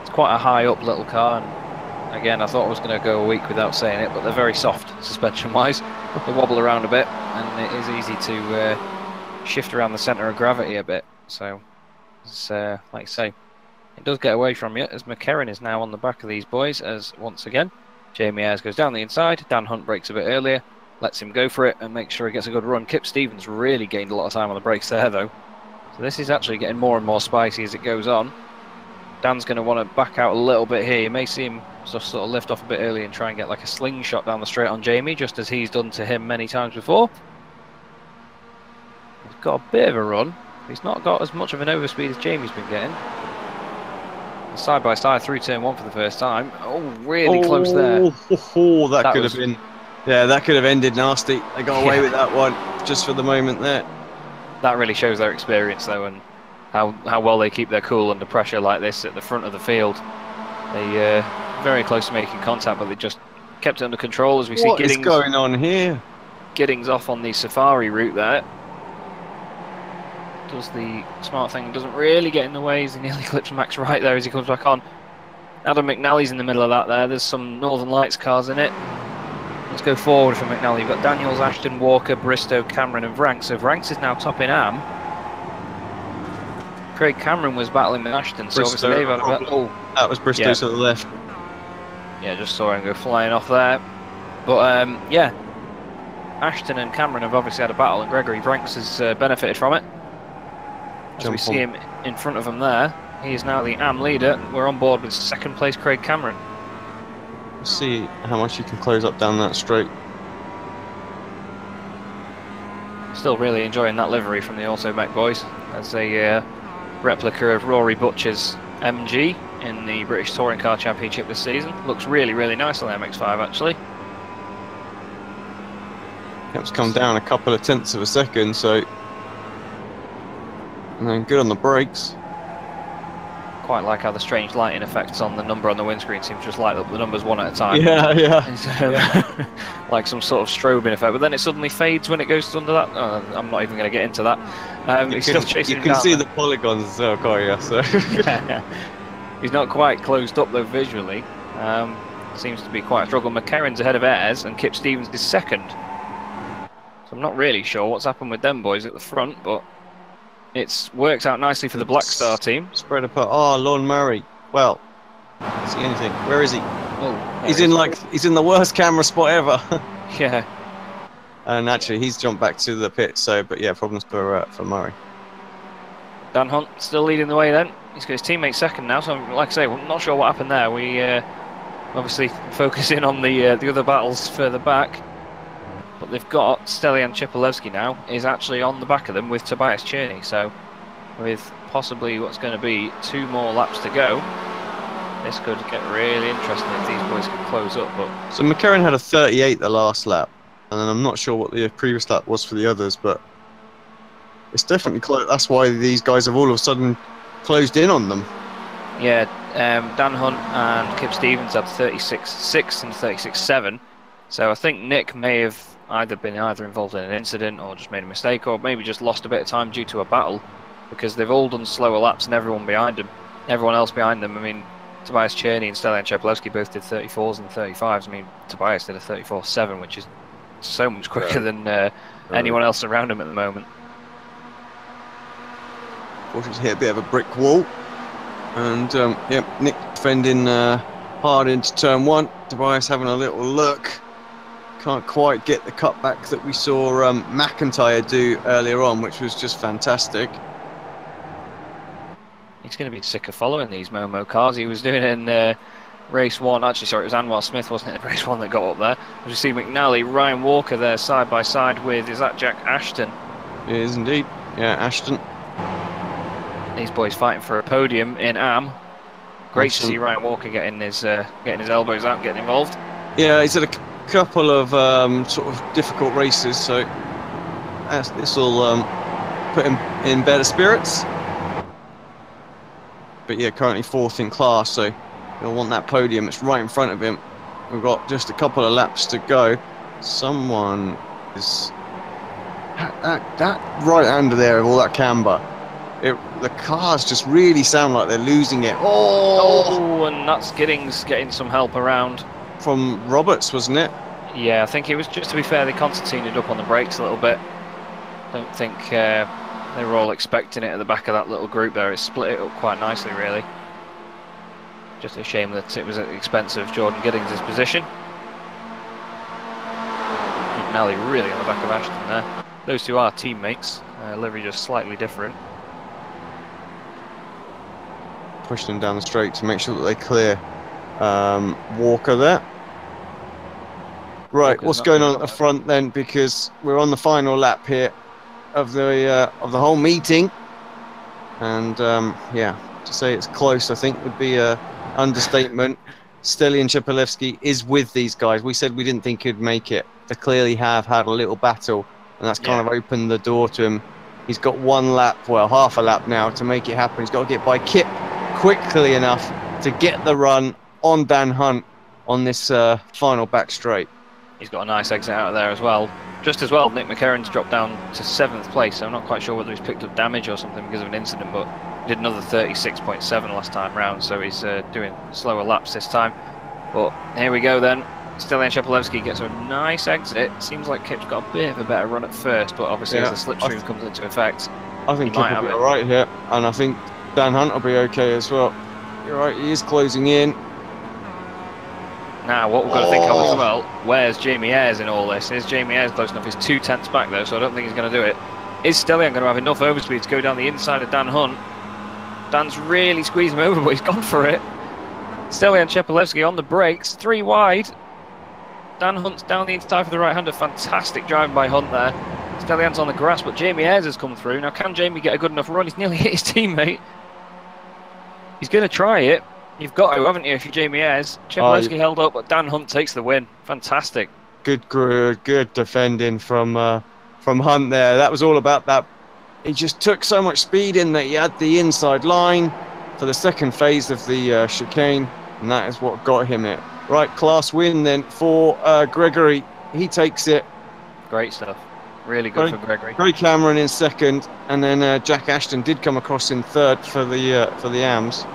[SPEAKER 2] quite a high up little car. And again, I thought I was going to go a week without saying it, but they're very soft suspension-wise. They wobble around a bit, and it is easy to shift around the centre of gravity a bit. So, it's, like I say, it does get away from you. As McCarran is now on the back of these boys, as once again, Jamie Ayres goes down the inside. Dan Hunt brakes a bit earlier. Lets him go for it and makes sure he gets a good run. Kip Stevens really gained a lot of time on the brakes there, though. So this is actually getting more and more spicy as it goes on. Dan's going to want to back out a little bit here. You may see him sort of lift off a bit early and try and get like a slingshot down the straight on Jamie, just as he's done to him many times before. He's got a bit of a run. He's not got as much of an overspeed as Jamie's been getting. Side by side through turn 1 for the first time. Oh, really close there.
[SPEAKER 3] That could have been... Yeah, that could have ended nasty. They got away with that one just for the moment there.
[SPEAKER 2] That really shows their experience, though, and how well they keep their cool under pressure like this at the front of the field. They very close to making contact, but they just kept it under control. As we see Giddings,
[SPEAKER 3] what is going on here?
[SPEAKER 2] Giddings off on the Safari route there. Does the smart thing, doesn't really get in the way. He nearly clips Max right there as he comes back on. Adam McNally's in the middle of that there. There's some Northern Lights cars in it. Let's go forward for McNally. You've got Daniels, Ashton, Walker, Bristow, Cameron and Vranks. So Vranks is now top in AM. Craig Cameron was battling with Ashton, so
[SPEAKER 3] Bristow,
[SPEAKER 2] obviously they've had a battle. Oh,
[SPEAKER 3] that was Bristow to the left.
[SPEAKER 2] Yeah, just saw him go flying off there. But yeah, Ashton and Cameron have obviously had a battle, and Gregory Vranks has benefited from it. As we see him in front of him there, he is now the AM leader. We're on board with 2nd place Craig Cameron.
[SPEAKER 3] See how much you can close up down that straight.
[SPEAKER 2] Still really enjoying that livery from the Auto Mech boys. As a replica of Rory Butcher's MG in the British Touring Car Championship this season. Looks really, really nice on the MX5 actually.
[SPEAKER 3] It's come down a couple of tenths of a second, so and then good on the brakes.
[SPEAKER 2] Quite like how the strange lighting effects on the number on the windscreen seem to just light up the numbers one at a time.
[SPEAKER 3] Yeah.
[SPEAKER 2] Like some sort of strobing effect, but then it suddenly fades when it goes under that. I'm not even going to get into that.
[SPEAKER 3] You can see the polygons as well, can't you? So.
[SPEAKER 2] Yeah. He's not quite closed up though visually. Seems to be quite a struggle. McCarran's ahead of Ayres and Kip Stevens is 2nd. So I'm not really sure what's happened with them boys at the front, but it's worked out nicely for the Black Star team.
[SPEAKER 3] Spread apart. Oh, Lon Murray. Well, can't see anything. Where is he?
[SPEAKER 2] Oh,
[SPEAKER 3] he's in the worst camera spot ever.
[SPEAKER 2] Yeah.
[SPEAKER 3] And actually, he's jumped back to the pit. So, but yeah, problems for Murray.
[SPEAKER 2] Dan Hunt still leading the way then. He's got his teammate 2nd now. So, like I say, I'm not sure what happened there. We obviously focusing on the other battles further back. But they've got Stelian Chipolewski now is actually on the back of them with Tobias Cheney. So with possibly what's going to be 2 more laps to go, this could get really interesting if these boys can close up. But
[SPEAKER 3] so McCarran had a 38 the last lap, and then I'm not sure what the previous lap was for the others, but it's definitely close. That's why these guys have all of a sudden closed in on them.
[SPEAKER 2] Yeah, Dan Hunt and Kip Stevens had 36.6 and 36.7. So I think Nick may have been involved in an incident or just made a mistake, or maybe just lost a bit of time due to a battle, because they've all done slower laps and everyone else behind them. I mean, Tobias Cherney and Stelian Chepelevsky both did 34s and 35s. I mean, Tobias did a 34.7, which is so much quicker than anyone else around him at the moment.
[SPEAKER 3] Fortunately, hit a bit of a brick wall. And yeah, Nick defending hard into turn 1. Tobias having a little look. Can't quite get the cutback that we saw McIntyre do earlier on, which was just fantastic.
[SPEAKER 2] He's going to be sick of following these Momo cars. He was doing it in race 1. Actually, sorry, it was Anwar Smith, wasn't it, in race 1 that got up there. As you see McNally, Ryan Walker there side by side with, is that Jack Ashton?
[SPEAKER 3] It is indeed. Yeah, Ashton.
[SPEAKER 2] These boys fighting for a podium in AM. Great to see Ryan Walker getting his elbows out, getting involved.
[SPEAKER 3] Yeah, he's had a couple of sort of difficult races, so this will put him in better spirits. But yeah, currently 4th in class, so he'll want that podium. It's right in front of him. We've got just a couple of laps to go. Someone is that right under there of all that camber. The cars just really sound like they're losing it.
[SPEAKER 2] Oh, and that's Giddings getting some help around.
[SPEAKER 3] From Roberts, wasn't it?
[SPEAKER 2] Yeah, I think it was, just to be fair, they concertinaed up on the brakes a little bit. Don't think they were all expecting it at the back of that little group there. It split it up quite nicely, really. Just a shame that it was at the expense of Jordan Giddings' position. McNally really on the back of Ashton there. Those two are teammates, livery just slightly different.
[SPEAKER 3] Push them down the straight to make sure that they clear Walker there. Right, what's going on at the front then? Because we're on the final lap here of the whole meeting, and yeah, to say it's close, I think, would be a understatement. Stelian Chepelevsky is with these guys. We said we didn't think he'd make it. They clearly have had a little battle, and that's kind of opened the door to him. He's got 1 lap, well, half a lap now to make it happen. He's got to get by Kip quickly enough to get the run on Dan Hunt on this final back straight.
[SPEAKER 2] He's got a nice exit out of there as well. Just as well, Nick McCarron's dropped down to 7th place, so I'm not quite sure whether he's picked up damage or something because of an incident, but he did another 36.7 last time round, so he's doing slower laps this time. But here we go then. Stelian Chepelevsky gets a nice exit. Seems like Kip's got a bit of a better run at first, but obviously as the slipstream comes into effect,
[SPEAKER 3] I think Kip will be alright here, and I think Dan Hunt will be okay as well. You're right, he is closing in.
[SPEAKER 2] Now, what we've got to think of as well, where's Jamie Ayres in all this? Is Jamie Ayres close enough? He's 2/10 back though, so I don't think he's going to do it. Is Stelian going to have enough overspeed to go down the inside of Dan Hunt? Dan's really squeezed him over, but he's gone for it. Stelian Chepelevsky on the brakes, 3 wide. Dan Hunt's down the inside for the right-hander. Fantastic driving by Hunt there. Stelian's on the grass, but Jamie Ayres has come through. Now, can Jamie get a good enough run? He's nearly hit his teammate. He's going to try it. You've got to, haven't you, if you're Jamie Ayres? Chepelevsky held up, but Dan Hunt takes the win. Fantastic.
[SPEAKER 3] Good defending from Hunt there. That was all about that. He just took so much speed in that he had the inside line for the second phase of the chicane, and that is what got him it. Right, class win then for Gregory. He takes it.
[SPEAKER 2] Great stuff. Really good for Gregory.
[SPEAKER 3] Gary Cameron in second, and then Jack Ashton did come across in third for the AMs.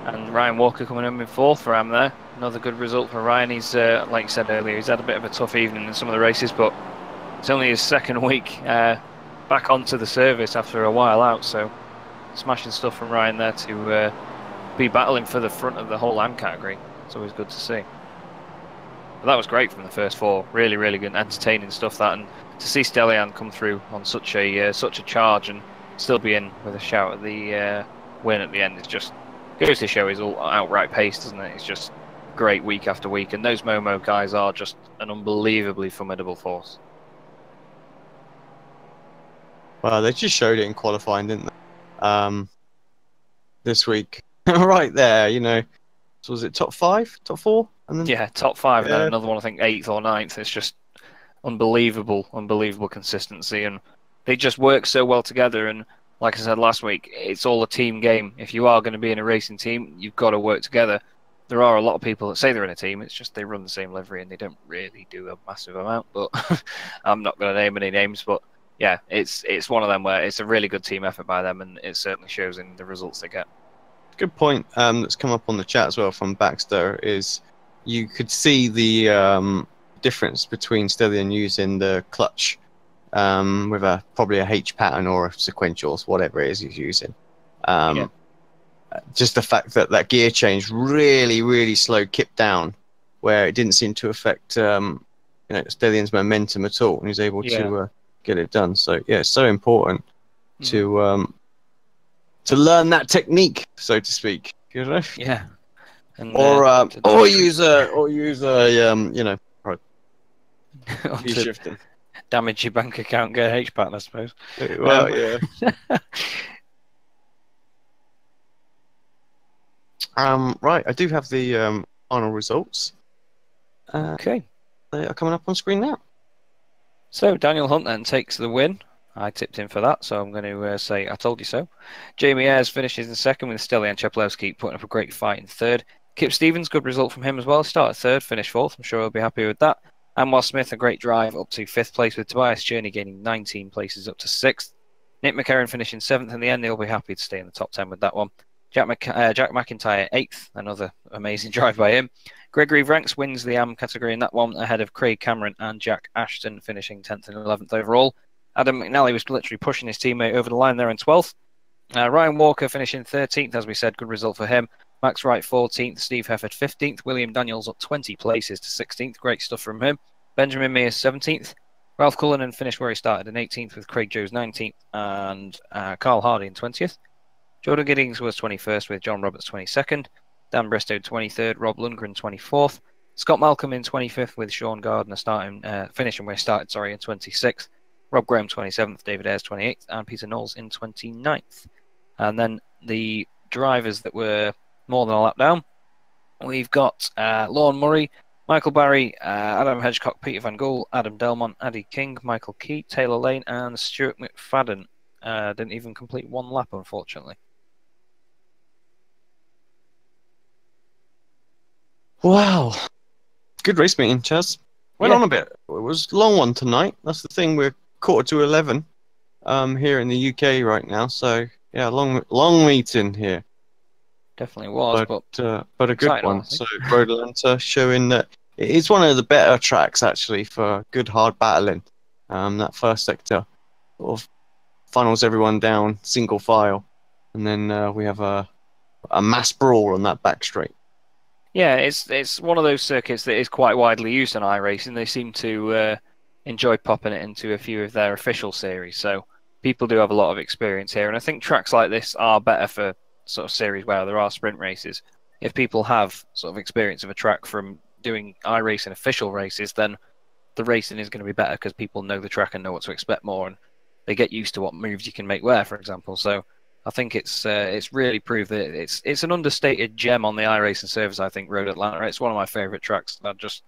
[SPEAKER 2] And Ryan Walker coming in 4th for AM there. Another good result for Ryan. He's, like you said earlier, he's had a bit of a tough evening in some of the races, but it's only his 2nd week back onto the service after a while out, so smashing stuff from Ryan there to be battling for the front of the whole AM category. It's always good to see. But that was great from the first 4. Really, really good, entertaining stuff that, and to see Stelian come through on such a charge and still be in with a shout at the win at the end, it's just goes to show he's all outright pace, doesn't it? It's just great week after week, and those Momo guys are just an unbelievably formidable force.
[SPEAKER 3] Well, they just showed it in qualifying, didn't they? This week, right there, you know. So was it top 5, top 4? And then,
[SPEAKER 2] yeah, top 5, and then another one, I think 8th or 9th. It's just unbelievable consistency, and they just work so well together. And like I said last week, it's all a team game. If you are going to be in a racing team, you've got to work together. There are a lot of people that say they're in a team. It's just they run the same livery and they don't really do a massive amount. But I'm not going to name any names. But yeah, it's one of them where it's a really good team effort by them, and it certainly shows in the results they get.
[SPEAKER 3] Good point. That's come up on the chat as well from Baxter is you could see the difference between Stillian using the clutch with probably a H pattern or a sequentials, whatever it is he's using. Just the fact that that gear change really, really slowed Kip down, where it didn't seem to affect Stillian's momentum at all, and he's able to get it done. So yeah, it's so important to learn that technique, so to speak. You know?
[SPEAKER 2] Yeah. And,
[SPEAKER 3] or use a shifting.
[SPEAKER 2] Damage your bank account, get H pattern, I suppose.
[SPEAKER 3] Well, yeah. Right, I do have the final results.
[SPEAKER 2] Okay.
[SPEAKER 3] They are coming up on screen now.
[SPEAKER 2] So Daniel Hunt then takes the win. I tipped him for that, so I'm going to say I told you so. Jamie Ayres finishes in second with Stelian Cheplevsky putting up a great fight in third. Kip Stevens, good result from him as well. Started third, finished fourth. I'm sure he'll be happy with that. Anwar Smith, a great drive up to fifth place with Tobias Journey gaining 19 places up to sixth. Nick McCarron finishing seventh in the end. He'll be happy to stay in the top 10 with that one. Jack McIntyre eighth, another amazing drive by him. Gregory Vranks wins the AM category in that one ahead of Craig Cameron and Jack Ashton finishing 10th and 11th overall. Adam McNally was literally pushing his teammate over the line there in 12th. Ryan Walker finishing 13th, as we said, good result for him. Max Wright 14th, Steve Hefford 15th, William Daniels up 20 places to 16th, great stuff from him. Benjamin Mears 17th, Ralph Cullinan finished where he started in 18th with Craig Jones 19th and Carl Hardy in 20th. Jordan Giddings was 21st with John Roberts 22nd, Dan Bristow 23rd, Rob Lundgren 24th, Scott Malcolm in 25th with Sean Gardner finishing where he started in 26th, Rob Graham 27th, David Ayres 28th, and Peter Knowles in 29th. And then the drivers that were more than a lap down, we've got Lorne Murray, Michael Barry, Adam Hedgecock, Peter Van Gool, Adam Delmont, Addy King, Michael Key, Taylor Lane, and Stuart McFadden. Didn't even complete one lap, unfortunately.
[SPEAKER 3] Wow. Good race meeting, Chaz. Went on a bit. It was a long one tonight. That's the thing. We're 11:15 here in the UK right now. So, yeah, long meeting here.
[SPEAKER 2] Definitely was,
[SPEAKER 3] but a good one. So, Road Atlanta showing that it is one of the better tracks, actually, for good hard battling. That first sector sort of funnels everyone down single file. And then we have a mass brawl on that back straight.
[SPEAKER 2] Yeah, it's one of those circuits that is quite widely used in iRacing. They seem to enjoy popping it into a few of their official series, so people do have a lot of experience here. And I think tracks like this are better for sort of series where there are sprint races. If people have sort of experience of a track from doing iRacing official races, then the racing is going to be better because people know the track and know what to expect more, and they get used to what moves you can make where, for example. So I think it's really proved that it's an understated gem on the iRacing service. I think Road Atlanta. It's one of my favourite tracks. I just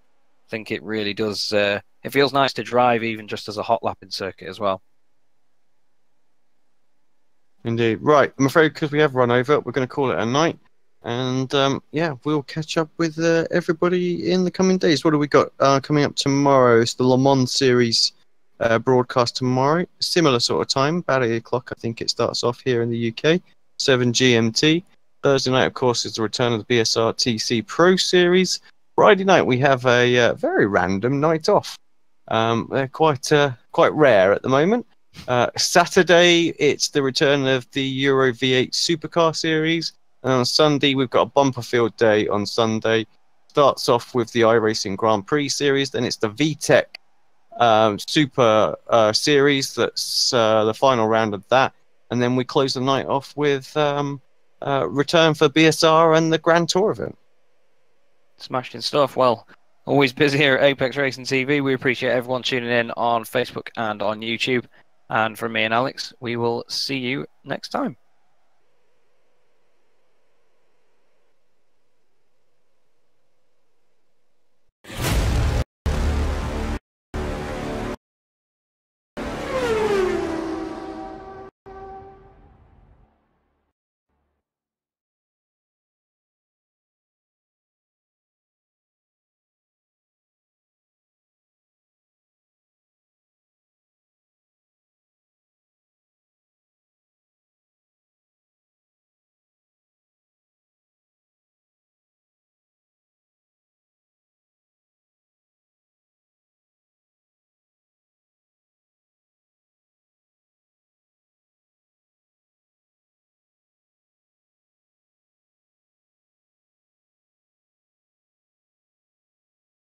[SPEAKER 2] think it really does. It feels nice to drive, even just as a hot lapping circuit as well.
[SPEAKER 3] Indeed. Right. I'm afraid because we have run over, we're going to call it a night. And we'll catch up with everybody in the coming days. What do we got coming up tomorrow? It's the Le Mans Series. Broadcast tomorrow, similar sort of time, about 8 o'clock. I think it starts off here in the UK, 7 GMT. Thursday night, of course, is the return of the BSR TC Pro Series. Friday night, we have a very random night off. They're quite rare at the moment. Saturday, it's the return of the Euro V8 Supercar Series. And on Sunday, we've got a bumper field day on Sunday. Starts off with the iRacing Grand Prix Series. Then it's the VTEC Super Series. That's the final round of that. And then we close the night off with return for BSR and the Grand Tour event.
[SPEAKER 2] Smashing stuff. Well, always busy here at Apex Racing TV. We appreciate everyone tuning in on Facebook and on YouTube. And from me and Alex, we will see you next time.